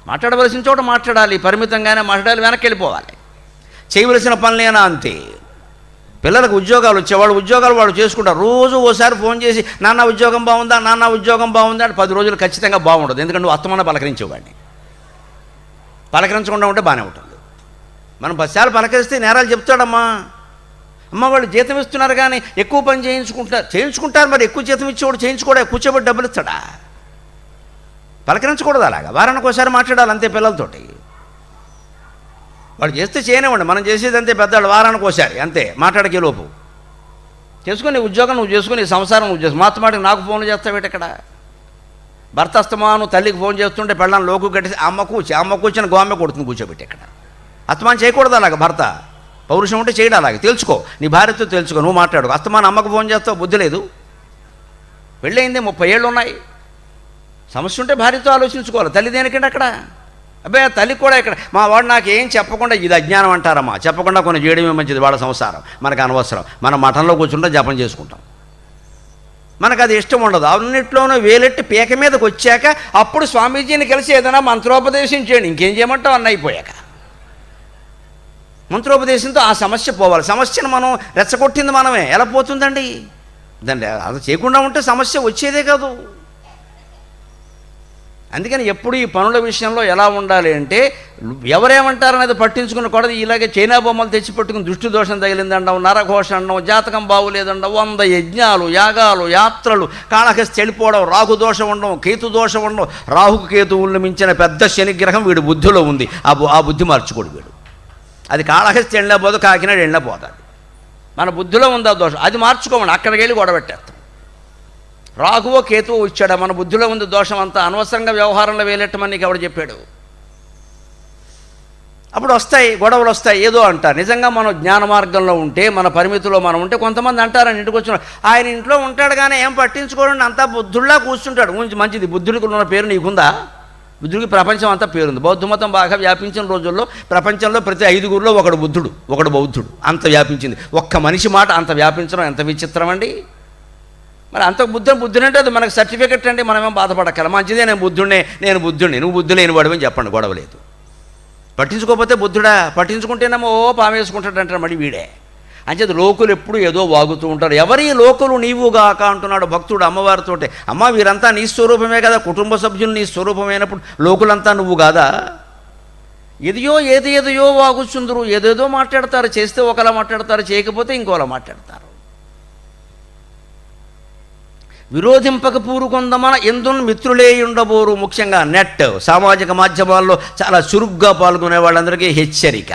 Speaker 1: మాట్లాడవలసిన చోట మాట్లాడాలి, పరిమితంగానే మాట్లాడాలి, వెనక్కి వెళ్ళిపోవాలి. చేయవలసిన పనులేనా అంతే. పిల్లలకు ఉద్యోగాలు వచ్చేవాళ్ళు ఉద్యోగాలు వాళ్ళు చేసుకుంటారు. రోజు ఓసారి ఫోన్ చేసి నాన్న ఉద్యోగం బాగుందా, నాన్న ఉద్యోగం బాగుందా అంటే 10 రోజులు ఖచ్చితంగా బాగుండదు. ఎందుకంటే నువ్వు అస్తమానం పలకరించేవాడిని. పలకరించకుండా ఉంటే బాగానే ఉంటుంది. మనం 10 సార్లు పలకరిస్తే నేరాలు చెప్తాడమ్మా. అమ్మ వాళ్ళు జీతం ఇస్తున్నారు కానీ ఎక్కువ పని చేయించుకుంటారు మరి ఎక్కువ జీతం ఇచ్చేవాడు చేయించుకోవడా, కూర్చోబెట్టి డబ్బులు ఇస్తాడా? పలకరించకూడదు, అలాగా వారానికి ఒకసారి మాట్లాడాలి అంతే పిల్లలతోటి. వాళ్ళు చేస్తే చేయనివ్వండి, మనం చేసేది అంతే, పెద్దవాళ్ళు వారానికి ఒకసారి అంతే, మాట్లాడకే లోపు చేసుకుని ఉద్యోగం నువ్వు చేసుకుని సంసారం నువ్వు చేసుకో. మాటకి నాకు ఫోన్లు చేస్తావేట ఇక్కడ. భర్త అస్తమాను తల్లికి ఫోన్ చేస్తుంటే పెళ్ళాన్ని లోకు కట్టేసి అమ్మ కూర్చొని గోమె కొడుతుంది కూర్చోబెట్టి ఇక్కడ. అస్తమానం చేయకూడదు అలాగ. భర్త పౌరుషం ఉంటే చేయడం అలాగే. తెలుసుకో, నీ భార్యతో తెలుసుకో, నువ్వు మాట్లాడు. అస్తమానం అమ్మకు ఫోన్ చేస్తావు, బుద్ధి లేదు. పెళ్ళయింది 30 ఏళ్ళు ఉన్నాయి, సమస్య ఉంటే భార్యతో ఆలోచించుకోవాలి. తల్లి దేనికంటే అక్కడ? అబ్బాయి తల్లి కూడా ఇక్కడ మా వాడు నాకు ఏం చెప్పకుండా, ఇది అజ్ఞానం అంటారమ్మా. చెప్పకుండా కొన్ని చేయడమే మంచిది, వాళ్ళ సంసారం మనకు అనవసరం. మనం మఠంలో కూర్చుంటే జపం చేసుకుంటాం, మనకు అది ఇష్టం ఉండదు. అన్నింటిలోనూ వేలెట్టి పీక మీదకి వచ్చాక అప్పుడు స్వామీజీని కలిసి ఏదైనా మంత్రోపదేశం చేయండి. ఇంకేం చేయమంటావు అన్న అయిపోయాక. మంత్రోపదేశంతో ఆ సమస్య పోవాలి. సమస్యను మనం రెచ్చగొట్టింది మనమే, ఎలా పోతుందండి? దాన్ని అది చేయకుండా ఉంటే సమస్య వచ్చేదే కాదు. అందుకని ఎప్పుడు ఈ పనుల విషయంలో ఎలా ఉండాలి అంటే, ఎవరేమంటారనేది పట్టించుకుని కూడా ఇలాగే చైనా బొమ్మలు తెచ్చి పెట్టుకుని దృష్టి దోషం తగిలిందండవు, నరఘోష అండవు, జాతకం బాగులేదండవు, 100 యజ్ఞాలు యాగాలు యాత్రలు, కాళహస్తి వెళ్ళిపోవడం, రాహు దోషం ఉండడం, కేతు దోషం ఉండడం. రాహుకు కేతువులను మించిన పెద్ద శనిగ్రహం వీడి బుద్ధిలో ఉంది. ఆ బుద్ధి మార్చుకోడు వీడు. అది కాళహస్తి వెళ్ళినా పోదు, కాకినాడ వెళ్ళినా పోతుంది. మన బుద్ధిలో ఉంది ఆ దోషం, అది మార్చుకోమండి. అక్కడికి వెళ్ళి గొడవెట్టేస్తాం. రాఘువో కేతువో ఇచ్చాడు, మన బుద్ధిలో ఉంది దోషం అంతా. అనవసరంగా వ్యవహారంలో వేలెట్టమని నీకు ఎవడు చెప్పాడు? అప్పుడు వస్తాయి గొడవలు వస్తాయి, ఏదో అంటారు. నిజంగా మనం జ్ఞాన మార్గంలో ఉంటే, మన పరిమితిలో మనం ఉంటే, కొంతమంది అంటారని ఇంటికి వచ్చిన ఆయన ఇంట్లో ఉంటాడు కానీ ఏం పట్టించుకోండి, అంతా బుద్ధుల్లా కూర్చుంటాడు. మంచిది, బుద్ధుడికి ఉన్న పేరు నీకుందా? బుద్ధుడికి ప్రపంచం అంతా పేరుంది. బౌద్ధ మతం బాగా వ్యాపించిన రోజుల్లో ప్రపంచంలో ప్రతి 5గురిలో ఒకడు బుద్ధుడు, ఒకడు బౌద్ధుడు, అంత వ్యాపించింది. ఒక్క మనిషి మాట అంత వ్యాపించడం ఎంత విచిత్రం అండి. మరి అంత బుద్ధుడు అంటే అది మనకు సర్టిఫికెట్ అండి, మనమేం బాధపడక్కల. మంచిదే, నేను బుద్ధుడిని, నువ్వు బుద్ధి లేని వాడివని చెప్పండి, గొడవలేదు. పట్టించుకోకపోతే బుద్ధుడా? పట్టించుకుంటేనేమో పావేసుకుంటాడంటారు మరి వీడే. అంచేది లోకులు ఎప్పుడు ఏదో వాగుతూ ఉంటారు. ఎవరి లోకులు నీవుగాక అంటున్నాడు భక్తుడు అమ్మవారితోటే. అమ్మ వీరంతా నీ స్వరూపమే కదా, కుటుంబ సభ్యులు నీ స్వరూపమైనప్పుడు లోకులంతా నువ్వు కాదా? ఏదియో వాగుచుందరు, ఏదేదో మాట్లాడతారు. చేస్తే ఒకలా మాట్లాడతారు, చేయకపోతే ఇంకోలా మాట్లాడతారు. విరోధింపక పూరుకొందమన ఎందును మిత్రులే ఉండబోరు. ముఖ్యంగా నెట్ సామాజిక మాధ్యమాల్లో చాలా చురుగ్గా పాల్గొనే వాళ్ళందరికీ హెచ్చరిక,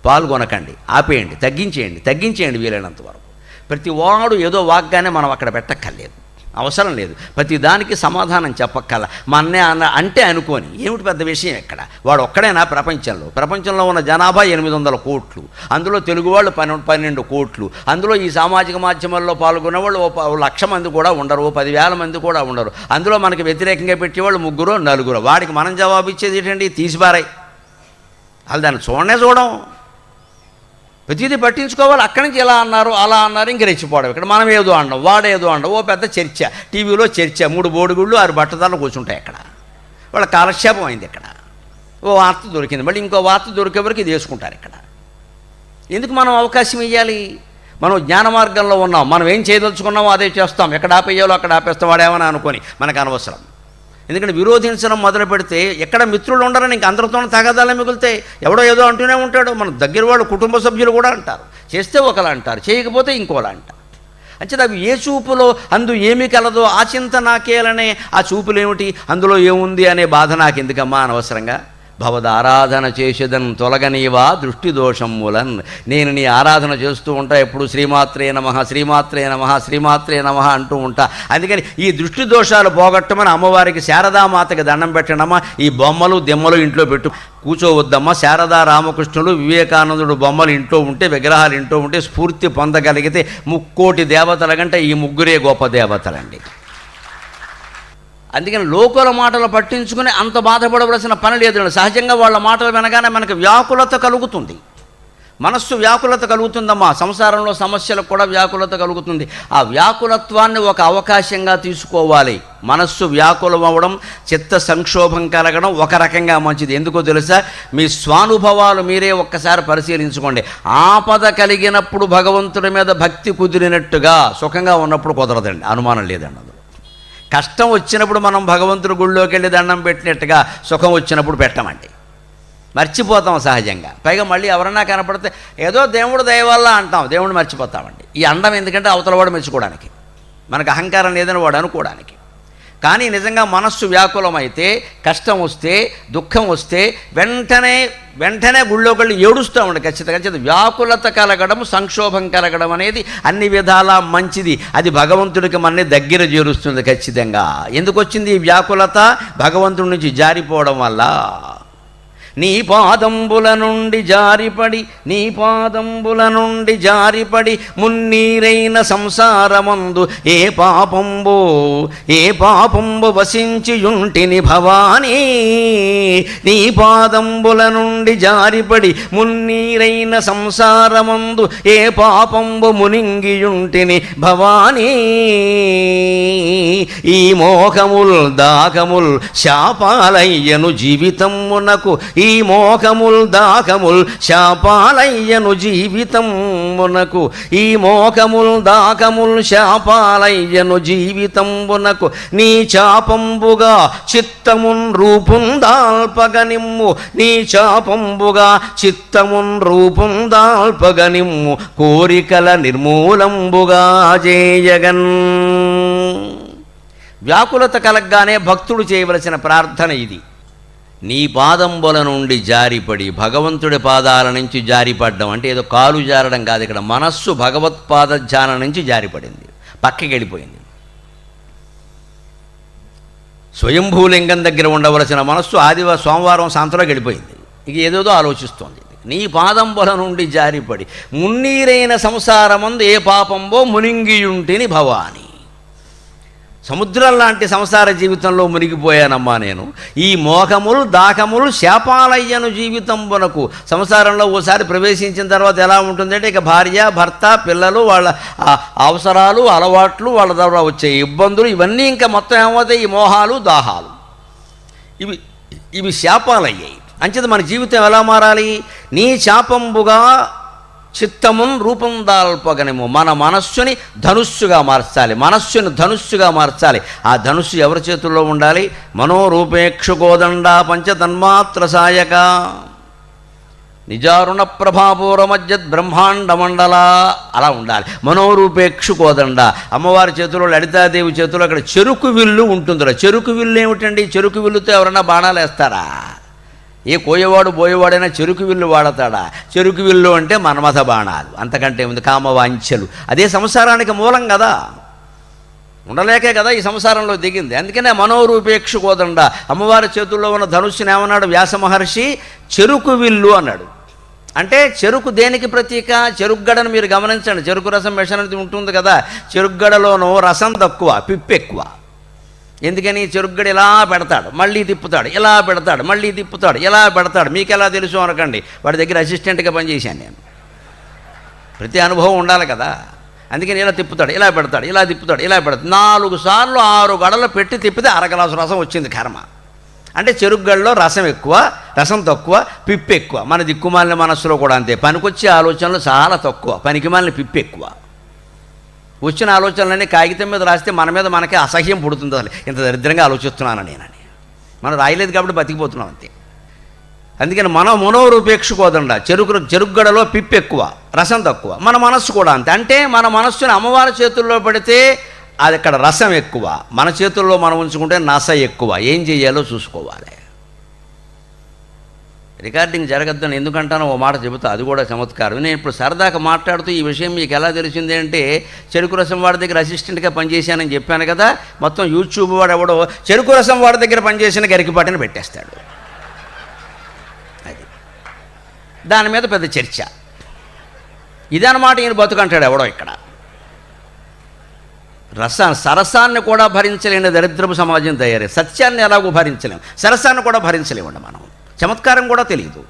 Speaker 1: పాల్గొనకండి, ఆపేయండి, తగ్గించేయండి వీలైనంత వరకు. ప్రతి వాడు ఏదో వాగ్గానే మనం అక్కడ పెట్టక్కర్లేదు, అవసరం లేదు. ప్రతి దానికి సమాధానం చెప్పక్కల. మన్నే అంటే అనుకోని ఏమిటి పెద్ద విషయం ఎక్కడ? వాడు ఒక్కడైనా ప్రపంచంలో ఉన్న జనాభా 800 కోట్లు, అందులో తెలుగు వాళ్ళు 12 కోట్లు, అందులో ఈ సామాజిక మాధ్యమాల్లో పాల్గొనే వాళ్ళు 1,00,000 మంది కూడా ఉండరు, 10,000 మంది కూడా ఉండరు. అందులో మనకి వ్యతిరేకంగా పెట్టేవాళ్ళు 3 4. వాడికి మనం జవాబు ఇచ్చేది ఏంటండి? తీసిపారాయి. వాళ్ళు దాన్ని చూడం, ప్రతిదీ పట్టించుకోవాలి. అక్కడి నుంచి ఇలా అన్నారు అలా అన్నారు, ఇంక రెచ్చిపోవడం. ఇక్కడ మనం ఏదో అండం, వాడేదో అండం, ఓ పెద్ద చర్చ, టీవీలో చర్చ, 3 బోడిగుళ్ళు 6 బట్టదారులు కూర్చుంటాయి అక్కడ. వాళ్ళ కాలక్షేపం అయింది ఇక్కడ. ఓ వార్త దొరికింది, మళ్ళీ ఇంకో వార్త దొరికే వరకు ఇది వేసుకుంటారు ఇక్కడ. ఎందుకు మనం అవకాశం ఇవ్వాలి? మనం జ్ఞాన మార్గంలో ఉన్నాం, మనం ఏం చేయదలుచుకున్నామో అదే చేస్తాం. ఎక్కడ ఆపేయాలో అక్కడ ఆపేస్తాం, వాడేమని అనుకొని మనకు అనవసరం. ఎందుకంటే విరోధించడం మొదలు పెడితే ఎక్కడ మిత్రులు ఉండరని ఇంక అందరితోనే తగాదాలే మిగులుతాయి. ఎవడో ఏదో అంటూనే ఉంటాడు. మన దగ్గర వాళ్ళు కుటుంబ సభ్యులు కూడా అంటారు, చేస్తే ఒకలా అంటారు, చేయకపోతే ఇంకోలా అంటారు. అంటే అవి ఏ చూపులో అందు ఏమి కలదో ఆ చింత నాకేలనే, ఆ చూపులేమిటి, అందులో ఏముంది అనే బాధ నాకు ఎందుకమ్మా అనవసరంగా. భవదారాధన చేసేదన్ తొలగనీవా దృష్టి దోషం మూలన్. నేను నీ ఆరాధన చేస్తూ ఉంటా, ఎప్పుడు శ్రీమాత్రే నమః శ్రీమాత్రే నమః శ్రీమాత్రే నమః అంటూ ఉంటా. అందుకని ఈ దృష్టి దోషాలు పోగొట్టమని అమ్మవారికి శారదామాతకి దండం పెట్టడమ్మా. ఈ బొమ్మలు దెమ్మలు ఇంట్లో పెట్టు కూర్చోవద్దమ్మా. శారదా రామకృష్ణుడు వివేకానందుడు బొమ్మలు ఇంట్లో ఉంటే, విగ్రహాలు ఇంట్లో ఉంటే స్ఫూర్తి పొందగలిగితే 3 కోటి దేవతల కంటే ఈ 3 గొప్ప దేవతలండి. అందుకని లోకుల మాటలు పట్టించుకుని అంత బాధపడవలసిన పని లేదు. సహజంగా వాళ్ళ మాటలు వినగానే మనకు వ్యాకులత కలుగుతుంది, మనస్సు వ్యాకులత కలుగుతుందమ్మా. సంసారంలో సమస్యలకు కూడా వ్యాకులత కలుగుతుంది. ఆ వ్యాకులత్వాన్ని ఒక అవకాశంగా తీసుకోవాలి. మనస్సు వ్యాకులం అవ్వడం, చిత్త సంక్షోభం కలగడం ఒక రకంగా మంచిది. ఎందుకో తెలుసా? మీ స్వానుభవాలు మీరే ఒక్కసారి పరిశీలించుకోండి. ఆపద కలిగినప్పుడు భగవంతుడి మీద భక్తి కుదిరినట్టుగా సుఖంగా ఉన్నప్పుడు కుదరదండి, అనుమానం లేదండి. కష్టం వచ్చినప్పుడు మనం భగవంతుడి గుళ్ళోకి వెళ్ళి దండం పెట్టినట్టుగా సుఖం వచ్చినప్పుడు పెట్టమండి. మర్చిపోతాం సహజంగా. పైగా మళ్ళీ ఎవరన్నా కనపడితే ఏదో దేవుడు దయ వల్ల అంటాం, దేవుడిని మర్చిపోతామండి. ఈ అండం ఎందుకంటే అవతల వాడు మెచ్చుకోవడానికి, మనకు అహంకారం లేదని వాడు అనుకోవడానికి. కానీ నిజంగా మనస్సు వ్యాకులమైతే, కష్టం వస్తే, దుఃఖం వస్తే వెంటనే గుళ్ళోకెళ్ళి ఏడుస్తూ ఉండే. ఖచ్చితంగా వ్యాకులత కలగడం, సంక్షోభం కలగడం అనేది అన్ని విధాలా మంచిది. అది భగవంతుడికి మనని దగ్గర చేరుస్తుంది ఖచ్చితంగా. ఎందుకు వచ్చింది ఈ వ్యాకులత? భగవంతుడి నుంచి జారిపోవడం వల్ల. నీ పాదంబుల నుండి జారిపడి మున్నీరైన సంసారమందు ఏ పాపంబు వసించియుంటిని భవానీ. నీ పాదంబుల నుండి జారిపడి మున్నీరైన సంసారమందు ఏ పాపంబు మునింగియుంటిని భవానీ. ఈ మోహముల్ దాహముల్ శాపాలయ్యను జీవితమునకు, ఈ మోహముల్ దాహముల్ శాపాలయ్యను జీవితమునకు, ఈ మోహముల్ దాహముల్ శాపాలయ్యను జీవితమునకు. నీ చాపంబుగా చిత్తమున్ రూపుందాల్పగనిమ్ము, నీ చాపంబుగా చిత్తమున్ రూపుందాల్పగనిమ్ము. కోరికల నిర్మూలంబుగా జేయగన్. వ్యాకులత కలగ్గానే భక్తుడు చేయవలసిన ప్రార్థన ఇది. నీ పాదంబుల నుండి జారిపడి, భగవంతుడి పాదాల నుంచి జారిపడ్డం అంటే ఏదో కాలు జారడం కాదు. ఇక్కడ మనస్సు భగవత్పాద ధ్యానం నుంచి జారిపడింది, పక్కకి వెళ్ళిపోయింది. స్వయంభూలింగం దగ్గర ఉండవలసిన మనస్సు సోమవారం సాయంత్రంలోకి వెళ్ళిపోయింది. ఇక ఏదేదో ఆలోచిస్తోంది. నీ పాదంబుల నుండి జారిపడి మున్నీరైన సంసారమందు ఏ పాపంబో మునింగియుంటిని భవాని. సముద్రం లాంటి సంసార జీవితంలో మునిగిపోయానమ్మా నేను. ఈ మోహములు దాహములు శాపాలయ్యను జీవితంబునకు. సంసారంలో ఓసారి ప్రవేశించిన తర్వాత ఎలా ఉంటుందంటే ఇక భార్య, భర్త, పిల్లలు, వాళ్ళ అవసరాలు, అలవాట్లు, వాళ్ళ ద్వారా వచ్చే ఇబ్బందులు, ఇవన్నీ ఇంకా మొత్తం ఏమవుతాయి? ఈ మోహాలు, దాహాలు ఇవి శాపాలయ్యాయి. అంచేత మన జీవితం ఎలా మారాలి? నీ శాపంబుగా చిత్తమున్ రూపం దాల్పగనేమో. మన మనస్సుని ధనుస్సుగా మార్చాలి. ఆ ధనుస్సు ఎవరి చేతుల్లో ఉండాలి? మనోరూపేక్షుకోదండ పంచతన్మాత్ర సాయక నిజారుణ ప్రభాపూరమజ్జత్ బ్రహ్మాండ మండల. అలా ఉండాలి. మనోరూపేక్షుకోదండ. అమ్మవారి చేతిలో, లలితాదేవి చేతిలో అక్కడ చెరుకు విల్లు ఉంటుందిరా. చెరుకు విల్లు ఏమిటండి? చెరుకు విల్లుతో ఎవరన్నా బాణాలు వేస్తారా? ఏ కోయవాడు బోయేవాడైనా చెరుకు విల్లు వాడతాడా? చెరుకు విల్లు అంటే మన్మథ బాణాలు, అంతకంటే ఉంది. కామవాంఛలు. అదే సంసారానికి మూలం కదా. ఉండలేకే కదా ఈ సంసారంలో దిగింది. అందుకనే మనోరూపేక్షుకోదండ. అమ్మవారి చేతుల్లో ఉన్న ధనుస్సుని ఏమన్నాడు వ్యాస మహర్షి? చెరుకు విల్లు అన్నాడు. అంటే చెరుకు దేనికి ప్రతీక? చెరుకుగడను మీరు గమనించండి. చెరుకు రసం మెషనది ఉంటుంది కదా. చెరుకుగడలోనూ రసం తక్కువ, పిప్పు ఎక్కువ. ఎందుకని? చెరుకుగడ ఇలా పెడతాడు, మళ్ళీ తిప్పుతాడు, ఇలా పెడతాడు, మళ్ళీ తిప్పుతాడు, ఇలా పెడతాడు. మీకు ఎలా తెలుసు అనకండి, వాడి దగ్గర అసిస్టెంట్గా పనిచేశాను నేను. ప్రతి అనుభవం ఉండాలి కదా. అందుకని ఇలా తిప్పుతాడు, ఇలా పెడతాడు, ఇలా తిప్పుతాడు, ఇలా పెడతాడు. 4 సార్లు 6 గడలు పెట్టి తిప్పితే అరగ్లాసు రసం వచ్చింది కర్మ. అంటే చెరుకుగడలో రసం ఎక్కువ, రసం తక్కువ, పిప్పు ఎక్కువ. మన దిక్కుమాలిన మనస్సులో కూడా అంతే. పనికొచ్చే ఆలోచనలు చాలా తక్కువ, పనికిమాలిన పిప్పు ఎక్కువ. వచ్చిన ఆలోచనలన్నీ కాగితం మీద రాస్తే మన మీద మనకే అసహ్యం పుడుతుంది. అసలు ఇంత దరిద్రంగా ఆలోచిస్తున్నాను నేనని. మనం రాయలేదు కాబట్టి బతికిపోతున్నాం అంతే. అందుకని మనోరూపేక్షుకోదండ. చెరుకుగడలో పిప్పు ఎక్కువ, రసం తక్కువ. మన మనస్సు కూడా అంతే. అంటే మన మనస్సుని అమ్మవారి చేతుల్లో పెడితే అది అక్కడ రసం ఎక్కువ, మన చేతుల్లో మనం ఉంచుకుంటే నస ఎక్కువ. ఏం చేయాలో చూసుకోవాలి. రికార్డింగ్ జరగద్దని ఎందుకంటానో ఓ మాట చెబుతా, అది కూడా చమత్కారం. నేను ఇప్పుడు సరదాగా మాట్లాడుతూ ఈ విషయం మీకు ఎలా తెలిసింది అంటే, చెరుకు రసం వాడి దగ్గర అసిస్టెంట్గా పనిచేశానని చెప్పాను కదా. మొత్తం యూట్యూబ్ వాడు ఎవడో చెరుకు రసం వాడి దగ్గర పనిచేసిన గరికిపాటిని పెట్టేస్తాడు. అది దాని మీద పెద్ద చర్చ. ఇదన్నమాట ఈయన బతుకంటాడు ఎవడో ఇక్కడ. సరసాన్ని కూడా భరించలేని దరిద్రపు సమాజం తయారై. సత్యాన్ని ఎలాగో భరించలేము, సరసాన్ని కూడా భరించలేమండి మనం. చమత్కారం కూడా తెలియదు.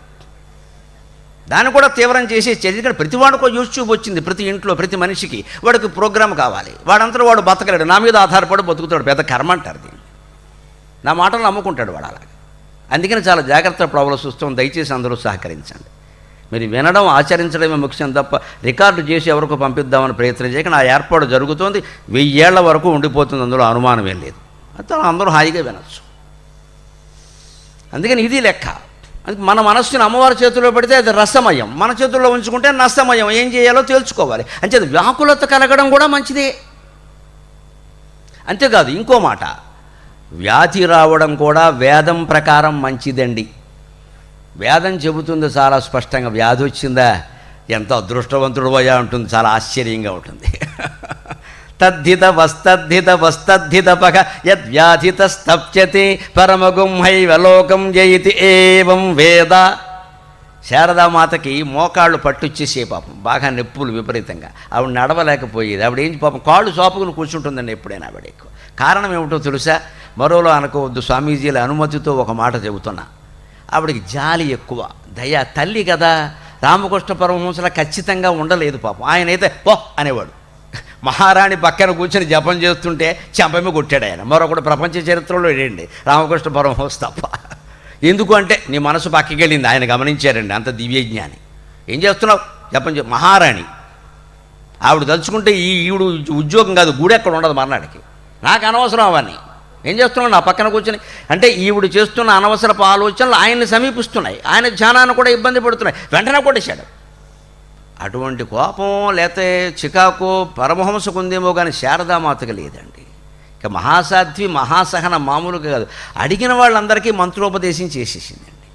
Speaker 1: దాన్ని కూడా తీవ్రం చేసి చర్య. ప్రతివాడికో యూట్యూబ్ వచ్చింది, ప్రతి ఇంట్లో ప్రతి మనిషికి. వాడికి ప్రోగ్రామ్ కావాలి, వాడంతా వాడు బతకలేడు, నా మీద ఆధారపడి బతుకుతాడు. పెద్ద కర్మ అంటారు దీన్ని. నా మాటలు నమ్ముకుంటాడు వాడు అలాగే. అందుకని చాలా జాగ్రత్త పడవలసి వస్తుంది. దయచేసి అందరూ సహకరించండి. మీరు వినడం, ఆచరించడమే ముఖ్యం తప్ప రికార్డు చేసి ఎవరికో పంపిద్దామని ప్రయత్నం చేయక నా ఏర్పాటు జరుగుతోంది. 1000 ఏళ్ల వరకు ఉండిపోతుంది, అందులో అనుమానం ఏం లేదు. అంతా అందరూ హాయిగా వినొచ్చు. అందుకని ఇది లెక్క. అందుకే మన మనస్సుని అమ్మవారి చేతిలో పెడితే అది రసమయం, మన చేతుల్లో ఉంచుకుంటే నష్టమయం. ఏం చేయాలో తెలుసుకోవాలి. అంతే వ్యాకులత కలగడం కూడా మంచిదే. అంతేకాదు ఇంకో మాట, వ్యాధి రావడం కూడా వేదం ప్రకారం మంచిదండి. వేదం చెబుతుంది చాలా స్పష్టంగా, వ్యాధి వచ్చిందా ఎంత అదృష్టవంతుడు పోయా ఉంటుంది, చాలా ఆశ్చర్యంగా ఉంటుంది. తద్ధిత వస్తద్ధిత పగ యద్వ్యాధిత స్తప్యతే పరమగుంహైవ లోకం జయతి ఏవం వేద. శారదామాతకి మోకాళ్ళు పట్టుచ్చేసే పాపం, బాగా నొప్పులు విపరీతంగా, ఆవిడ నడవలేకపోయేది. ఆవిడ ఏం పాపం కాళ్ళు సోపుకుని కూర్చుంటుందండి ఎప్పుడైనా ఆవిడ. ఎక్కువ కారణం ఏమిటో తెలుసా? మరోలో అనుకోవద్దు, స్వామీజీల అనుమతితో ఒక మాట చెబుతున్నా. ఆవిడకి జాలి ఎక్కువ, దయ. తల్లి కదా, రామకృష్ణ పరమహంసలా ఖచ్చితంగా ఉండలేదు పాపం. ఆయన అయితే పో అనేవాడు. మహారాణి పక్కన కూర్చొని జపం చేస్తుంటే చెంపమే కొట్టాడు ఆయన. మరొకటి ప్రపంచ చరిత్రలో ఏంటి రామకృష్ణ పరమహంస తప్ప. ఎందుకు అంటే నీ మనసు పక్కకి వెళ్ళింది, ఆయన గమనించారండి, అంత దివ్యజ్ఞాని. ఏం చేస్తున్నావు జపం మహారాణి. ఆవిడ తలుచుకుంటే ఈవిడు ఉద్యోగం కాదు, గూడు ఎక్కడ ఉండదు మర్నాడికి. నాకు అనవసరం అవన్నీ. ఏం చేస్తున్నావు నా పక్కన కూర్చొని అంటే ఈవిడ చేస్తున్న అనవసరపు ఆలోచనలు ఆయన్ని సమీపిస్తున్నాయి, ఆయన ధ్యానాన్ని కూడా ఇబ్బంది పడుతున్నాయి. వెంటనే కొట్టేశాడు. అటువంటి కోపం లేతే చికాకు పరమహంసకు ఉందేమో కానీ శారదామాతకి లేదండి. ఇక మహాసాధ్వి మహాసహన మామూలుగా కాదు, అడిగిన వాళ్ళందరికీ మంత్రోపదేశం చేసేసిందండి.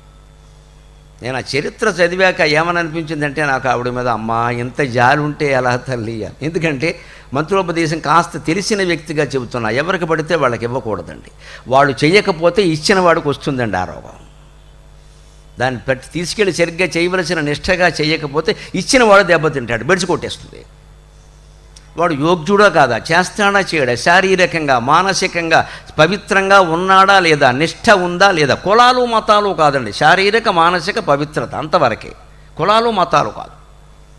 Speaker 1: నేను ఆ చరిత్ర చదివాక ఏమని అనిపించిందంటే నాకు ఆవిడ మీద, అమ్మా ఇంత జాలి ఉంటే ఎలా తల్లి అని. ఎందుకంటే మంత్రోపదేశం కాస్త తెలిసిన వ్యక్తిగా చెబుతున్నా, ఎవరికి పడితే వాళ్ళకి ఇవ్వకూడదండి. వాళ్ళు చేయకపోతే ఇచ్చిన వాడికి వస్తుందండి ఆ రోగం. దాన్ని పెట్టి తీసుకెళ్ళి సరిగ్గా చేయవలసిన నిష్టగా చేయకపోతే ఇచ్చిన వాడు దెబ్బతింటాడు, బెడిచి కొట్టేస్తుంది. వాడు యోగ్యుడా కాదా, చేస్తాడా చేయడా, శారీరకంగా మానసికంగా పవిత్రంగా ఉన్నాడా లేదా, నిష్ఠ ఉందా లేదా. కులాలు మతాలు కాదండి, శారీరక మానసిక పవిత్రత అంతవరకే. కులాలు మతాలు కాదు.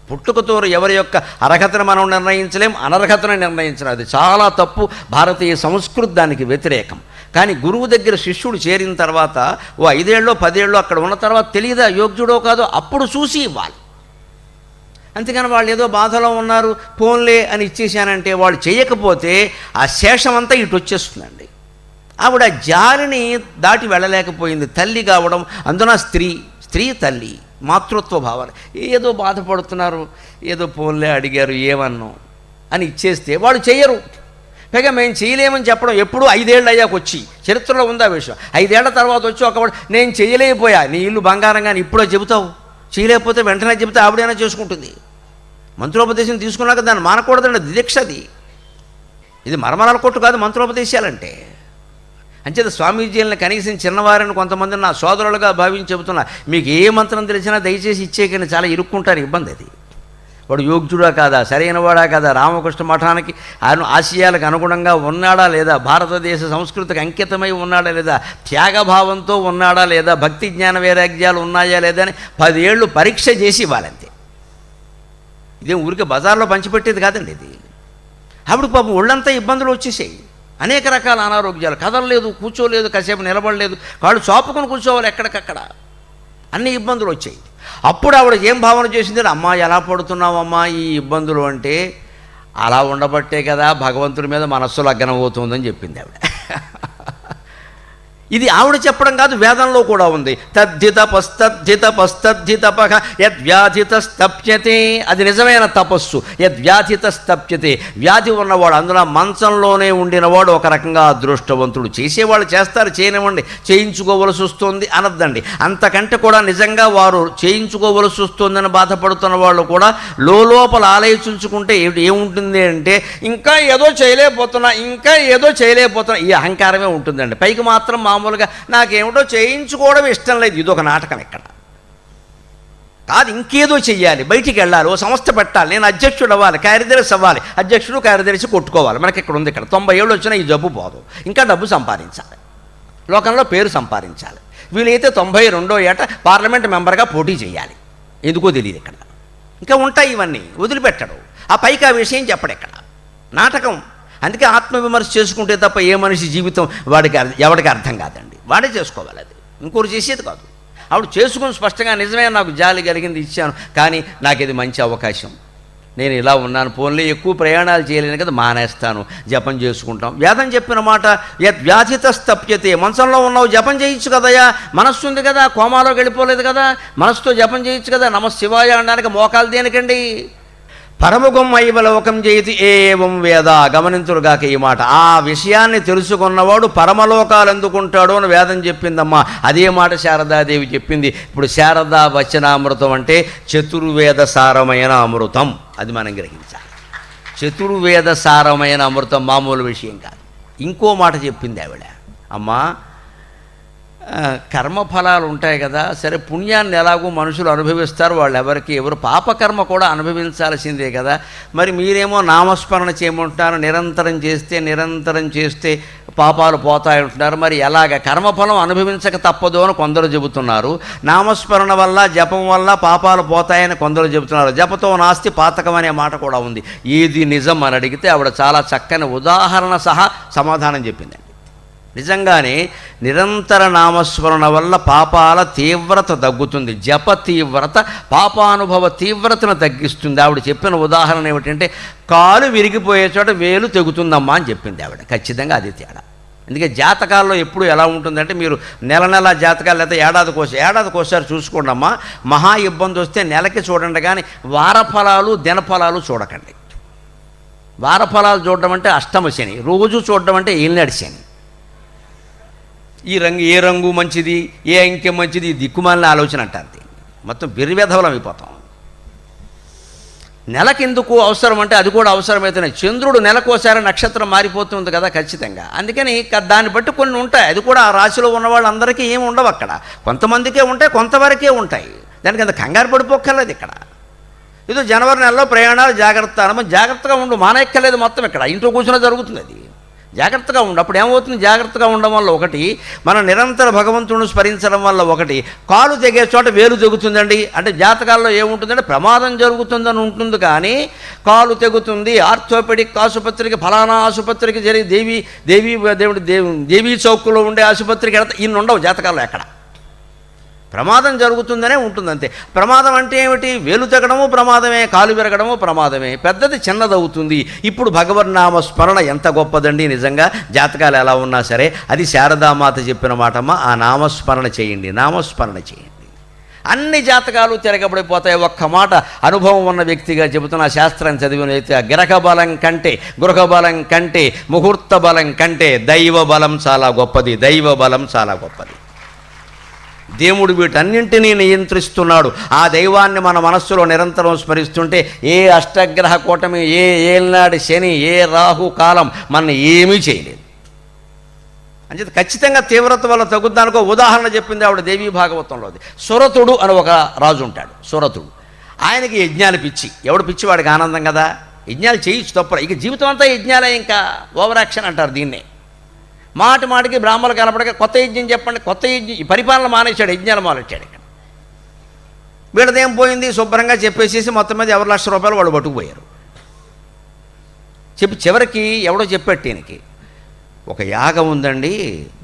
Speaker 1: పుట్టుకతో ఎవరి యొక్క అర్హతను మనం నిర్ణయించలేం, అనర్హతను నిర్ణయించలేం. అది చాలా తప్పు. భారతీయ సంస్కృతి దానికి వ్యతిరేకం. కానీ గురువు దగ్గర శిష్యుడు చేరిన తర్వాత ఓ 5 ఏళ్ళో 10 ఏళ్ళో అక్కడ ఉన్న తర్వాత తెలియదా యోగ్యుడో కాదో, అప్పుడు చూసి ఇవ్వాలి. అంతేకాని వాళ్ళు ఏదో బాధలో ఉన్నారు పోన్లే అని ఇచ్చేసానంటే, వాళ్ళు చేయకపోతే ఆ శేషమంతా ఇటు వచ్చేస్తుందండి. ఆవిడ జాలిని దాటి వెళ్ళలేకపోయింది. తల్లి కావడం, అందున స్త్రీ తల్లి, మాతృత్వ భావాలు. ఏదో బాధపడుతున్నారు, ఏదో పోన్లే అడిగారు ఏమన్నాం అని ఇచ్చేస్తే వాళ్ళు చేయరు. పైగా మేము చేయలేమని చెప్పడం ఎప్పుడు 5 ఏళ్ళు అయ్యాక వచ్చి, చరిత్రలో ఉందా విషయం. 5 ఏళ్ల తర్వాత వచ్చి ఒకవాడు నేను చేయలేకపోయా, నీ ఇల్లు బంగారం కానీ ఇప్పుడో చెబుతావు. చేయలేకపోతే వెంటనే చెబితే ఆవిడైనా చేసుకుంటుంది. మంత్రోపదేశం తీసుకున్నాక దాన్ని మానకూడదండి, దీక్షది. ఇది మరమరాల కొట్టు కాదు మంత్రోపదేశాలంటే. అంచేత స్వామీజీలను కనీసం చిన్నవారిని కొంతమంది నా సోదరులుగా భావించి చెబుతున్నా, మీకు ఏ మంత్రం తెలిసినా దయచేసి ఇచ్చేకని చాలా ఇరుక్కుంటారు, ఇబ్బంది అది. వాడు యోగ్యుడా కాదా, సరైనవాడా కాదా, రామకృష్ణ మఠానికి ఆశయాలకు అనుగుణంగా ఉన్నాడా లేదా, భారతదేశ సంస్కృతికి అంకితమై ఉన్నాడా లేదా, త్యాగభావంతో ఉన్నాడా లేదా, భక్తి జ్ఞాన వైరాగ్యాలు ఉన్నాయా లేదా అని 10 ఏళ్ళు పరీక్ష చేసి ఇవ్వాలంతే. ఇదేం ఊరికే బజార్లో పంచిపెట్టేది కాదండి ఇది. అప్పుడు పాపం ఒళ్ళంతా ఇబ్బందులు వచ్చేసాయి, అనేక రకాల అనారోగ్యాలు. కదలలేదు, కూర్చోలేదు, కాసేపు నిలబడలేదు, కాళ్ళు చాపుకొని కూర్చోవాలి ఎక్కడికక్కడ, అన్ని ఇబ్బందులు వచ్చాయి. అప్పుడు ఆవిడ ఏం భావన చేసింది, అమ్మా ఎలా పడుతున్నావమ్మా ఈ ఇబ్బందులు అంటే, అలా ఉండబట్టే కదా భగవంతుడి మీద మనస్సు లగ్నం అవుతుందని చెప్పింది ఆవిడ. ఇది ఆవిడ చెప్పడం కాదు, వేదంలో కూడా ఉంది. తద్ధిత పస్తద్ధిత యద్వ్యాధిత స్తప్యతే. అది నిజమైన తపస్సు. యద్వ్యాధిత స్తప్యతే, వ్యాధి ఉన్నవాడు, అందులో మంచంలోనే ఉండినవాడు ఒక రకంగా అదృష్టవంతుడు. చేసేవాళ్ళు చేస్తారు, చేయనివ్వండి, చేయించుకోవలసి వస్తుంది అనద్దండి. అంతకంటే కూడా నిజంగా వారు చేయించుకోవలసి వస్తుందని బాధపడుతున్న వాళ్ళు కూడా లోపల ఆలోచించుకుంటే ఏముంటుంది అంటే, ఇంకా ఏదో చేయలేకపోతున్నా ఈ అహంకారమే ఉంటుందండి. పైకి మాత్రం మామూలుగా నాకేమిటో చేయించుకోవడం ఇష్టం లేదు, ఇదొక నాటకం. ఇక్కడ కాదు, ఇంకేదో చెయ్యాలి, బయటికి వెళ్ళాలి, ఓ సంస్థ పెట్టాలి, నేను అధ్యక్షుడు అవ్వాలి, కార్యదర్శి అవ్వాలి. అధ్యక్షుడు కార్యదర్శి కొట్టుకోవాలి. మనకి ఇక్కడ ఉంది. ఇక్కడ 90 ఏళ్ళు వచ్చినా ఈ జబ్బు పోదు. ఇంకా డబ్బు సంపాదించాలి, లోకంలో పేరు సంపాదించాలి. వీలైతే 92వ ఏట పార్లమెంట్ మెంబర్గా పోటీ చేయాలి. ఎందుకో తెలియదు ఇక్కడ. ఇంకా ఉంటాయి ఇవన్నీ, వదిలిపెట్టడు. ఆ పైకి ఆ విషయం చెప్పడు ఇక్కడ, నాటకం. అందుకే ఆత్మవిమర్శ చేసుకుంటే తప్ప ఏ మనిషి జీవితం ఎవరికి అర్థం కాదండి. వాడే చేసుకోవాలి, అది ఇంకోరు చేసేది కాదు. ఆవిడ చేసుకుని స్పష్టంగా నిజమే నాకు జాలి కలిగింది, ఇచ్చాను, కానీ నాకు ఇది మంచి అవకాశం, నేను ఇలా ఉన్నాను, పోన్లే ఎక్కువ ప్రయాణాలు చేయలేను కదా, మానేస్తాను, జపం చేసుకుంటాం. వేదం చెప్పిన మాట యత్ వ్యాధితస్తప్యతే, మంచంలో ఉన్నావు జపం చేయొచ్చు కదయ్యా, మనస్సు ఉంది కదా, కోమాలోకి వెళ్ళిపోలేదు కదా, మనస్సుతో జపం చేయొచ్చు కదా, నమ శివాయ అనడానికి మోకాలు దేనికండి? పరముగం ఐవలోకం జయతి ఏవం వేద. గమనించుడుగాక ఈ మాట. ఆ విషయాన్ని తెలుసుకున్నవాడు పరమలోకాలు ఎందుకుంటాడో అని వేదం చెప్పిందమ్మా. అదే మాట శారదాదేవి చెప్పింది. ఇప్పుడు శారదా వచనామృతం అంటే చతుర్వేద సారమైన అమృతం, అది మనం గ్రహించాలి. చతుర్వేద సారమైన అమృతం మామూలు విషయం కాదు. ఇంకో మాట చెప్పింది ఆవిడ, అమ్మా కర్మఫలాలు ఉంటాయి కదా, సరే పుణ్యాన్ని ఎలాగో మనుషులు అనుభవిస్తారు, వాళ్ళు ఎవరు పాపకర్మ కూడా అనుభవించాల్సిందే కదా, మరి మీరేమో నామస్మరణ చేయమంటున్నారు, నిరంతరం చేస్తే పాపాలు పోతాయంటున్నారు, మరి ఎలాగ కర్మఫలం అనుభవించక తప్పదు అని కొందరు చెబుతున్నారు, నామస్మరణ వల్ల జపం వల్ల పాపాలు పోతాయని కొందరు చెబుతున్నారు, జపతో నాస్తి పాతకం అనే మాట కూడా ఉంది. ఏది నిజం అని అడిగితే ఆవిడ చాలా చక్కని ఉదాహరణ సహా సమాధానం చెప్పిందండి. నిజంగానే నిరంతర నామస్మరణ వల్ల పాపాల తీవ్రత తగ్గుతుంది, జప తీవ్రత పాపానుభవ తీవ్రతను తగ్గిస్తుంది. ఆవిడ చెప్పిన ఉదాహరణ ఏమిటంటే కాలు విరిగిపోయే చోట వేలు తెగుతుందమ్మా అని చెప్పింది ఆవిడ. ఖచ్చితంగా అది తేడా. అందుకే జాతకాల్లో ఎప్పుడు ఎలా ఉంటుందంటే, మీరు నెల జాతకాలు లేదా ఏడాదికి ఒకసారి చూసుకోండి అమ్మా. మహా ఇబ్బంది వస్తే నెలకి చూడండి, కానీ వారఫలాలు దినఫలాలు చూడకండి. వారఫలాలు చూడడం అంటే అష్టమ శని, రోజు చూడడం అంటే ఏలినాడు శని. ఏ రంగు మంచిది, ఏ అంకె మంచిది, దిక్కుమాలిన ఆలోచన అంటారు. మొత్తం బిర్వేధవలం అయిపోతాం. నెలకెందుకు అవసరం అంటే అది కూడా అవసరమైతేనే. చంద్రుడు నెలకోసారి నక్షత్రం మారిపోతుంది కదా ఖచ్చితంగా. అందుకని దాన్ని బట్టి కొన్ని ఉంటాయి. అది కూడా ఆ రాశిలో ఉన్న వాళ్ళందరికీ ఏమి ఉండవు అక్కడ, కొంతమందికే ఉంటాయి, కొంతవరకే ఉంటాయి. దానికి అంత కంగారు పడిపోక్కర్లేదు. ఇక్కడ ఏదో జనవరి నెలలో ప్రయాణాలు జాగ్రత్తగా ఉండు, మానేక్కర్లేదు మొత్తం. ఇక్కడ ఇంట్లో కూర్చున్నా జరుగుతుంది. అది జాగ్రత్తగా ఉండు. అప్పుడు ఏమవుతుంది, జాగ్రత్తగా ఉండడం వల్ల ఒకటి, మనం నిరంతర భగవంతుడిని స్మరించడం వల్ల ఒకటి, కాలు తెగే చోట వేలు తెగుతుందండి అంటే జాతకాల్లో ఏముంటుందంటే ప్రమాదం జరుగుతుందని ఉంటుంది. కానీ కాలు తెగుతుంది, ఆర్థోపెడిక్ ఆసుపత్రికి, ఫలానా ఆసుపత్రికి జరిగి దేవీ చౌక్లో ఉండే ఆసుపత్రికి ఇన్ని ఉండవు జాతకాల్లో. ఎక్కడ ప్రమాదం జరుగుతుందనే ఉంటుంది అంతే. ప్రమాదం అంటే ఏమిటి? వేలు తెగడము ప్రమాదమే, కాలు విరగడము ప్రమాదమే, పెద్దది చిన్నదవుతుంది. ఇప్పుడు భగవన్నామ స్మరణ ఎంత గొప్పదండి నిజంగా. జాతకాలు ఎలా ఉన్నా సరే, అది శారదామాత చెప్పిన మాటమ్మా. ఆ నామస్మరణ చేయండి, నామస్మరణ చేయండి. అన్ని జాతకాలు తిరగబడిపోతాయి. ఒక్క మాట అనుభవం ఉన్న వ్యక్తిగా చెబుతున్న శాస్త్రం చదివిన వ్యక్తి, గృహబలం కంటే ముహూర్త బలం కంటే దైవ బలం చాలా గొప్పది, దైవ బలం చాలా గొప్పది. దేవుడు వీటన్నింటినీ నియంత్రిస్తున్నాడు. ఆ దైవాన్ని మన మనస్సులో నిరంతరం స్మరిస్తుంటే ఏ అష్టగ్రహ కూటమి, ఏ ఏల్నాడు శని, ఏ రాహు కాలం మన ఏమీ చేయలేదు. అంచేత ఖచ్చితంగా తీవ్రత వల్ల తగ్గుద్దానికో ఉదాహరణ చెప్పింది ఆవిడ దేవీ భాగవతంలోది. సురతుడు అని ఒక రాజు ఉంటాడు. సురతుడు, ఆయనకి యజ్ఞాలు పిచ్చి. ఎవడు పిచ్చి వాడికి ఆనందం కదా, యజ్ఞాలు చేయొచ్చు తప్ప. ఇక జీవితం అంతా యజ్ఞాలే, ఇంకా ఓవర్ యాక్షన్ అంటారు దీన్నే. మాటికి బ్రాహ్మణులు కనపడక కొత్త యజ్ఞం చెప్పండి, కొత్త యజ్ఞం, పరిపాలన మానేశాడు, యజ్ఞాలు మానేశాడు. ఇక్కడ వీళ్ళదేం పోయింది, శుభ్రంగా చెప్పేసేసి మొత్తం మీద ఎవరు ₹1,00,000 వాళ్ళు పట్టుకుపోయారు. చివరికి ఎవడో చెప్పాడు ఈయనకి, ఒక యాగం ఉందండి,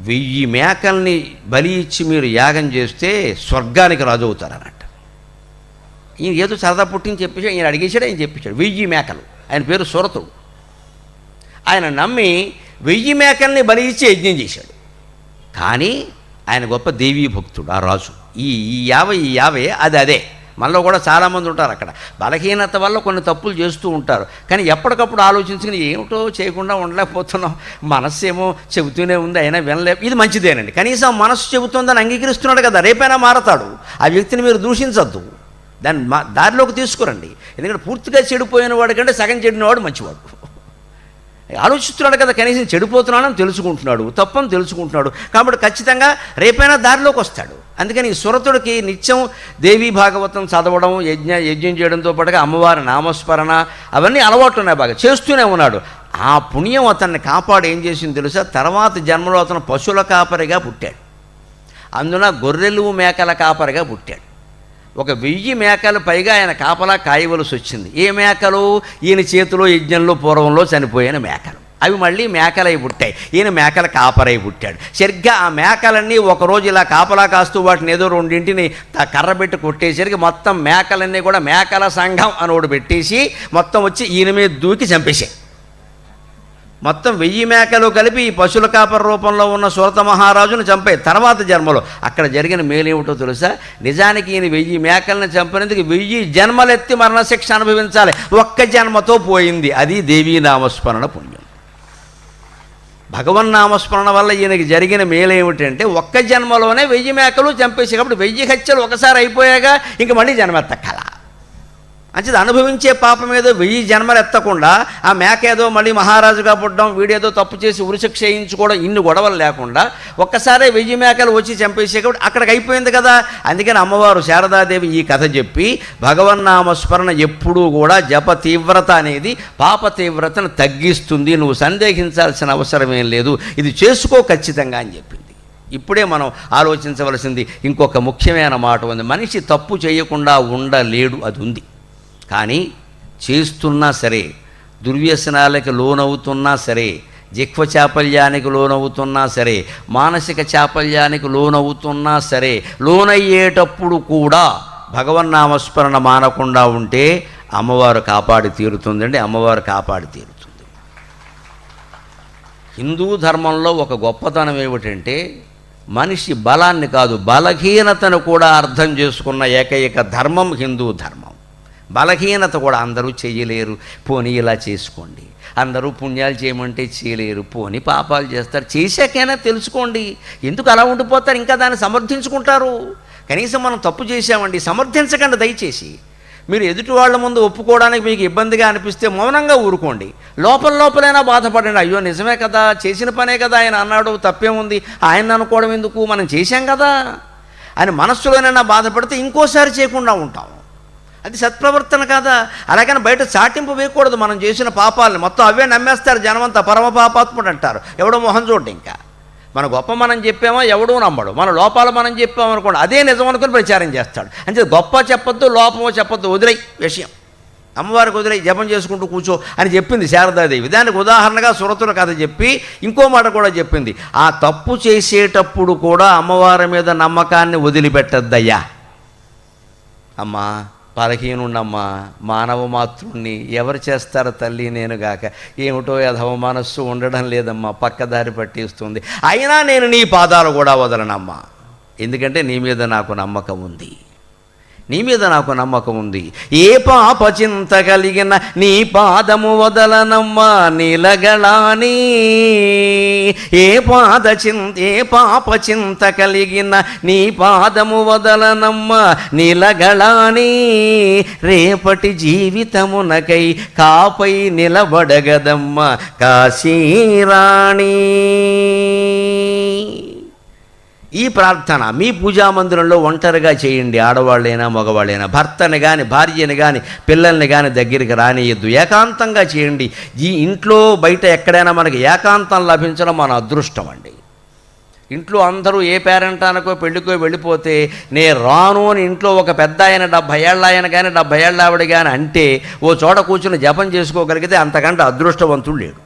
Speaker 1: 1000 మేకల్ని బలి ఇచ్చి మీరు యాగం చేస్తే స్వర్గానికి రాజు అవుతారన్నట్టు. ఈయన ఏదో సరదా పుట్టిని చెప్పేసి ఈయన అడిగేశాడు, ఆయన చెప్పించాడు 1000 మేకలు. ఆయన పేరు సురతుడు. ఆయన నమ్మి 1000 మేకల్ని బలి ఇచ్చి యజ్ఞం చేశాడు. కానీ ఆయన గొప్ప దేవీ భక్తుడు ఆ రాజు. ఈ 50 అదే మనలో కూడా చాలామంది ఉంటారు. అక్కడ బలహీనత వల్ల కొన్ని తప్పులు చేస్తూ ఉంటారు. కానీ ఎప్పటికప్పుడు ఆలోచించుకుని ఏమిటో చేయకుండా ఉండలేకపోతున్నాం, మనస్సు ఏమో చెబుతూనే ఉంది, అయినా ఇది మంచిదేనండి. కనీసం మనస్సు చెబుతుందని అంగీకరిస్తున్నాడు కదా, రేపైనా మారతాడు. ఆ వ్యక్తిని మీరు దూషించద్దు, దాన్ని దారిలోకి తీసుకురండి. ఎందుకంటే పూర్తిగా చెడిపోయిన వాడు కంటే సగం చెడినవాడు మంచివాడు. ఆలోచిస్తున్నాడు కదా, కనీసం చెడిపోతున్నాడని తెలుసుకుంటున్నాడు, తప్పని తెలుసుకుంటున్నాడు. కాబట్టి ఖచ్చితంగా రేపైనా దారిలోకి వస్తాడు. అందుకని ఈ సురతుడికి నిత్యం దేవీ భాగవతం చదవడం, యజ్ఞం చేయడంతో పాటుగా అమ్మవారి నామస్మరణ అవన్నీ అలవాట్లు ఉన్నాయి, బాగా చేస్తూనే ఉన్నాడు. ఆ పుణ్యం అతన్ని కాపాడు ఏం చేసింది తెలుసా, తర్వాత జన్మలో అతను పశువుల కాపరిగా పుట్టాడు. అందున గొర్రెలు మేకల కాపరిగా పుట్టాడు. ఒక 1000 మేకలు పైగా ఆయన కాపలా కాయవలసి వచ్చింది. ఏ మేకలు? ఈయన చేతిలో యజ్ఞంలో పూర్వంలో చనిపోయిన మేకలు. అవి మళ్ళీ మేకలై పుట్టాయి. ఈయన మేకల కాపరై పుట్టాడు. సరిగ్గా ఆ మేకలన్నీ ఒకరోజు ఇలా కాపలా కాస్తూ వాటిని ఏదో రెండింటిని కర్ర పెట్టి కొట్టేసరికి మొత్తం మేకలన్నీ కూడా మేకల సంఘం అని ఒకటి పెట్టేసి మొత్తం వచ్చి ఈయన మీద దూకి చంపేశాయి. మొత్తం 1000 మేకలు కలిపి ఈ పశువుల కాపర రూపంలో ఉన్న సురత మహారాజును చంపాయి. తర్వాత జన్మలో అక్కడ జరిగిన మేలేమిటో తెలుసా? నిజానికి ఈయన 1000 మేకలను చంపినందుకు 1000 జన్మలెత్తి మరణశిక్ష అనుభవించాలి. ఒక్క జన్మతో పోయింది. అది దేవీ నామస్మరణ పుణ్యం. భగవన్నామస్మరణ వల్ల ఈయనకి జరిగిన మేలేమిటంటే ఒక్క జన్మలోనే 1000 మేకలు చంపేసి. కాబట్టి 1000 హత్యలు ఒకసారి అయిపోయాక ఇంక మళ్ళీ జన్మెత్తక్కల. అంచేది అనుభవించే పాపం ఏదో 1000 జన్మలు ఎత్తకుండా ఆ మేక ఏదో మళ్ళీ మహారాజుగా పుట్టడం, వీడేదో తప్పు చేసి ఉరిశిక్ష చేయించుకోవడం, ఇన్ని గొడవలు లేకుండా ఒక్కసారే 1000 మేకలు వచ్చి చంపేసే కాబట్టి అక్కడికి అయిపోయింది కదా. అందుకని అమ్మవారు శారదాదేవి ఈ కథ చెప్పి భగవన్నామస్మరణ ఎప్పుడూ కూడా జప తీవ్రత అనేది పాప తీవ్రతను తగ్గిస్తుంది, నువ్వు సందేహించాల్సిన అవసరమేం లేదు, ఇది చేసుకో ఖచ్చితంగా అని చెప్పింది. ఇప్పుడే మనం ఆలోచించవలసింది ఇంకొక ముఖ్యమైన మాట ఉంది. మనిషి తప్పు చేయకుండా ఉండలేడు, అది ఉంది. కానీ చేస్తున్నా సరే, దుర్వ్యసనాలకు లోనవుతున్నా సరే, జిహ్వ చాపల్యానికి లోనవుతున్నా సరే, మానసిక చాపల్యానికి లోనవుతున్నా సరే, లోనయ్యేటప్పుడు కూడా భగవన్నామస్మరణ మానకుండా ఉంటే అమ్మవారు కాపాడి తీరుతుందండి. అమ్మవారు కాపాడి తీరుతుంది. హిందూ ధర్మంలో ఒక గొప్పతనం ఏమిటంటే మనిషి బలాన్ని కాదు బలహీనతను కూడా అర్థం చేసుకున్న ఏకైక ధర్మం హిందూ ధర్మం. బలహీనత కూడా అందరూ చేయలేరు, పోనీ ఇలా చేసుకోండి. అందరూ పుణ్యాలు చేయమంటే చేయలేరు, పోనీ పాపాలు చేస్తారు, చేశాకైనా తెలుసుకోండి. ఎందుకు అలా ఉండిపోతారు? ఇంకా దాన్ని సమర్థించుకుంటారు. కనీసం మనం తప్పు చేశామండి, సమర్థించకండి దయచేసి. మీరు ఎదుటి వాళ్ళ ముందు ఒప్పుకోవడానికి మీకు ఇబ్బందిగా అనిపిస్తే మౌనంగా ఊరుకోండి. లోపలైనా బాధపడండి. అయ్యో నిజమే కదా, చేసిన పనే కదా ఆయన అన్నాడు, తప్పేముంది, ఆయన అనుకోవడం ఎందుకు, మనం చేశాం కదా అని మనస్సులోనైనా బాధపడితే ఇంకోసారి చేయకుండా ఉంటాం. అది సత్ప్రవర్తన కాదా? అలాగని బయట చాటింపు వేయకూడదు. మనం చేసిన పాపాలని మొత్తం అవే నమ్మేస్తారు జనమంతా. పరమ పాపాత్ముడు అంటారు. ఎవడో మొహం చూడండి. ఇంకా మన గొప్ప మనం చెప్పామో ఎవడూ నమ్మడు. మన లోపాలు మనం చెప్పామనుకోండి అదే నిజం అనుకుని ప్రచారం చేస్తాడు. అంటే గొప్ప చెప్పొద్దు, లోపమో చెప్పొద్దు, వదిలై విషయం అమ్మవారికి వదిలై జపం చేసుకుంటూ కూర్చో అని చెప్పింది శారదాదేవి. దానికి ఉదాహరణగా సురతుల కథ చెప్పి ఇంకో మాట కూడా చెప్పింది. ఆ తప్పు చేసేటప్పుడు కూడా అమ్మవారి మీద నమ్మకాన్ని వదిలిపెట్టద్దయ్యా. అమ్మా బలహీనుండమ్మా, మానవ మాతృణ్ణి, ఎవరు చేస్తారో తల్లి నేనుగాక, ఏమిటో యధవ మనస్సు ఉండడం లేదమ్మా, పక్కదారి పట్టిస్తుంది, అయినా నేను నీ పాదాలు కూడా వదలనమ్మా, ఎందుకంటే నీ మీద నాకు నమ్మకం ఉంది, నీ మీద నాకు నమ్మకం ఉంది. ఏ పాప చింత కలిగిన నీ పాదము వదలనమ్మా నీలగళాని. ఏ పాప చింత కలిగిన నీ పాదము వదలనమ్మా నీలగళాని. రేపటి జీవితమునకై కాపై నిలబడగదమ్మ కాశీరాణి. ఈ ప్రార్థన మీ పూజామందిరంలో ఒంటరిగా చేయండి. ఆడవాళ్ళైనా మగవాళ్ళైనా, భర్తని కానీ భార్యని కానీ పిల్లల్ని కానీ దగ్గరికి రానియద్దు. ఏకాంతంగా చేయండి. ఈ ఇంట్లో బయట ఎక్కడైనా మనకి ఏకాంతం లభించడం మన అదృష్టం అండి. ఇంట్లో అందరూ ఏ పేరెంటానికో పెళ్ళికో వెళ్ళిపోతే నే రాను అని ఇంట్లో ఒక పెద్ద ఆయన 70 ఏళ్ళ ఆయన కానీ 70 ఏళ్ళ ఆవిడ కానీ అంటే ఓ చోట కూర్చుని జపం చేసుకోగలిగితే అంతకంటే అదృష్టవంతుడు లేడు.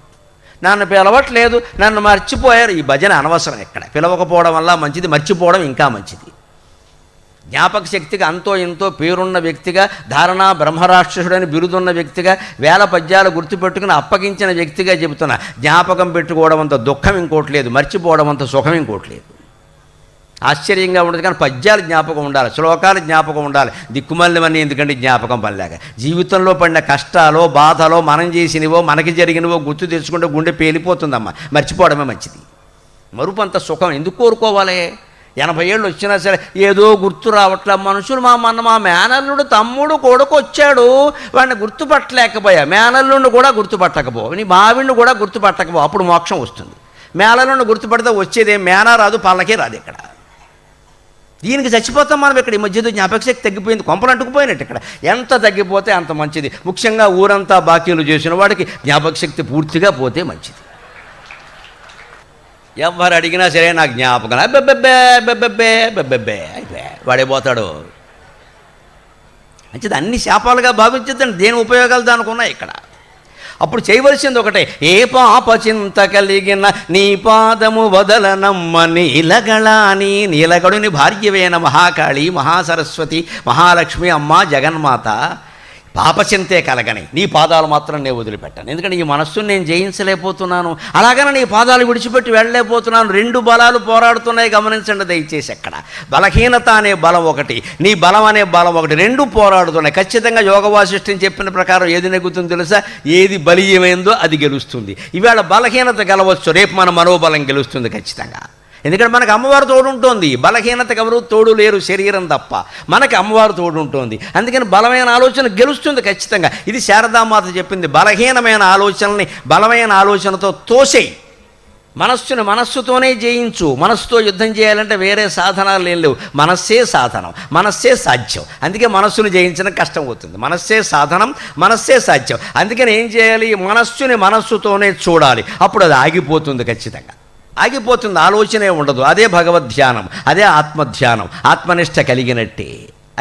Speaker 1: నన్ను పిలవట్లేదు, నన్ను మర్చిపోయారు, ఈ భజన అనవసరం. ఎక్కడ పిలవకపోవడం వల్ల మంచిది, మర్చిపోవడం ఇంకా మంచిది. జ్ఞాపక శక్తికి అంతో ఎంతో పేరున్న వ్యక్తిగా, ధారణా బ్రహ్మరాక్షసుడని బిరుదున్న వ్యక్తిగా, 1000 పద్యాలు గుర్తుపెట్టుకుని అప్పగించిన వ్యక్తిగా చెబుతున్నా. జ్ఞాపకం పెట్టుకోవడం అంత దుఃఖం ఇంకోట్లేదు, మర్చిపోవడం అంత సుఖం ఇంకోట్లేదు. ఆశ్చర్యంగా ఉండదు కానీ పద్యాలు జ్ఞాపకం ఉండాలి, శ్లోకాలు జ్ఞాపకం ఉండాలి. దిక్కుమల్లివన్నీ ఎందుకంటే జ్ఞాపకం పనిలేక. జీవితంలో పడిన కష్టాలో బాధలో మనం చేసినవో మనకి జరిగినవో గుర్తు తెచ్చుకుంటే గుండె పేలిపోతుందమ్మా. మర్చిపోవడమే మంచిది. మరుపంత సుఖం ఎందుకు కోరుకోవాలి? 80 ఏళ్ళు వచ్చినా సరే ఏదో గుర్తు రావట్లే. మనుషులు మా మేనల్లుడు తమ్ముడు కొడుకు వచ్చాడు, వాడిని గుర్తుపట్టలేకపోయా. మేనల్లుడిని కూడా గుర్తుపట్టకపో, నీ మావిడిని కూడా గుర్తుపట్టకపో, అప్పుడు మోక్షం వస్తుంది. మేనల్లుడిని గుర్తుపడితే వచ్చేదే మేనా రాదు, పళ్ళకే రాదు. ఇక్కడ దీనికి చచ్చిపోతాం మనం. ఇక్కడ ఈ మధ్యలో జ్ఞాపకశక్తి తగ్గిపోయింది, కొంపలు అంటుకుపోయినట్టు. ఇక్కడ ఎంత తగ్గిపోతే అంత మంచిది. ముఖ్యంగా ఊరంతా బాకీలు చేసిన వాడికి జ్ఞాపకశక్తి పూర్తిగా పోతే మంచిది. ఎవరు అడిగినా సరే నాకు జ్ఞాపకం బెబ్బెబ్బే అయిపోయా వాడే పోతాడు. మంచిది. అన్ని శాపాలుగా భావించద్దండి, దేని ఉపయోగాలు దానికి ఉన్నాయి. ఇక్కడ అప్పుడు చేయవలసింది ఒకటే, ఏ పాప చింత కలిగిన నీ పాదము వదలనమ్మ నీలగళాని. నీలగడుని భార్యవేన మహాకాళి, మహాసరస్వతి, మహాలక్ష్మి, అమ్మ జగన్మాత. పాపచింతే కలగని నీ పాదాలు మాత్రం నేను వదిలిపెట్టాను, ఎందుకంటే ఈ మనస్సును నేను జయించలేకపోతున్నాను, అలాగని నీ పాదాలు విడిచిపెట్టి వెళ్ళలేకపోతున్నాను. రెండు బలాలు పోరాడుతున్నాయి, గమనించండి దయచేసి. అక్కడ బలహీనత అనే బలం ఒకటి, నీ బలం అనే బలం ఒకటి, రెండు పోరాడుతున్నాయి. ఖచ్చితంగా యోగ వాసిష్ఠం చెప్పిన ప్రకారం ఏది నెగ్గుతుందో తెలుసా? ఏది బలీయమైందో అది గెలుస్తుంది. ఇవాళ బలహీనత గెలవచ్చు, రేపు మన మనోబలం గెలుస్తుంది ఖచ్చితంగా. ఎందుకంటే మనకు అమ్మవారు తోడుంటోంది. బలహీనతకు ఎవరు తోడు లేరు, శరీరం తప్ప. మనకి అమ్మవారు తోడుంటోంది, అందుకని బలమైన ఆలోచన గెలుస్తుంది ఖచ్చితంగా. ఇది శారదామాత చెప్పింది. బలహీనమైన ఆలోచనల్ని బలమైన ఆలోచనతో తోసేయి, మనస్సుతోనే జయించు. మనస్సుతో యుద్ధం చేయాలంటే వేరే సాధనాలు ఏం లేవు, మనస్సే సాధనం, మనస్సే సాధ్యం. అందుకే మనస్సును జయించడం కష్టం అవుతుంది. మనస్సే సాధనం, మనస్సే సాధ్యం. అందుకని ఏం చేయాలి? మనస్సుతోనే చూడాలి, అప్పుడు అది ఆగిపోతుంది, ఖచ్చితంగా ఆగిపోతుంది, ఆలోచనే ఉండదు. అదే భగవద్ధ్యానం, అదే ఆత్మధ్యానం, ఆత్మనిష్ట కలిగినట్టే.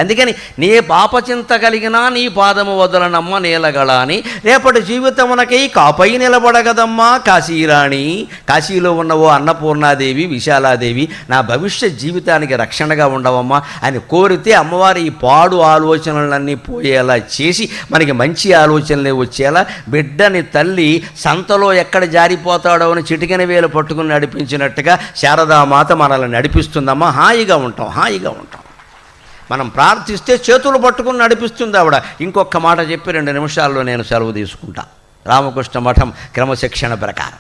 Speaker 1: అందుకని నీ పాపచింత కలిగినా నీ పాదము వదలనమ్మ నీలగళ అని. రేపటి జీవితమునకై కాపై నిలబడగదమ్మా కాశీరాణి. కాశీలో ఉన్నవో అన్నపూర్ణాదేవి, విశాలాదేవి, నా భవిష్యత్ జీవితానికి రక్షణగా ఉండవమ్మా అని కోరితే అమ్మవారి ఈ పాడు ఆలోచనలన్నీ పోయేలా చేసి మనకి మంచి ఆలోచనలే వచ్చేలా, బిడ్డని తల్లి సంతలో ఎక్కడ జారిపోతాడో అని చిటికెన వేలు పట్టుకుని నడిపించినట్టుగా శారదామాత మనల్ని నడిపిస్తుందమ్మా. హాయిగా ఉంటాం, హాయిగా ఉంటాం. మనం ప్రార్థిస్తే చేతులు పట్టుకుని నడిపిస్తుంది ఆవిడ. ఇంకొక మాట చెప్పి 2 నిమిషాల్లో నేను సెలవు తీసుకుంటా. రామకృష్ణ మఠం క్రమశిక్షణ ప్రకారం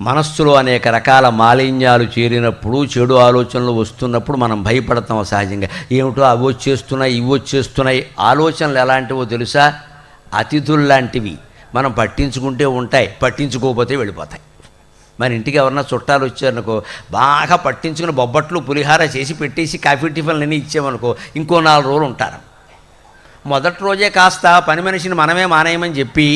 Speaker 1: మనస్సులో అనేక రకాల మాలిన్యాలు చేరినప్పుడు, చెడు ఆలోచనలు వస్తున్నప్పుడు మనం భయపడతాం సహజంగా. ఏమిటో అవి వచ్చేస్తున్నాయి, ఇవి వచ్చేస్తున్నాయి. ఆలోచనలు ఎలాంటివో తెలుసా? అతిథుల్లాంటివి. మనం పట్టించుకుంటే ఉంటాయి, పట్టించుకోకపోతే వెళ్ళిపోతాయి. మన ఇంటికి ఎవరన్నా చుట్టాలు వచ్చారనుకో, బాగా పట్టించుకుని బొబ్బట్లు పులిహార చేసి పెట్టేసి కాఫీ టిఫిన్లు అన్నీ ఇచ్చామనుకో, ఇంకో 4 రోజులు ఉంటారు. మొదటి రోజే కాస్త పని మనిషిని మనమే మానేయమని చెప్పి,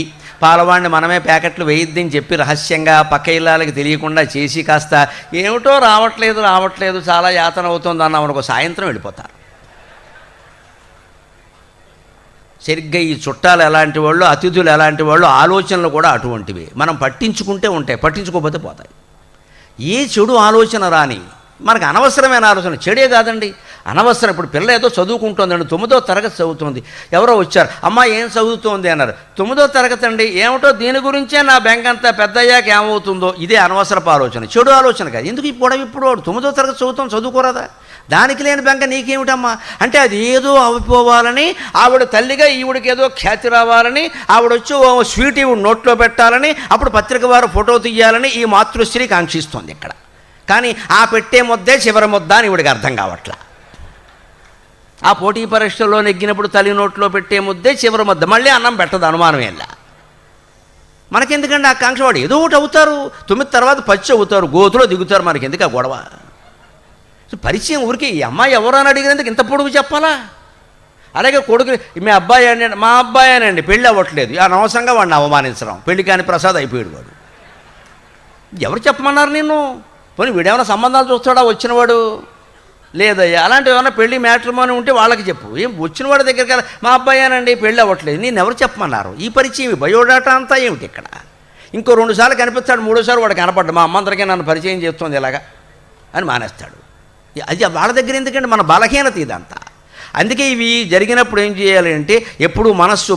Speaker 1: పాలవాడిని మనమే ప్యాకెట్లు వేయిద్దని చెప్పి రహస్యంగా పక్క ఇళ్ళకి తెలియకుండా చేసి కాస్త ఏమిటో రావట్లేదు చాలా యాతన అవుతుంది అన్నామనుకో, సాయంత్రం వెళ్ళిపోతారు. సరిగ్గా ఈ చుట్టాలు ఎలాంటి వాళ్ళు, అతిథులు ఎలాంటి వాళ్ళు, ఆలోచనలు కూడా అటువంటివి. మనం పట్టించుకుంటే ఉంటాయి, పట్టించుకోకపోతే పోతాయి. ఏ చెడు ఆలోచన రాని, మనకు అనవసరమైన ఆలోచన చెడే కాదండి, అనవసరం. ఇప్పుడు పిల్ల ఏదో చదువుకుంటుందండి, 9వ తరగతి చదువుతుంది. ఎవరో వచ్చారు, అమ్మ ఏం చదువుతోంది అన్నారు. 9వ తరగతి అండి, ఏమిటో దీని గురించే నా బెంగంతా, పెద్దయ్యాక ఏమవుతుందో. ఇదే అనవసరపు ఆలోచన, చెడు ఆలోచన కాదు. ఎందుకు ఇప్పుడు 9వ తరగతి చదువుకోరాదా? దానికి లేని బెంగ నీకేమిటమ్మా అంటే, అది ఏదో అయిపోవాలని, ఆవిడ తల్లిగా ఈవిడికి ఏదో ఖ్యాతి రావాలని, ఆవిడ వచ్చి స్వీట్ ఈవిడ నోట్లో పెట్టాలని, అప్పుడు పత్రిక వారు ఫోటో తీయాలని ఈ మాతృశ్రీ కాంక్షిస్తోంది ఇక్కడ. కానీ ఆ పెట్టే ముద్దే చివరి ముద్ద అని ఈవిడికి అర్థం కావట్లా. ఆ పోటీ పరీక్షల్లో నెగ్గినప్పుడు తల్లి నోట్లో పెట్టే ముద్దే చివరి ముద్ద, మళ్ళీ అన్నం పెట్టదు, అనుమానం ఎలా. మనకెందుకండి ఆ కాంక్ష? వాడు ఏదో ఒకటి అవుతారు, 9 తర్వాత పచ్చి అవుతారు, గోతులో దిగుతారు, మనకి ఎందుకు ఆ గొడవ? పరిచయం ఊరికి ఈ అమ్మాయి ఎవరు అని అడిగినందుకు ఇంత పొడుగు చెప్పాలా? అలాగే కొడుకు, మీ అబ్బాయి అని, మా అబ్బాయి అనండి, పెళ్ళి అవ్వట్లేదు, అనవసరంగా వాడిని అవమానించడం. పెళ్లి కాని ప్రసాద్ అయిపోయాడు వాడు. ఎవరు చెప్పమన్నారు నిన్ను? పోనీ వీడేమైనా సంబంధాలు చూస్తాడా వచ్చినవాడు? లేదయ్యా. అలాంటివి ఏమైనా పెళ్లి మ్యాట్రిమోనీ ఉంటే వాళ్ళకి చెప్పు. ఏం వచ్చినవాడి దగ్గరికి మా అబ్బాయి అనండి, పెళ్ళి అవ్వట్లేదు, నేను ఎవరు చెప్పమన్నారు? ఈ పరిచయం, బయోడాటా అంతా ఏమిటి ఇక్కడ? ఇంకో 2 సార్లు కనిపిస్తాడు, 3వ సారి వాడు కనపడ్డా, మా అమ్మందరికీ నన్ను పరిచయం చేస్తుంది ఎలాగా అని మానేస్తాడు. అది వాళ్ళ దగ్గర ఎందుకంటే మన బలహీనత ఇదంతా. అందుకే ఇవి జరిగినప్పుడు ఏం చేయాలి అంటే, ఎప్పుడు మనస్సు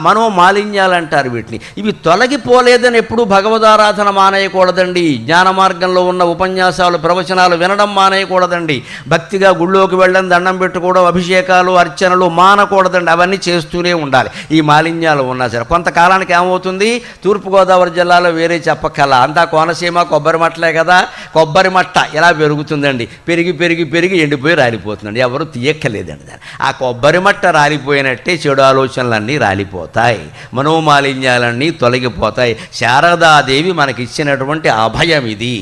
Speaker 1: మనోమాలిన్యాలు అంటారు వీటిని, ఇవి తొలగిపోలేదని ఎప్పుడు భగవదారాధన మానేయకూడదండి. జ్ఞాన మార్గంలో ఉన్న ఉపన్యాసాలు, ప్రవచనాలు వినడం మానేయకూడదండి. భక్తిగా గుళ్ళోకి వెళ్ళడం, దండం పెట్టుకోవడం, అభిషేకాలు, అర్చనలు మానకూడదండి. అవన్నీ చేస్తూనే ఉండాలి. ఈ మాలిన్యాలు ఉన్నా సరే కొంతకాలానికి ఏమవుతుంది? తూర్పుగోదావరి జిల్లాలో వేరే చెప్పక్కల, అంతా కోనసీమ కొబ్బరి మట్టలే కదా, కొబ్బరి మట్ట ఎలా పెరుగుతుందండి, పెరిగి పెరిగి పెరిగి ఎండిపోయి రాలిపోతుందండి. ఎవరు తీయక్కలేదండి దాన్ని. ఆ కొబ్బరి మట్ట రాలిపోయినట్టే చెడు ఆలోచనలన్నీ రాలిపోతాయి, మనోమాలిన్యాలన్నీ తొలగిపోతాయి. శారదాదేవి మనకిచ్చినటువంటి అభయం ఇది.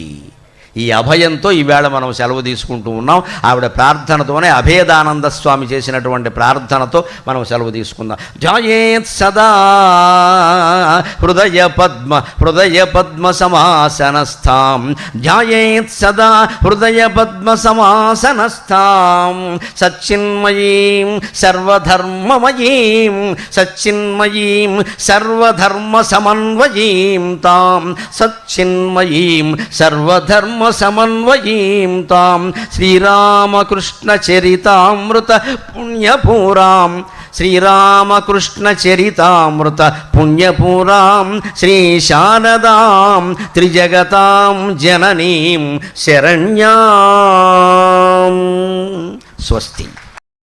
Speaker 1: ఈ అభయంతో ఈవేళ మనం సెలవు తీసుకుంటూ ఉన్నాం. ఆవిడ ప్రార్థనతోనే, అభేదానంద స్వామి చేసినటువంటి ప్రార్థనతో మనం సెలవు తీసుకుందాం. జాయేత్ సదా హృదయ పద్మ సమాసనస్థాం, ధ్యాయేత్ సదా హృదయ పద్మ సమాసనస్థాం, సచ్చిన్మయీం సర్వధర్మమయీం, సచ్చిన్మయీం సర్వధర్మ సమన్వయీం తాం, సచ్చిన్మయీం సర్వధర్మ సమన్వయీం తాం, శ్రీరామకృష్ణ చరితామృత పుణ్యపూరాం, శ్రీరామకృష్ణ చరితామృత పుణ్యపూరాం, శ్రీ శారదాం త్రిజగతాం జననీం శరణ్యాం. స్వస్తి.